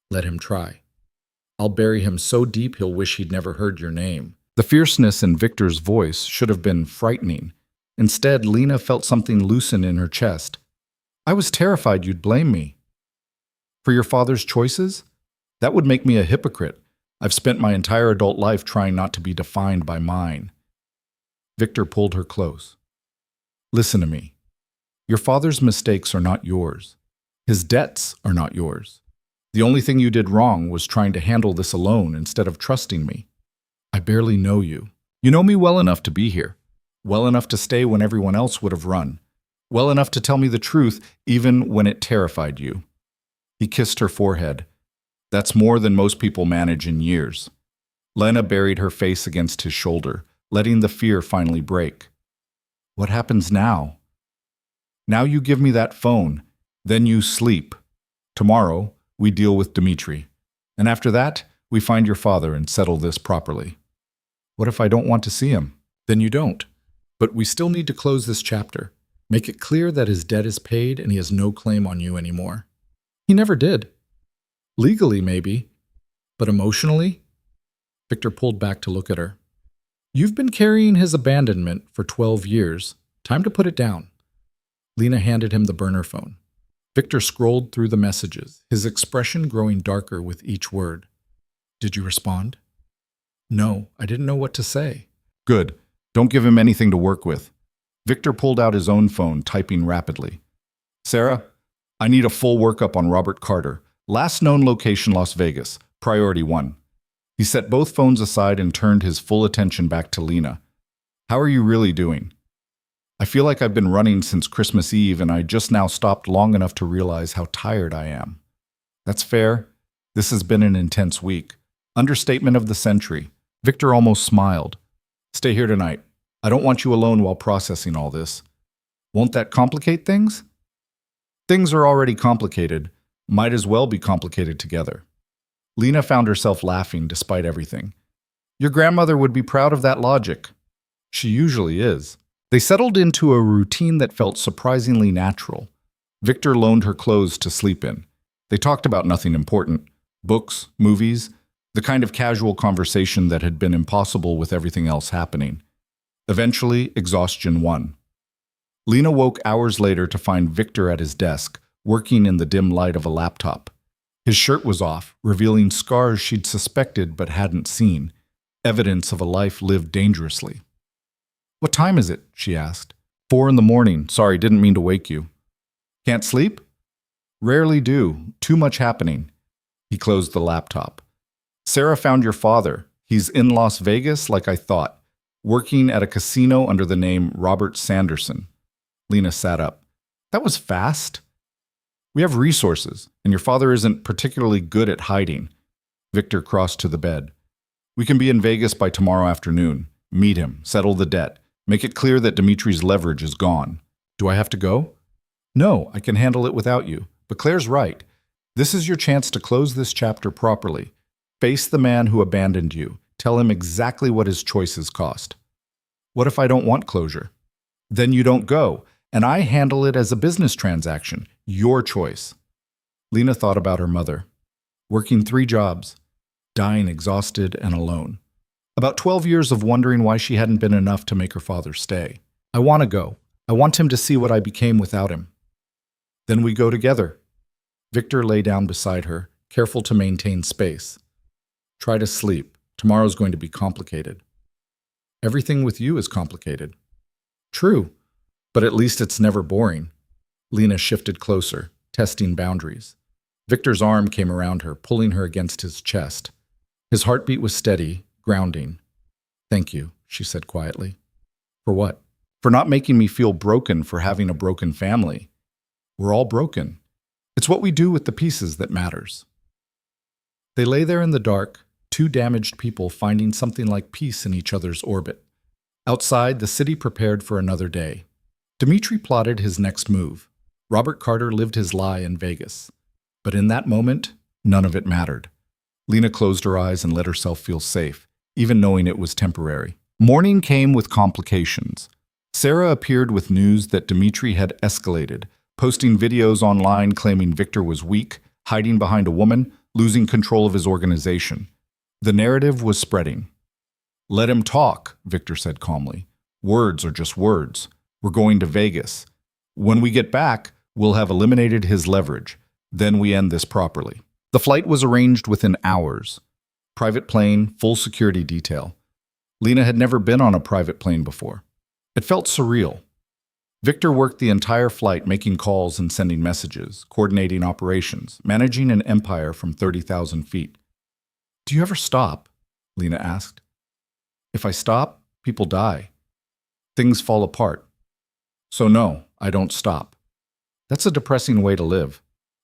Let him try. I'll bury him so deep he'll wish he'd never heard your name. The fierceness in Victor's voice should have been frightening. Instead, Lena felt something loosen in her chest. I was terrified you'd blame me. For your father's choices? That would make me a hypocrite. I've spent my entire adult life trying not to be defined by mine. Victor pulled her close. Listen to me. Your father's mistakes are not yours. His debts are not yours. The only thing you did wrong was trying to handle this alone instead of trusting me. I barely know you. You know me well enough to be here. Well enough to stay when everyone else would have run. Well enough to tell me the truth even when it terrified you. He kissed her forehead. That's more than most people manage in years. Lena buried her face against his shoulder, letting the fear finally break. What happens now? Now you give me that phone. Then you sleep. Tomorrow, we deal with Dmitri. And after that, we find your father and settle this properly. What if I don't want to see him? Then you don't. But we still need to close this chapter. Make it clear that his debt is paid and he has no claim on you anymore. He never did. Legally, maybe. But emotionally? Victor pulled back to look at her. You've been carrying his abandonment for 12 years. Time to put it down. Lena handed him the burner phone. Victor scrolled through the messages, his expression growing darker with each word. Did you respond? No, I didn't know what to say. Good. Don't give him anything to work with. Victor pulled out his own phone, typing rapidly. Sarah, I need a full workup on Robert Carter. Last known location, Las Vegas. Priority 1. He set both phones aside and turned his full attention back to Lena. How are you really doing? I feel like I've been running since Christmas Eve and I just now stopped long enough to realize how tired I am. That's fair. This has been an intense week. Understatement of the century. Victor almost smiled. Stay here tonight. I don't want you alone while processing all this. Won't that complicate things? Things are already complicated. Might as well be complicated together. Lena found herself laughing despite everything. Your grandmother would be proud of that logic. She usually is. They settled into a routine that felt surprisingly natural. Victor loaned her clothes to sleep in. They talked about nothing important. Books, movies, the kind of casual conversation that had been impossible with everything else happening. Eventually, exhaustion won. Lena woke hours later to find Victor at his desk, working in the dim light of a laptop. His shirt was off, revealing scars she'd suspected but hadn't seen, evidence of a life lived dangerously. What time is it? She asked. 4 a.m. Sorry, didn't mean to wake you. Can't sleep? Rarely do. Too much happening. He closed the laptop. Sarah found your father. He's in Las Vegas like I thought, working at a casino under the name Robert Sanderson. Lena sat up. That was fast. We have resources, and your father isn't particularly good at hiding. Victor crossed to the bed. We can be in Vegas by tomorrow afternoon. Meet him, settle the debt, make it clear that Dimitri's leverage is gone. Do I have to go? No, I can handle it without you. But Claire's right. This is your chance to close this chapter properly. Face the man who abandoned you. Tell him exactly what his choices cost. What if I don't want closure? Then you don't go, and I handle it as a business transaction. Your choice. Lena thought about her mother. Working 3 jobs. Dying exhausted and alone. About 12 years of wondering why she hadn't been enough to make her father stay. I want to go. I want him to see what I became without him. Then we go together. Victor lay down beside her, careful to maintain space. Try to sleep. Tomorrow's going to be complicated. Everything with you is complicated. True, but at least it's never boring. Lena shifted closer, testing boundaries. Victor's arm came around her, pulling her against his chest. His heartbeat was steady, grounding. Thank you, she said quietly. For what? For not making me feel broken for having a broken family. We're all broken. It's what we do with the pieces that matters. They lay there in the dark, 2 damaged people finding something like peace in each other's orbit. Outside, the city prepared for another day. Dimitri plotted his next move. Robert Carter lived his lie in Vegas. But in that moment, none of it mattered. Lena closed her eyes and let herself feel safe, even knowing it was temporary. Morning came with complications. Sarah appeared with news that Dimitri had escalated, posting videos online claiming Victor was weak, hiding behind a woman, losing control of his organization. The narrative was spreading. Let him talk, Victor said calmly. Words are just words. We're going to Vegas. When we get back, we'll have eliminated his leverage. Then we end this properly. The flight was arranged within hours. Private plane, full security detail. Lena had never been on a private plane before. It felt surreal. Victor worked the entire flight, making calls and sending messages, coordinating operations, managing an empire from 30,000 feet. Do you ever stop? Lena asked. If I stop, people die. Things fall apart. So no, I don't stop. That's a depressing way to live.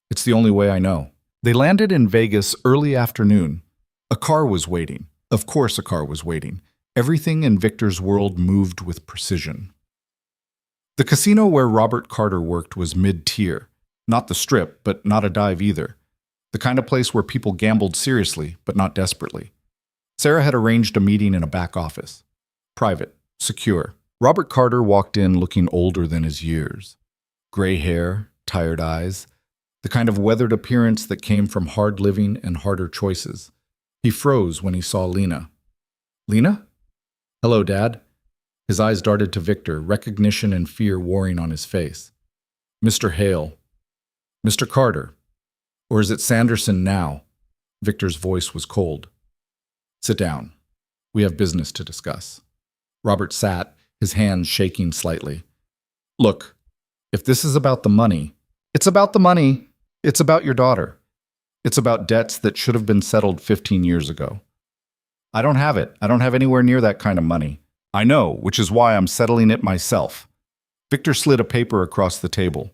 It's the only way I know. They landed in Vegas early afternoon. A car was waiting. Of course a car was waiting. Everything in Victor's world moved with precision. The casino where Robert Carter worked was mid-tier. Not the Strip, but not a dive either. The kind of place where people gambled seriously, but not desperately. Sarah had arranged a meeting in a back office. Private, secure. Robert Carter walked in looking older than his years. Gray hair, tired eyes, the kind of weathered appearance that came from hard living and harder choices. He froze when he saw Lena. Lena? Hello, Dad. His eyes darted to Victor, recognition and fear warring on his face. Mr. Hale. Mr. Carter. Or is it Sanderson now? Victor's voice was cold. Sit down. We have business to discuss. Robert sat, his hands shaking slightly. Look, if this is about the money, it's about the money. It's about your daughter. It's about debts that should have been settled 15 years ago. I don't have it. I don't have anywhere near that kind of money. I know, which is why I'm settling it myself. Victor slid a paper across the table.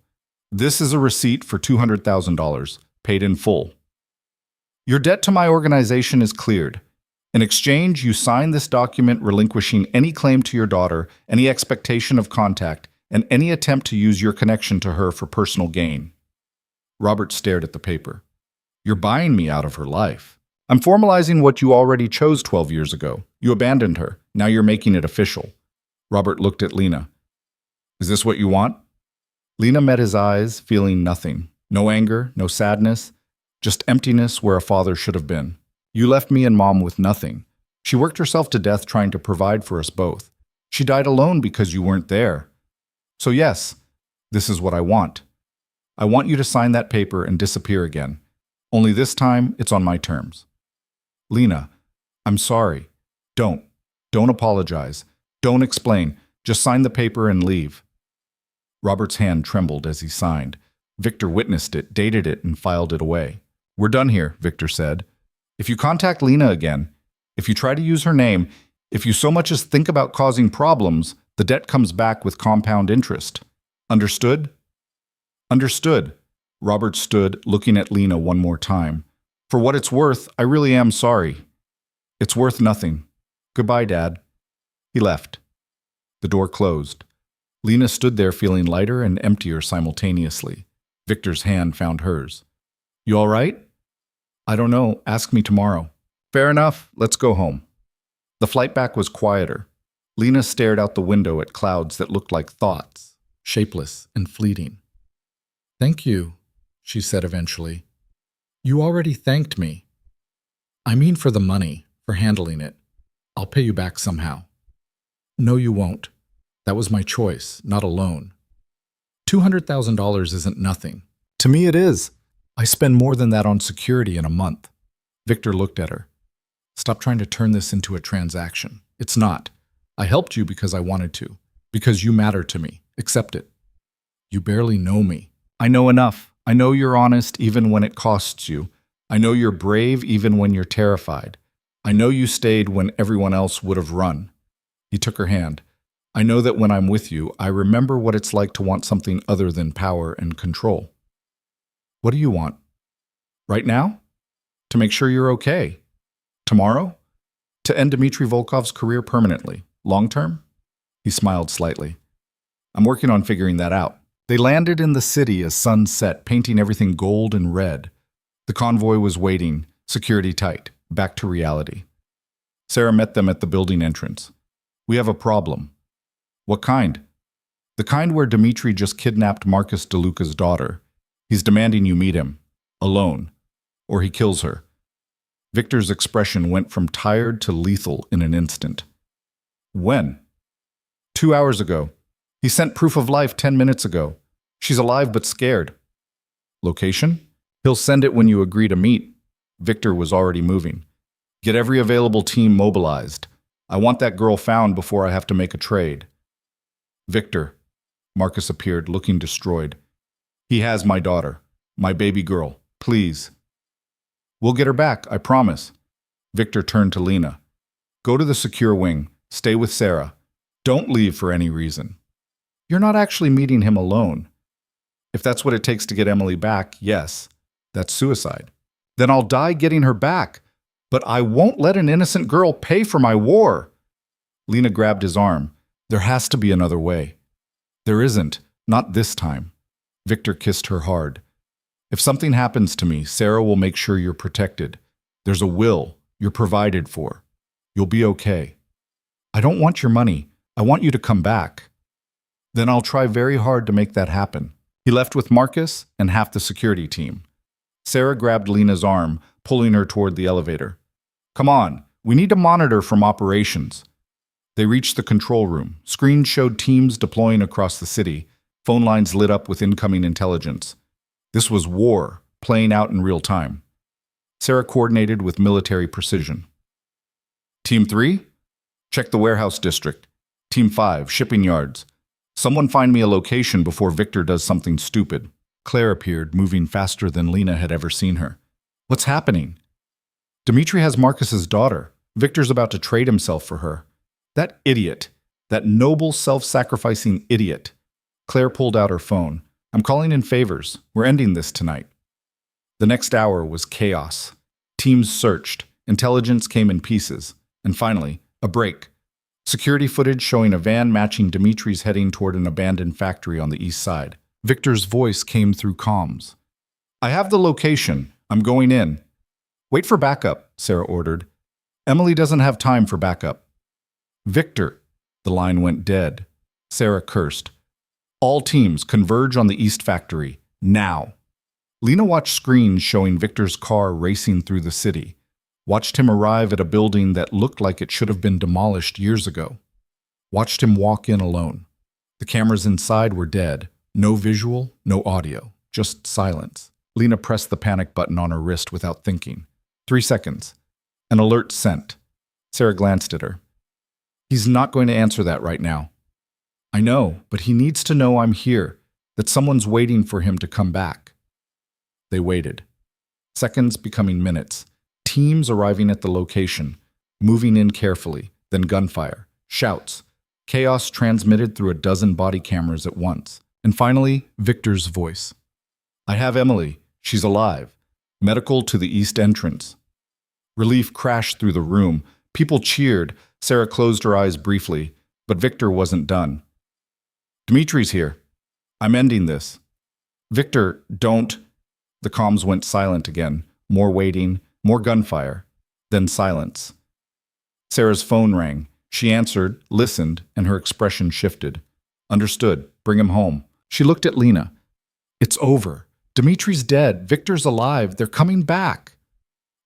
This is a receipt for $200,000, paid in full. Your debt to my organization is cleared. In exchange, you sign this document relinquishing any claim to your daughter, any expectation of contact, and any attempt to use your connection to her for personal gain. Robert stared at the paper. You're buying me out of her life. I'm formalizing what you already chose 12 years ago. You abandoned her. Now you're making it official. Robert looked at Lena. Is this what you want? Lena met his eyes, feeling nothing. No anger, no sadness, just emptiness where a father should have been. You left me and Mom with nothing. She worked herself to death trying to provide for us both. She died alone because you weren't there. So yes, this is what I want. I want you to sign that paper and disappear again. Only this time, it's on my terms. Lena, I'm sorry. Don't. Don't apologize. Don't explain. Just sign the paper and leave. Robert's hand trembled as he signed. Victor witnessed it, dated it, and filed it away. We're done here, Victor said. If you contact Lena again, if you try to use her name, if you so much as think about causing problems, the debt comes back with compound interest. Understood? Understood. Robert stood, looking at Lena one more time. For what it's worth, I really am sorry. It's worth nothing. Goodbye, Dad. He left. The door closed. Lena stood there feeling lighter and emptier simultaneously. Victor's hand found hers. You all right? I don't know. Ask me tomorrow. Fair enough. Let's go home. The flight back was quieter. Lena stared out the window at clouds that looked like thoughts, shapeless and fleeting. Thank you, she said eventually. You already thanked me. I mean for the money, for handling it. I'll pay you back somehow. No, you won't. That was my choice, not a loan. $200,000 isn't nothing. To me it is. I spend more than that on security in a month. Victor looked at her. Stop trying to turn this into a transaction. It's not. I helped you because I wanted to. Because you matter to me. Accept it. You barely know me. I know enough. I know you're honest even when it costs you. I know you're brave even when you're terrified. I know you stayed when everyone else would have run. He took her hand. I know that when I'm with you, I remember what it's like to want something other than power and control. What do you want? Right now? To make sure you're okay. Tomorrow? To end Dmitry Volkov's career permanently. Long term? He smiled slightly. I'm working on figuring that out. They landed in the city as sun set, painting everything gold and red. The convoy was waiting, security tight, back to reality. Sarah met them at the building entrance. We have a problem. What kind? The kind where Dmitry just kidnapped Marcus DeLuca's daughter. He's demanding you meet him, alone, or he kills her. Victor's expression went from tired to lethal in an instant. When? 2 hours ago. He sent proof of life 10 minutes ago. She's alive but scared. Location? He'll send it when you agree to meet. Victor was already moving. Get every available team mobilized. I want that girl found before I have to make a trade. Victor. Marcus appeared, looking destroyed. He has my daughter, my baby girl. Please. We'll get her back, I promise. Victor turned to Lena. Go to the secure wing. Stay with Sarah. Don't leave for any reason. You're not actually meeting him alone. If that's what it takes to get Emily back, yes, that's suicide. Then I'll die getting her back. But I won't let an innocent girl pay for my war. Lena grabbed his arm. There has to be another way. There isn't, not this time. Victor kissed her hard. If something happens to me, Sarah will make sure you're protected. There's a will. You're provided for. You'll be okay. I don't want your money. I want you to come back. Then I'll try very hard to make that happen. He left with Marcus and half the security team. Sarah grabbed Lena's arm, pulling her toward the elevator. Come on, we need to monitor from operations. They reached the control room. Screens showed teams deploying across the city. Phone lines lit up with incoming intelligence. This was war, playing out in real time. Sarah coordinated with military precision. Team 3? Check the warehouse district. Team 5, shipping yards. Someone find me a location before Victor does something stupid. Claire appeared, moving faster than Lena had ever seen her. What's happening? Dmitry has Marcus's daughter. Victor's about to trade himself for her. That idiot. That noble, self-sacrificing idiot. Claire pulled out her phone. I'm calling in favors. We're ending this tonight. The next hour was chaos. Teams searched. Intelligence came in pieces. And finally, a break. Security footage showing a van matching Dimitri's heading toward an abandoned factory on the east side. Victor's voice came through comms. I have the location. I'm going in. Wait for backup, Sarah ordered. Emily doesn't have time for backup. Victor. The line went dead. Sarah cursed. All teams converge on the east factory. Now. Lena watched screens showing Victor's car racing through the city. Watched him arrive at a building that looked like it should have been demolished years ago. Watched him walk in alone. The cameras inside were dead. No visual, no audio, just silence. Lena pressed the panic button on her wrist without thinking. 3 seconds. An alert sent. Sarah glanced at her. He's not going to answer that right now. I know, but he needs to know I'm here, that someone's waiting for him to come back. They waited. Seconds becoming minutes. Teams arriving at the location, moving in carefully, then gunfire, shouts, chaos transmitted through a dozen body cameras at once, and finally, Victor's voice. I have Emily. She's alive. Medical to the east entrance. Relief crashed through the room. People cheered. Sarah closed her eyes briefly, but Victor wasn't done. Dimitri's here. I'm ending this. Victor, don't. The comms went silent again. More waiting, more gunfire, then silence. Sarah's phone rang. She answered, listened, and her expression shifted. Understood. Bring him home. She looked at Lena. It's over. Dimitri's dead. Victor's alive. They're coming back.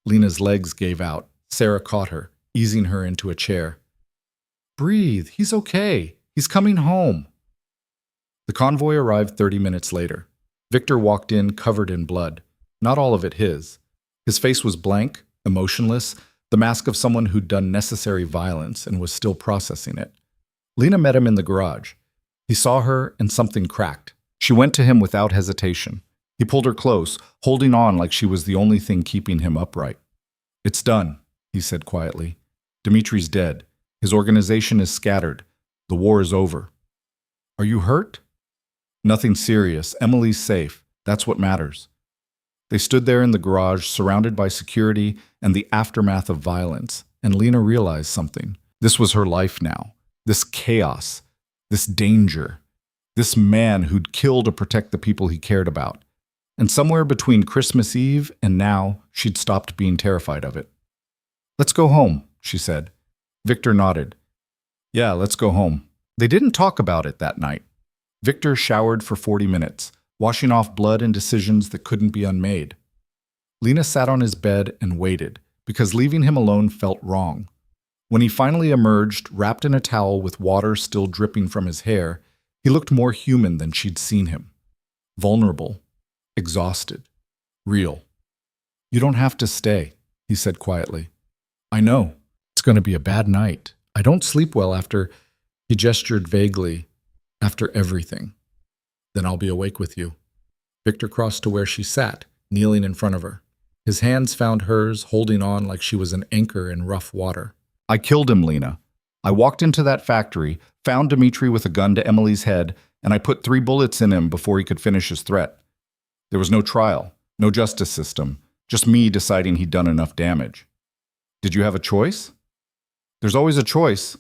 Lena's legs gave out. Sarah caught her, easing her into a chair. Breathe. He's okay. He's coming home. The convoy arrived 30 minutes later. Victor walked in covered in blood. Not all of it his. His face was blank, emotionless, the mask of someone who'd done necessary violence and was still processing it. Lena met him in the garage. He saw her and something cracked. She went to him without hesitation. He pulled her close, holding on like she was the only thing keeping him upright. It's done, he said quietly. Dimitri's dead. His organization is scattered. The war is over. Are you hurt? Nothing serious. Emily's safe. That's what matters. They stood there in the garage, surrounded by security and the aftermath of violence, and Lena realized something. This was her life now. This chaos. This danger. This man who'd killed to protect the people he cared about. And somewhere between Christmas Eve and now, she'd stopped being terrified of it. Let's go home, she said. Victor nodded. Yeah, let's go home. They didn't talk about it that night. Victor showered for 40 minutes, washing off blood and decisions that couldn't be unmade. Lena sat on his bed and waited, because leaving him alone felt wrong. When he finally emerged, wrapped in a towel with water still dripping from his hair, he looked more human than she'd seen him. Vulnerable, exhausted, real. You don't have to stay, he said quietly. I know. It's going to be a bad night. I don't sleep well after, he gestured vaguely, after everything. Then I'll be awake with you. Victor crossed to where she sat, kneeling in front of her. His hands found hers, holding on like she was an anchor in rough water. I killed him, Lena. I walked into that factory, found Dimitri with a gun to Emily's head, and I put 3 bullets in him before he could finish his threat. There was no trial, no justice system, just me deciding he'd done enough damage. Did you have a choice? There's always a choice.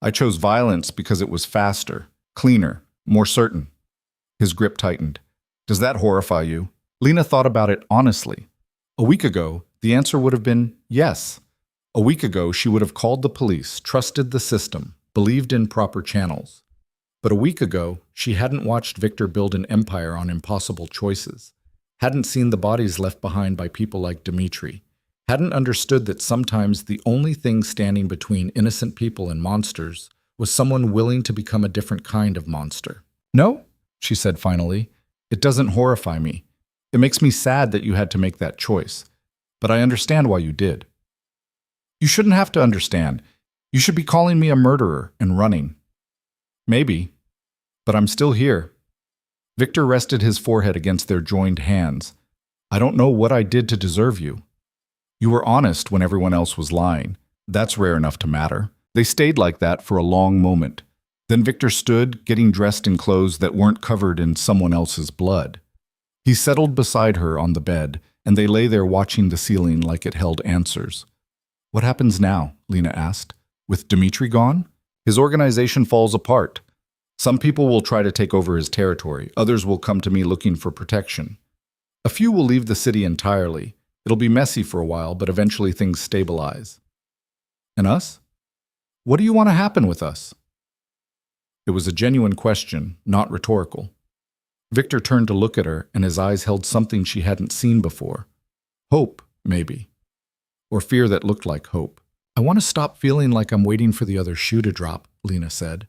I chose violence because it was faster, cleaner, more certain. His grip tightened. Does that horrify you? Lena thought about it honestly. A week ago, the answer would have been yes. A week ago, she would have called the police, trusted the system, believed in proper channels. But a week ago, she hadn't watched Victor build an empire on impossible choices, hadn't seen the bodies left behind by people like Dimitri, hadn't understood that sometimes the only thing standing between innocent people and monsters was someone willing to become a different kind of monster. No, she said finally, it doesn't horrify me. It makes me sad that you had to make that choice, but I understand why you did. You shouldn't have to understand. You should be calling me a murderer and running. Maybe, but I'm still here. Victor rested his forehead against their joined hands. I don't know what I did to deserve you. You were honest when everyone else was lying. That's rare enough to matter. They stayed like that for a long moment. Then Victor stood, getting dressed in clothes that weren't covered in someone else's blood. He settled beside her on the bed, and they lay there watching the ceiling like it held answers. "What happens now?" Lena asked. "With Dmitri gone? His organization falls apart. Some people will try to take over his territory. Others will come to me looking for protection. A few will leave the city entirely. It'll be messy for a while, but eventually things stabilize." "And us? What do you want to happen with us?" It was a genuine question, not rhetorical. Victor turned to look at her, and his eyes held something she hadn't seen before. Hope, maybe. Or fear that looked like hope. "I want to stop feeling like I'm waiting for the other shoe to drop," Lena said.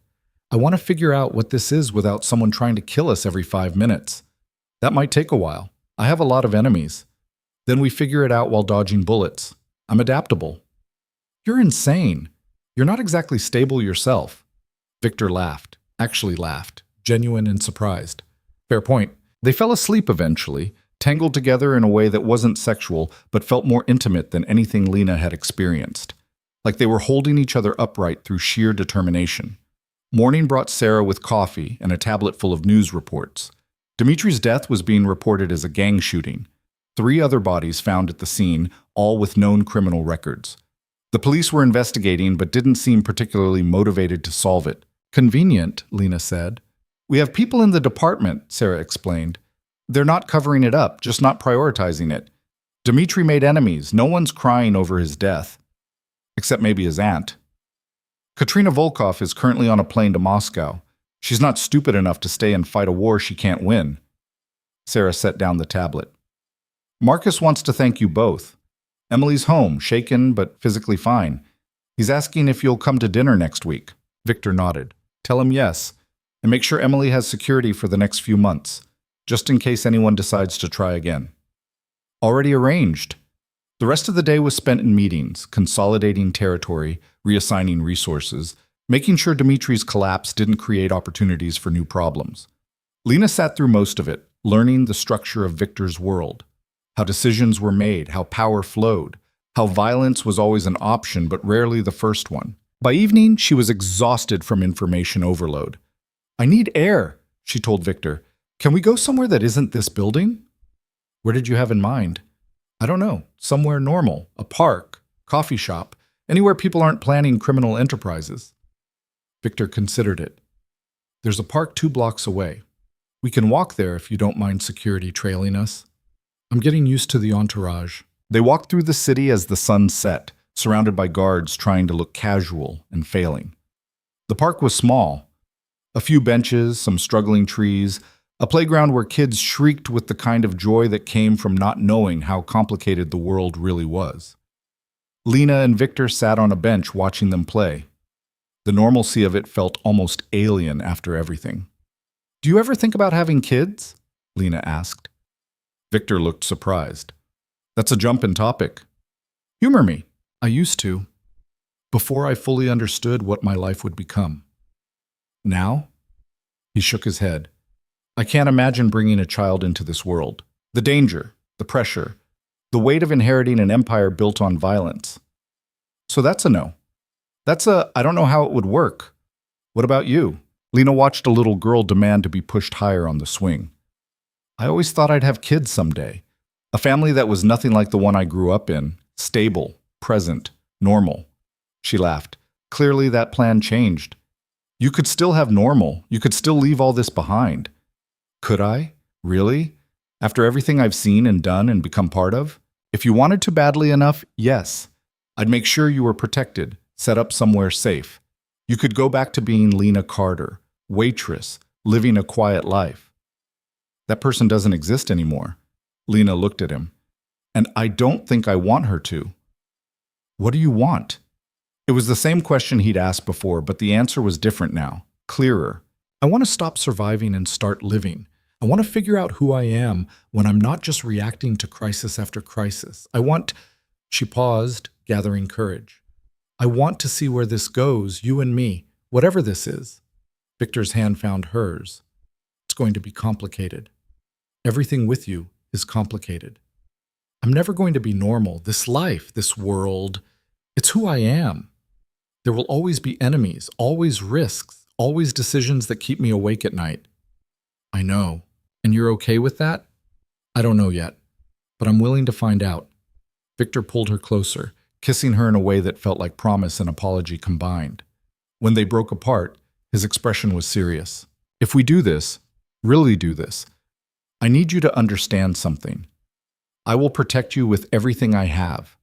"I want to figure out what this is without someone trying to kill us every 5 minutes. That might take a while. I have a lot of enemies. Then we figure it out while dodging bullets. I'm adaptable." "You're insane. You're not exactly stable yourself." Victor laughed, actually laughed, genuine and surprised. "Fair point." They fell asleep eventually, tangled together in a way that wasn't sexual, but felt more intimate than anything Lena had experienced. Like they were holding each other upright through sheer determination. Morning brought Sarah with coffee and a tablet full of news reports. Dimitri's death was being reported as a gang shooting. 3 other bodies found at the scene, all with known criminal records. The police were investigating but didn't seem particularly motivated to solve it. "Convenient," Lena said. "We have people in the department," Sarah explained. "They're not covering it up, just not prioritizing it. Dmitri made enemies. No one's crying over his death. Except maybe his aunt. Katrina Volkov is currently on a plane to Moscow. She's not stupid enough to stay and fight a war she can't win." Sarah set down the tablet. "Marcus wants to thank you both. Emily's home, shaken but physically fine. He's asking if you'll come to dinner next week." Victor nodded. "Tell him yes, and make sure Emily has security for the next few months, just in case anyone decides to try again." "Already arranged." The rest of the day was spent in meetings, consolidating territory, reassigning resources, making sure Dimitri's collapse didn't create opportunities for new problems. Lena sat through most of it, learning the structure of Victor's world, how decisions were made, how power flowed, how violence was always an option but rarely the first one. By evening, she was exhausted from information overload. "I need air," she told Victor. "Can we go somewhere that isn't this building?" "Where did you have in mind?" "I don't know. Somewhere normal. A park, coffee shop, anywhere people aren't planning criminal enterprises." Victor considered it. "There's a park 2 blocks away. We can walk there if you don't mind security trailing us. I'm getting used to the entourage." They walked through the city as the sun set, surrounded by guards trying to look casual and failing. The park was small. A few benches, some struggling trees, a playground where kids shrieked with the kind of joy that came from not knowing how complicated the world really was. Lena and Victor sat on a bench watching them play. The normalcy of it felt almost alien after everything. "Do you ever think about having kids?" Lena asked. Victor looked surprised. "That's a jump in topic." "Humor me." "I used to, before I fully understood what my life would become. Now?" He shook his head. "I can't imagine bringing a child into this world. The danger, the pressure, the weight of inheriting an empire built on violence. So that's a no. That's a, I don't know how it would work. What about you?" Lena watched a little girl demand to be pushed higher on the swing. "I always thought I'd have kids someday. A family that was nothing like the one I grew up in. Stable, present, normal." She laughed. "Clearly that plan changed. You could still have normal. You could still leave all this behind." "Could I? Really? After everything I've seen and done and become part of? If you wanted to badly enough, yes. I'd make sure you were protected, set up somewhere safe. You could go back to being Lena Carter, waitress, living a quiet life." "That person doesn't exist anymore." Lena looked at him. "And I don't think I want her to." "What do you want?" It was the same question he'd asked before, but the answer was different now, clearer. "I want to stop surviving and start living. I want to figure out who I am when I'm not just reacting to crisis after crisis. I want—" She paused, gathering courage. "I want to see where this goes, you and me, whatever this is." Victor's hand found hers. "It's going to be complicated. Everything with you is complicated. I'm never going to be normal. This life, this world, it's who I am. There will always be enemies, always risks, always decisions that keep me awake at night. I know. And you're okay with that? I don't know yet, but I'm willing to find out. Victor pulled her closer, kissing her in a way that felt like promise and apology combined. When they broke apart, his expression was serious. If we do this, really do this, I need you to understand something. I will protect you with everything I have.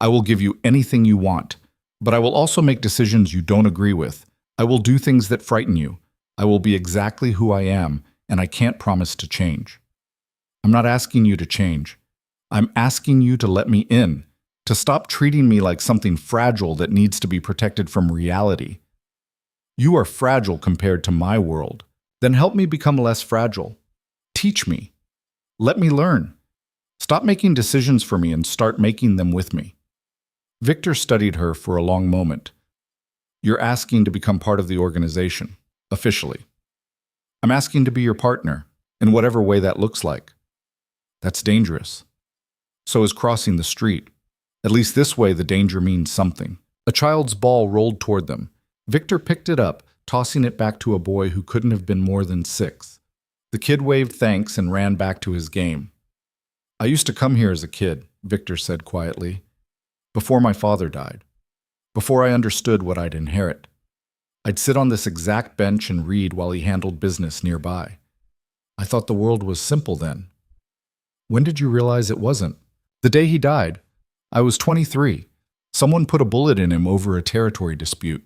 I will give you anything you want, but I will also make decisions you don't agree with. I will do things that frighten you. I will be exactly who I am, and I can't promise to change. I'm not asking you to change. I'm asking you to let me in, to stop treating me like something fragile that needs to be protected from reality. You are fragile compared to my world. Then help me become less fragile. Teach me. Let me learn. Stop making decisions for me and start making them with me. Victor studied her for a long moment. You're asking to become part of the organization, officially. I'm asking to be your partner, in whatever way that looks like. That's dangerous. So is crossing the street. At least this way the danger means something. A child's ball rolled toward them. Victor picked it up, tossing it back to a boy who couldn't have been more than 6. The kid waved thanks and ran back to his game. I used to come here as a kid, Victor said quietly, before my father died, before I understood what I'd inherit. I'd sit on this exact bench and read while he handled business nearby. I thought the world was simple then. When did you realize it wasn't? The day he died. I was 23. Someone put a bullet in him over a territory dispute.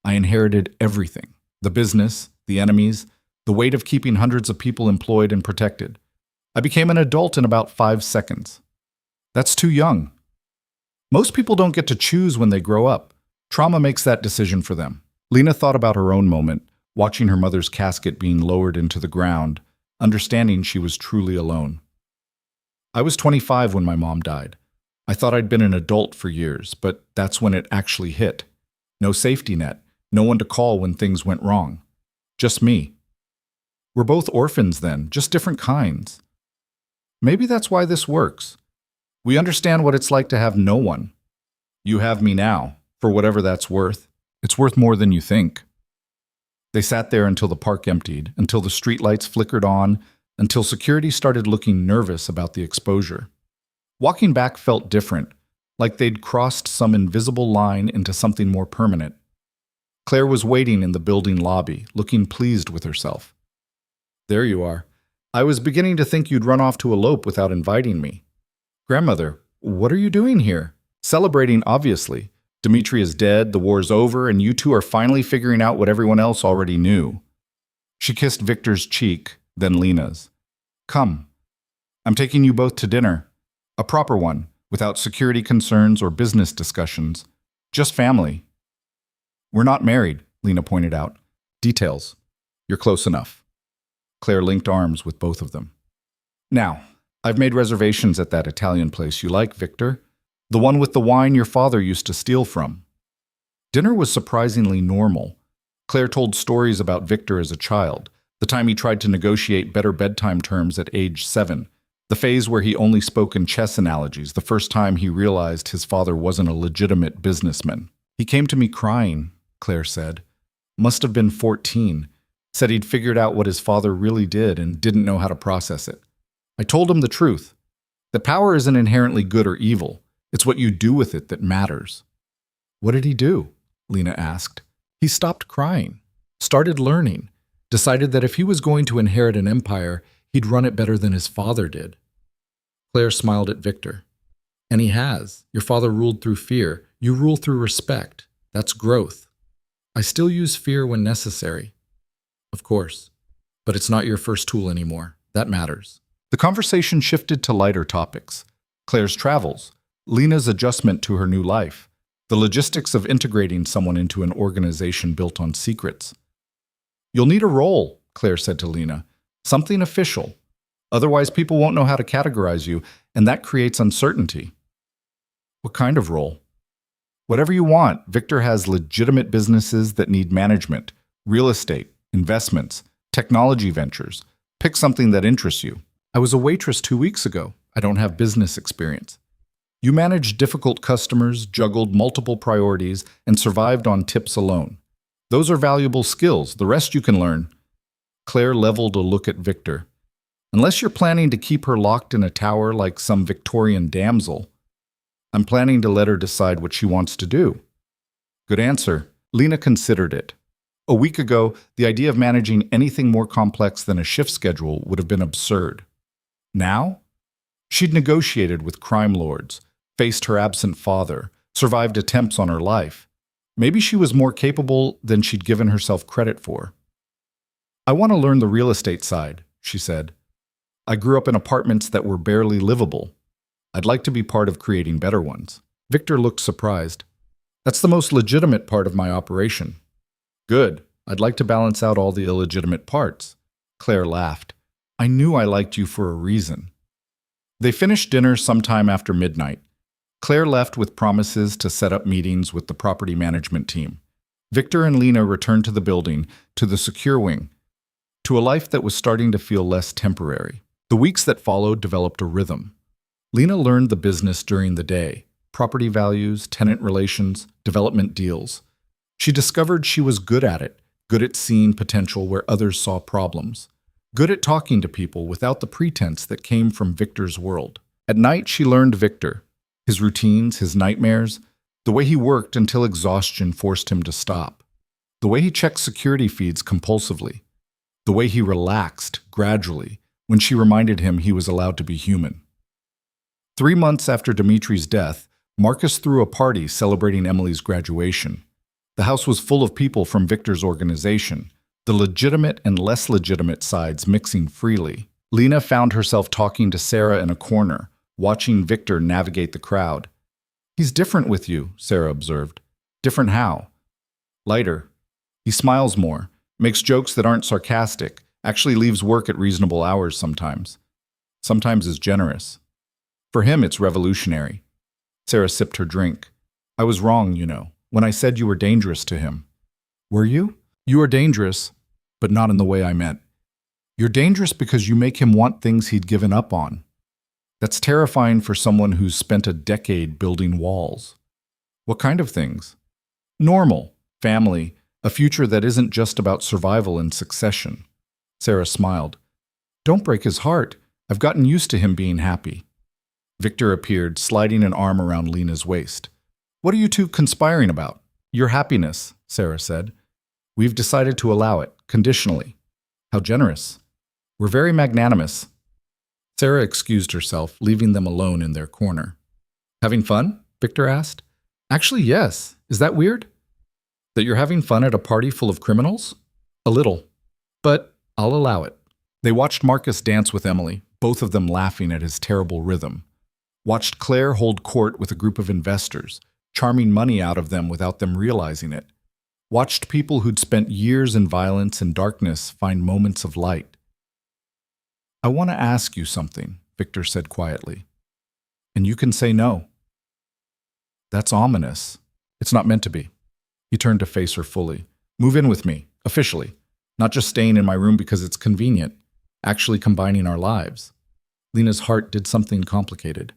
I inherited everything. The business, the enemies, the weight of keeping hundreds of people employed and protected. I became an adult in about 5 seconds. That's too young. Most people don't get to choose when they grow up. Trauma makes that decision for them. Lena thought about her own moment, watching her mother's casket being lowered into the ground, understanding she was truly alone. I was 25 when my mom died. I thought I'd been an adult for years, but that's when it actually hit. No safety net, no one to call when things went wrong. Just me. We're both orphans then, just different kinds. Maybe that's why this works. We understand what it's like to have no one. You have me now, for whatever that's worth. It's worth more than you think. They sat there until the park emptied, until the streetlights flickered on, until security started looking nervous about the exposure. Walking back felt different, like they'd crossed some invisible line into something more permanent. Claire was waiting in the building lobby, looking pleased with herself. There you are. I was beginning to think you'd run off to elope without inviting me. Grandmother, what are you doing here? Celebrating, obviously. Dimitri is dead, the war's over, and you two are finally figuring out what everyone else already knew. She kissed Victor's cheek, then Lena's. Come. I'm taking you both to dinner. A proper one, without security concerns or business discussions. Just family. We're not married, Lena pointed out. Details. You're close enough. Claire linked arms with both of them. Now, I've made reservations at that Italian place you like, Victor. The one with the wine your father used to steal from. Dinner was surprisingly normal. Claire told stories about Victor as a child, the time he tried to negotiate better bedtime terms at age 7, the phase where he only spoke in chess analogies, the first time he realized his father wasn't a legitimate businessman. He came to me crying, Claire said. Must have been 14. Said he'd figured out what his father really did and didn't know how to process it. I told him the truth, that power isn't inherently good or evil. It's what you do with it that matters. What did he do? Lena asked. He stopped crying, started learning, decided that if he was going to inherit an empire, he'd run it better than his father did. Claire smiled at Victor. And he has. Your father ruled through fear. You rule through respect. That's growth. I still use fear when necessary. Of course. But it's not your first tool anymore. That matters. The conversation shifted to lighter topics. Claire's travels, Lena's adjustment to her new life, the logistics of integrating someone into an organization built on secrets. You'll need a role, Claire said to Lena. Something official. Otherwise, people won't know how to categorize you, and that creates uncertainty. What kind of role? Whatever you want. Victor has legitimate businesses that need management, real estate, investments, technology ventures. Pick something that interests you. I was a waitress 2 weeks ago. I don't have business experience. You managed difficult customers, juggled multiple priorities, and survived on tips alone. Those are valuable skills. The rest you can learn. Claire leveled a look at Victor. Unless you're planning to keep her locked in a tower like some Victorian damsel, I'm planning to let her decide what she wants to do. Good answer. Lena considered it. A week ago, the idea of managing anything more complex than a shift schedule would have been absurd. Now? She'd negotiated with crime lords, faced her absent father, survived attempts on her life. Maybe she was more capable than she'd given herself credit for. I want to learn the real estate side, she said. I grew up in apartments that were barely livable. I'd like to be part of creating better ones. Victor looked surprised. That's the most legitimate part of my operation. Good. I'd like to balance out all the illegitimate parts. Claire laughed. I knew I liked you for a reason. They finished dinner sometime after midnight. Claire left with promises to set up meetings with the property management team. Victor and Lena returned to the building, to the secure wing, to a life that was starting to feel less temporary. The weeks that followed developed a rhythm. Lena learned the business during the day: property values, tenant relations, development deals. She discovered she was good at it, good at seeing potential where others saw problems, good at talking to people without the pretense that came from Victor's world. At night, she learned Victor, his routines, his nightmares, the way he worked until exhaustion forced him to stop, the way he checked security feeds compulsively, the way he relaxed gradually when she reminded him he was allowed to be human. 3 months after Dimitri's death, Marcus threw a party celebrating Emily's graduation. The house was full of people from Victor's organization, the legitimate and less legitimate sides mixing freely. Lena found herself talking to Sarah in a corner, watching Victor navigate the crowd. He's different with you, Sarah observed. Different how? Lighter. He smiles more, makes jokes that aren't sarcastic, actually leaves work at reasonable hours sometimes. Sometimes is generous. For him, it's revolutionary. Sarah sipped her drink. I was wrong, when I said you were dangerous to him. Were you? You are dangerous, but not in the way I meant. You're dangerous because you make him want things he'd given up on. That's terrifying for someone who's spent a decade building walls. What kind of things? Normal, family, a future that isn't just about survival and succession. Sarah smiled. Don't break his heart. I've gotten used to him being happy. Victor appeared, sliding an arm around Lena's waist. What are you two conspiring about? Your happiness, Sarah said. We've decided to allow it, conditionally. How generous. We're very magnanimous. Sarah excused herself, leaving them alone in their corner. Having fun? Victor asked. Actually, yes. Is that weird? That you're having fun at a party full of criminals? A little. But I'll allow it. They watched Marcus dance with Emily, both of them laughing at his terrible rhythm. Watched Claire hold court with a group of investors, charming money out of them without them realizing it. Watched people who'd spent years in violence and darkness find moments of light. I want to ask you something, Victor said quietly. And you can say no. That's ominous. It's not meant to be. He turned to face her fully. Move in with me, officially. Not just staying in my room because it's convenient. Actually combining our lives. Lena's heart did something complicated.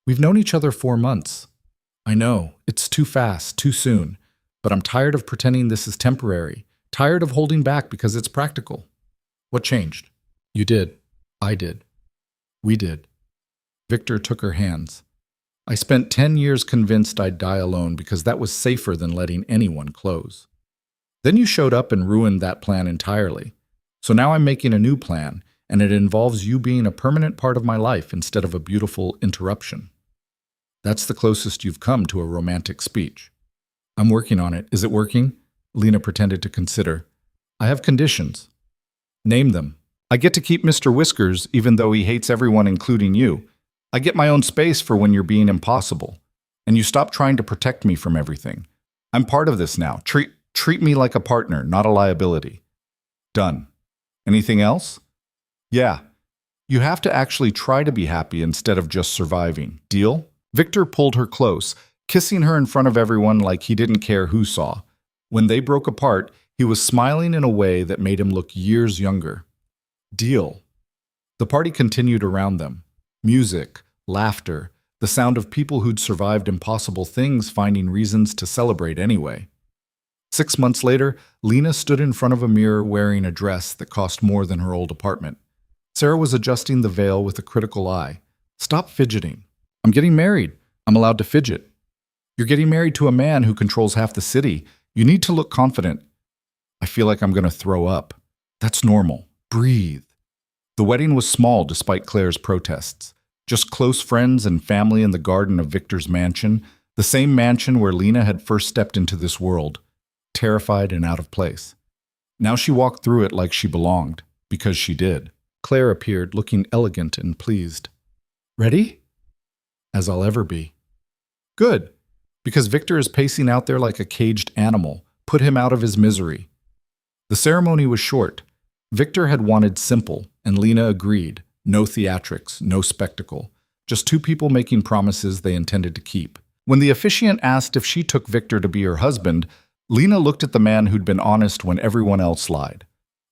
We've known each other 4 months. I know, it's too fast, too soon. But I'm tired of pretending this is temporary. Tired of holding back because it's practical. What changed? You did. I did. We did. Victor took her hands. I spent 10 years convinced I'd die alone because that was safer than letting anyone close. Then you showed up and ruined that plan entirely. So now I'm making a new plan, and it involves you being a permanent part of my life instead of a beautiful interruption. That's the closest you've come to a romantic speech. I'm working on it. Is it working? Lena pretended to consider. I have conditions. Name them. I get to keep Mr. Whiskers even though he hates everyone including you. I get my own space for when you're being impossible. And you stop trying to protect me from everything. I'm part of this now. Treat me like a partner, not a liability. Done. Anything else? Yeah. You have to actually try to be happy instead of just surviving. Deal? Victor pulled her close, kissing her in front of everyone like he didn't care who saw. When they broke apart, he was smiling in a way that made him look years younger. Deal. The party continued around them. Music, laughter, the sound of people who'd survived impossible things finding reasons to celebrate anyway. 6 months later, Lena stood in front of a mirror wearing a dress that cost more than her old apartment. Sarah was adjusting the veil with a critical eye. Stop fidgeting. I'm getting married. I'm allowed to fidget. You're getting married to a man who controls half the city. You need to look confident. I feel like I'm going to throw up. That's normal. Breathe. The wedding was small despite Claire's protests. Just close friends and family in the garden of Victor's mansion, the same mansion where Lena had first stepped into this world, terrified and out of place. Now she walked through it like she belonged, because she did. Claire appeared, looking elegant and pleased. Ready? As I'll ever be. Good, because Victor is pacing out there like a caged animal. Put him out of his misery. The ceremony was short. Victor had wanted simple, and Lena agreed. No theatrics, no spectacle. Just two people making promises they intended to keep. When the officiant asked if she took Victor to be her husband, Lena looked at the man who'd been honest when everyone else lied.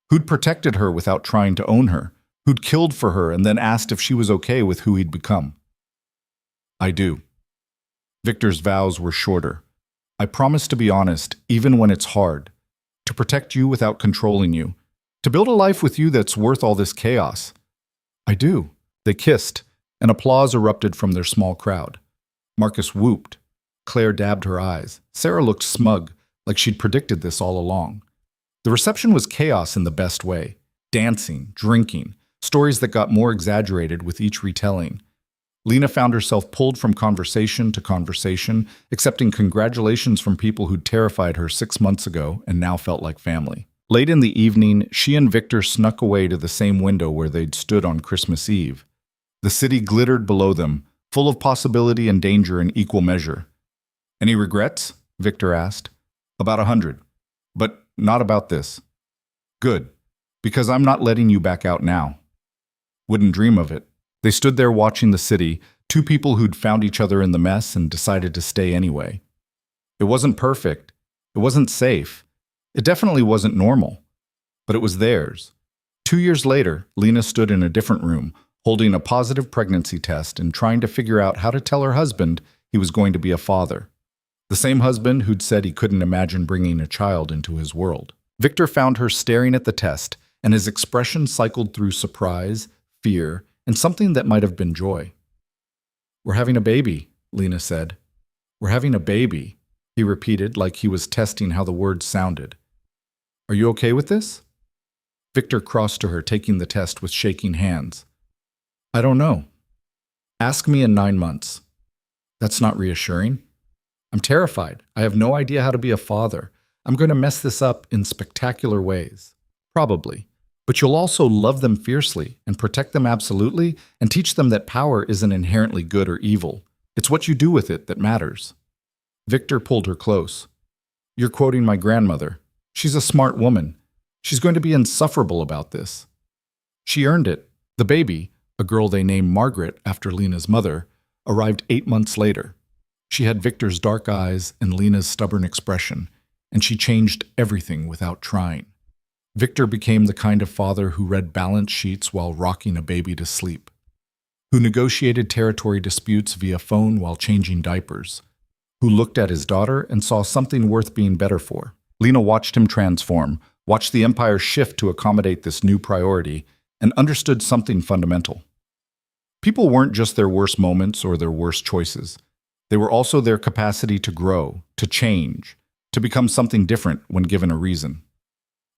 Who'd protected her without trying to own her. Who'd killed for her and then asked if she was okay with who he'd become. I do. Victor's vows were shorter. I promise to be honest, even when it's hard. To protect you without controlling you. To build a life with you that's worth all this chaos. I do. They kissed, and applause erupted from their small crowd. Marcus whooped. Claire dabbed her eyes. Sarah looked smug, like she'd predicted this all along. The reception was chaos in the best way. Dancing, drinking, stories that got more exaggerated with each retelling. Lena found herself pulled from conversation to conversation, accepting congratulations from people who'd terrified her 6 months ago and now felt like family. Late in the evening, she and Victor snuck away to the same window where they'd stood on Christmas Eve. The city glittered below them, full of possibility and danger in equal measure. Any regrets? Victor asked. About 100. But not about this. Good, because I'm not letting you back out now. Wouldn't dream of it. They stood there watching the city, two people who'd found each other in the mess and decided to stay anyway. It wasn't perfect. It wasn't safe. It definitely wasn't normal. But it was theirs. 2 years later, Lena stood in a different room, holding a positive pregnancy test and trying to figure out how to tell her husband he was going to be a father. The same husband who'd said he couldn't imagine bringing a child into his world. Victor found her staring at the test, and his expression cycled through surprise, fear, and something that might have been joy. We're having a baby, Lena said. We're having a baby, he repeated like he was testing how the words sounded. Are you okay with this? Victor crossed to her, taking the test with shaking hands. I don't know. Ask me in 9 months. That's not reassuring. I'm terrified. I have no idea how to be a father. I'm going to mess this up in spectacular ways. Probably. But you'll also love them fiercely and protect them absolutely and teach them that power isn't inherently good or evil. It's what you do with it that matters. Victor pulled her close. You're quoting my grandmother. She's a smart woman. She's going to be insufferable about this. She earned it. The baby, a girl they named Margaret after Lena's mother, arrived 8 months later. She had Victor's dark eyes and Lena's stubborn expression, and she changed everything without trying. Victor became the kind of father who read balance sheets while rocking a baby to sleep, who negotiated territory disputes via phone while changing diapers, who looked at his daughter and saw something worth being better for. Lena watched him transform, watched the empire shift to accommodate this new priority, and understood something fundamental. People weren't just their worst moments or their worst choices. They were also their capacity to grow, to change, to become something different when given a reason.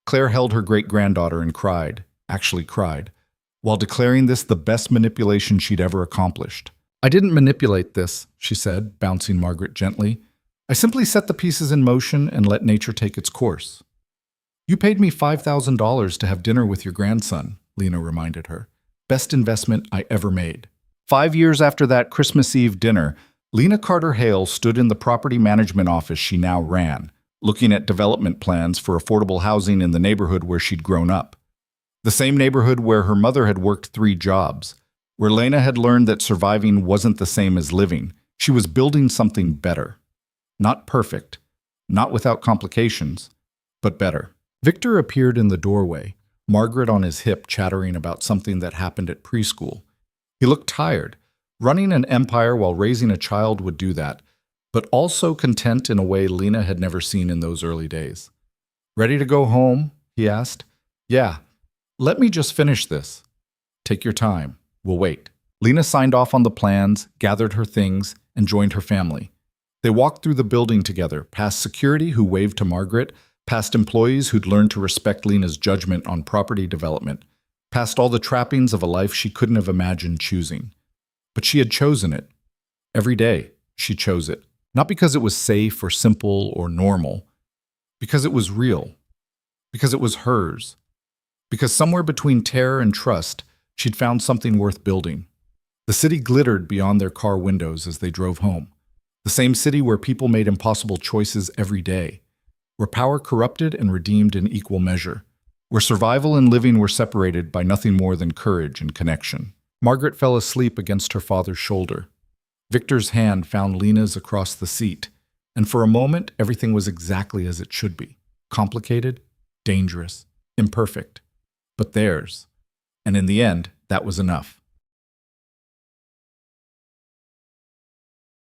Claire held her great-granddaughter and cried, actually cried, while declaring this the best manipulation she'd ever accomplished. I didn't manipulate this, she said, bouncing Margaret gently. I simply set the pieces in motion and let nature take its course. You paid me $5,000 to have dinner with your grandson, Lena reminded her. Best investment I ever made. 5 years after that Christmas Eve dinner, Lena Carter Hale stood in the property management office she now ran, looking at development plans for affordable housing in the neighborhood where she'd grown up. The same neighborhood where her mother had worked 3 jobs, where Lena had learned that surviving wasn't the same as living. She was building something better. Not perfect, not without complications, but better. Victor appeared in the doorway, Margaret on his hip chattering about something that happened at preschool. He looked tired. Running an empire while raising a child would do that. but also content in a way Lena had never seen in those early days. "Ready to go home?" he asked. "Yeah. Let me just finish this." "Take your time. We'll wait." Lena signed off on the plans, gathered her things, and joined her family. They walked through the building together, past security who waved to Margaret, past employees who'd learned to respect Lena's judgment on property development, past all the trappings of a life she couldn't have imagined choosing. But she had chosen it. Every day, she chose it. Not because it was safe or simple or normal, because it was real, because it was hers, because somewhere between terror and trust, she'd found something worth building. The city glittered beyond their car windows as they drove home. The same city where people made impossible choices every day, where power corrupted and redeemed in equal measure, where survival and living were separated by nothing more than courage and connection. Margaret fell asleep against her father's shoulder. Victor's hand found Lena's across the seat, and for a moment everything was exactly as it should be. Complicated, dangerous, imperfect, but theirs. And in the end, that was enough.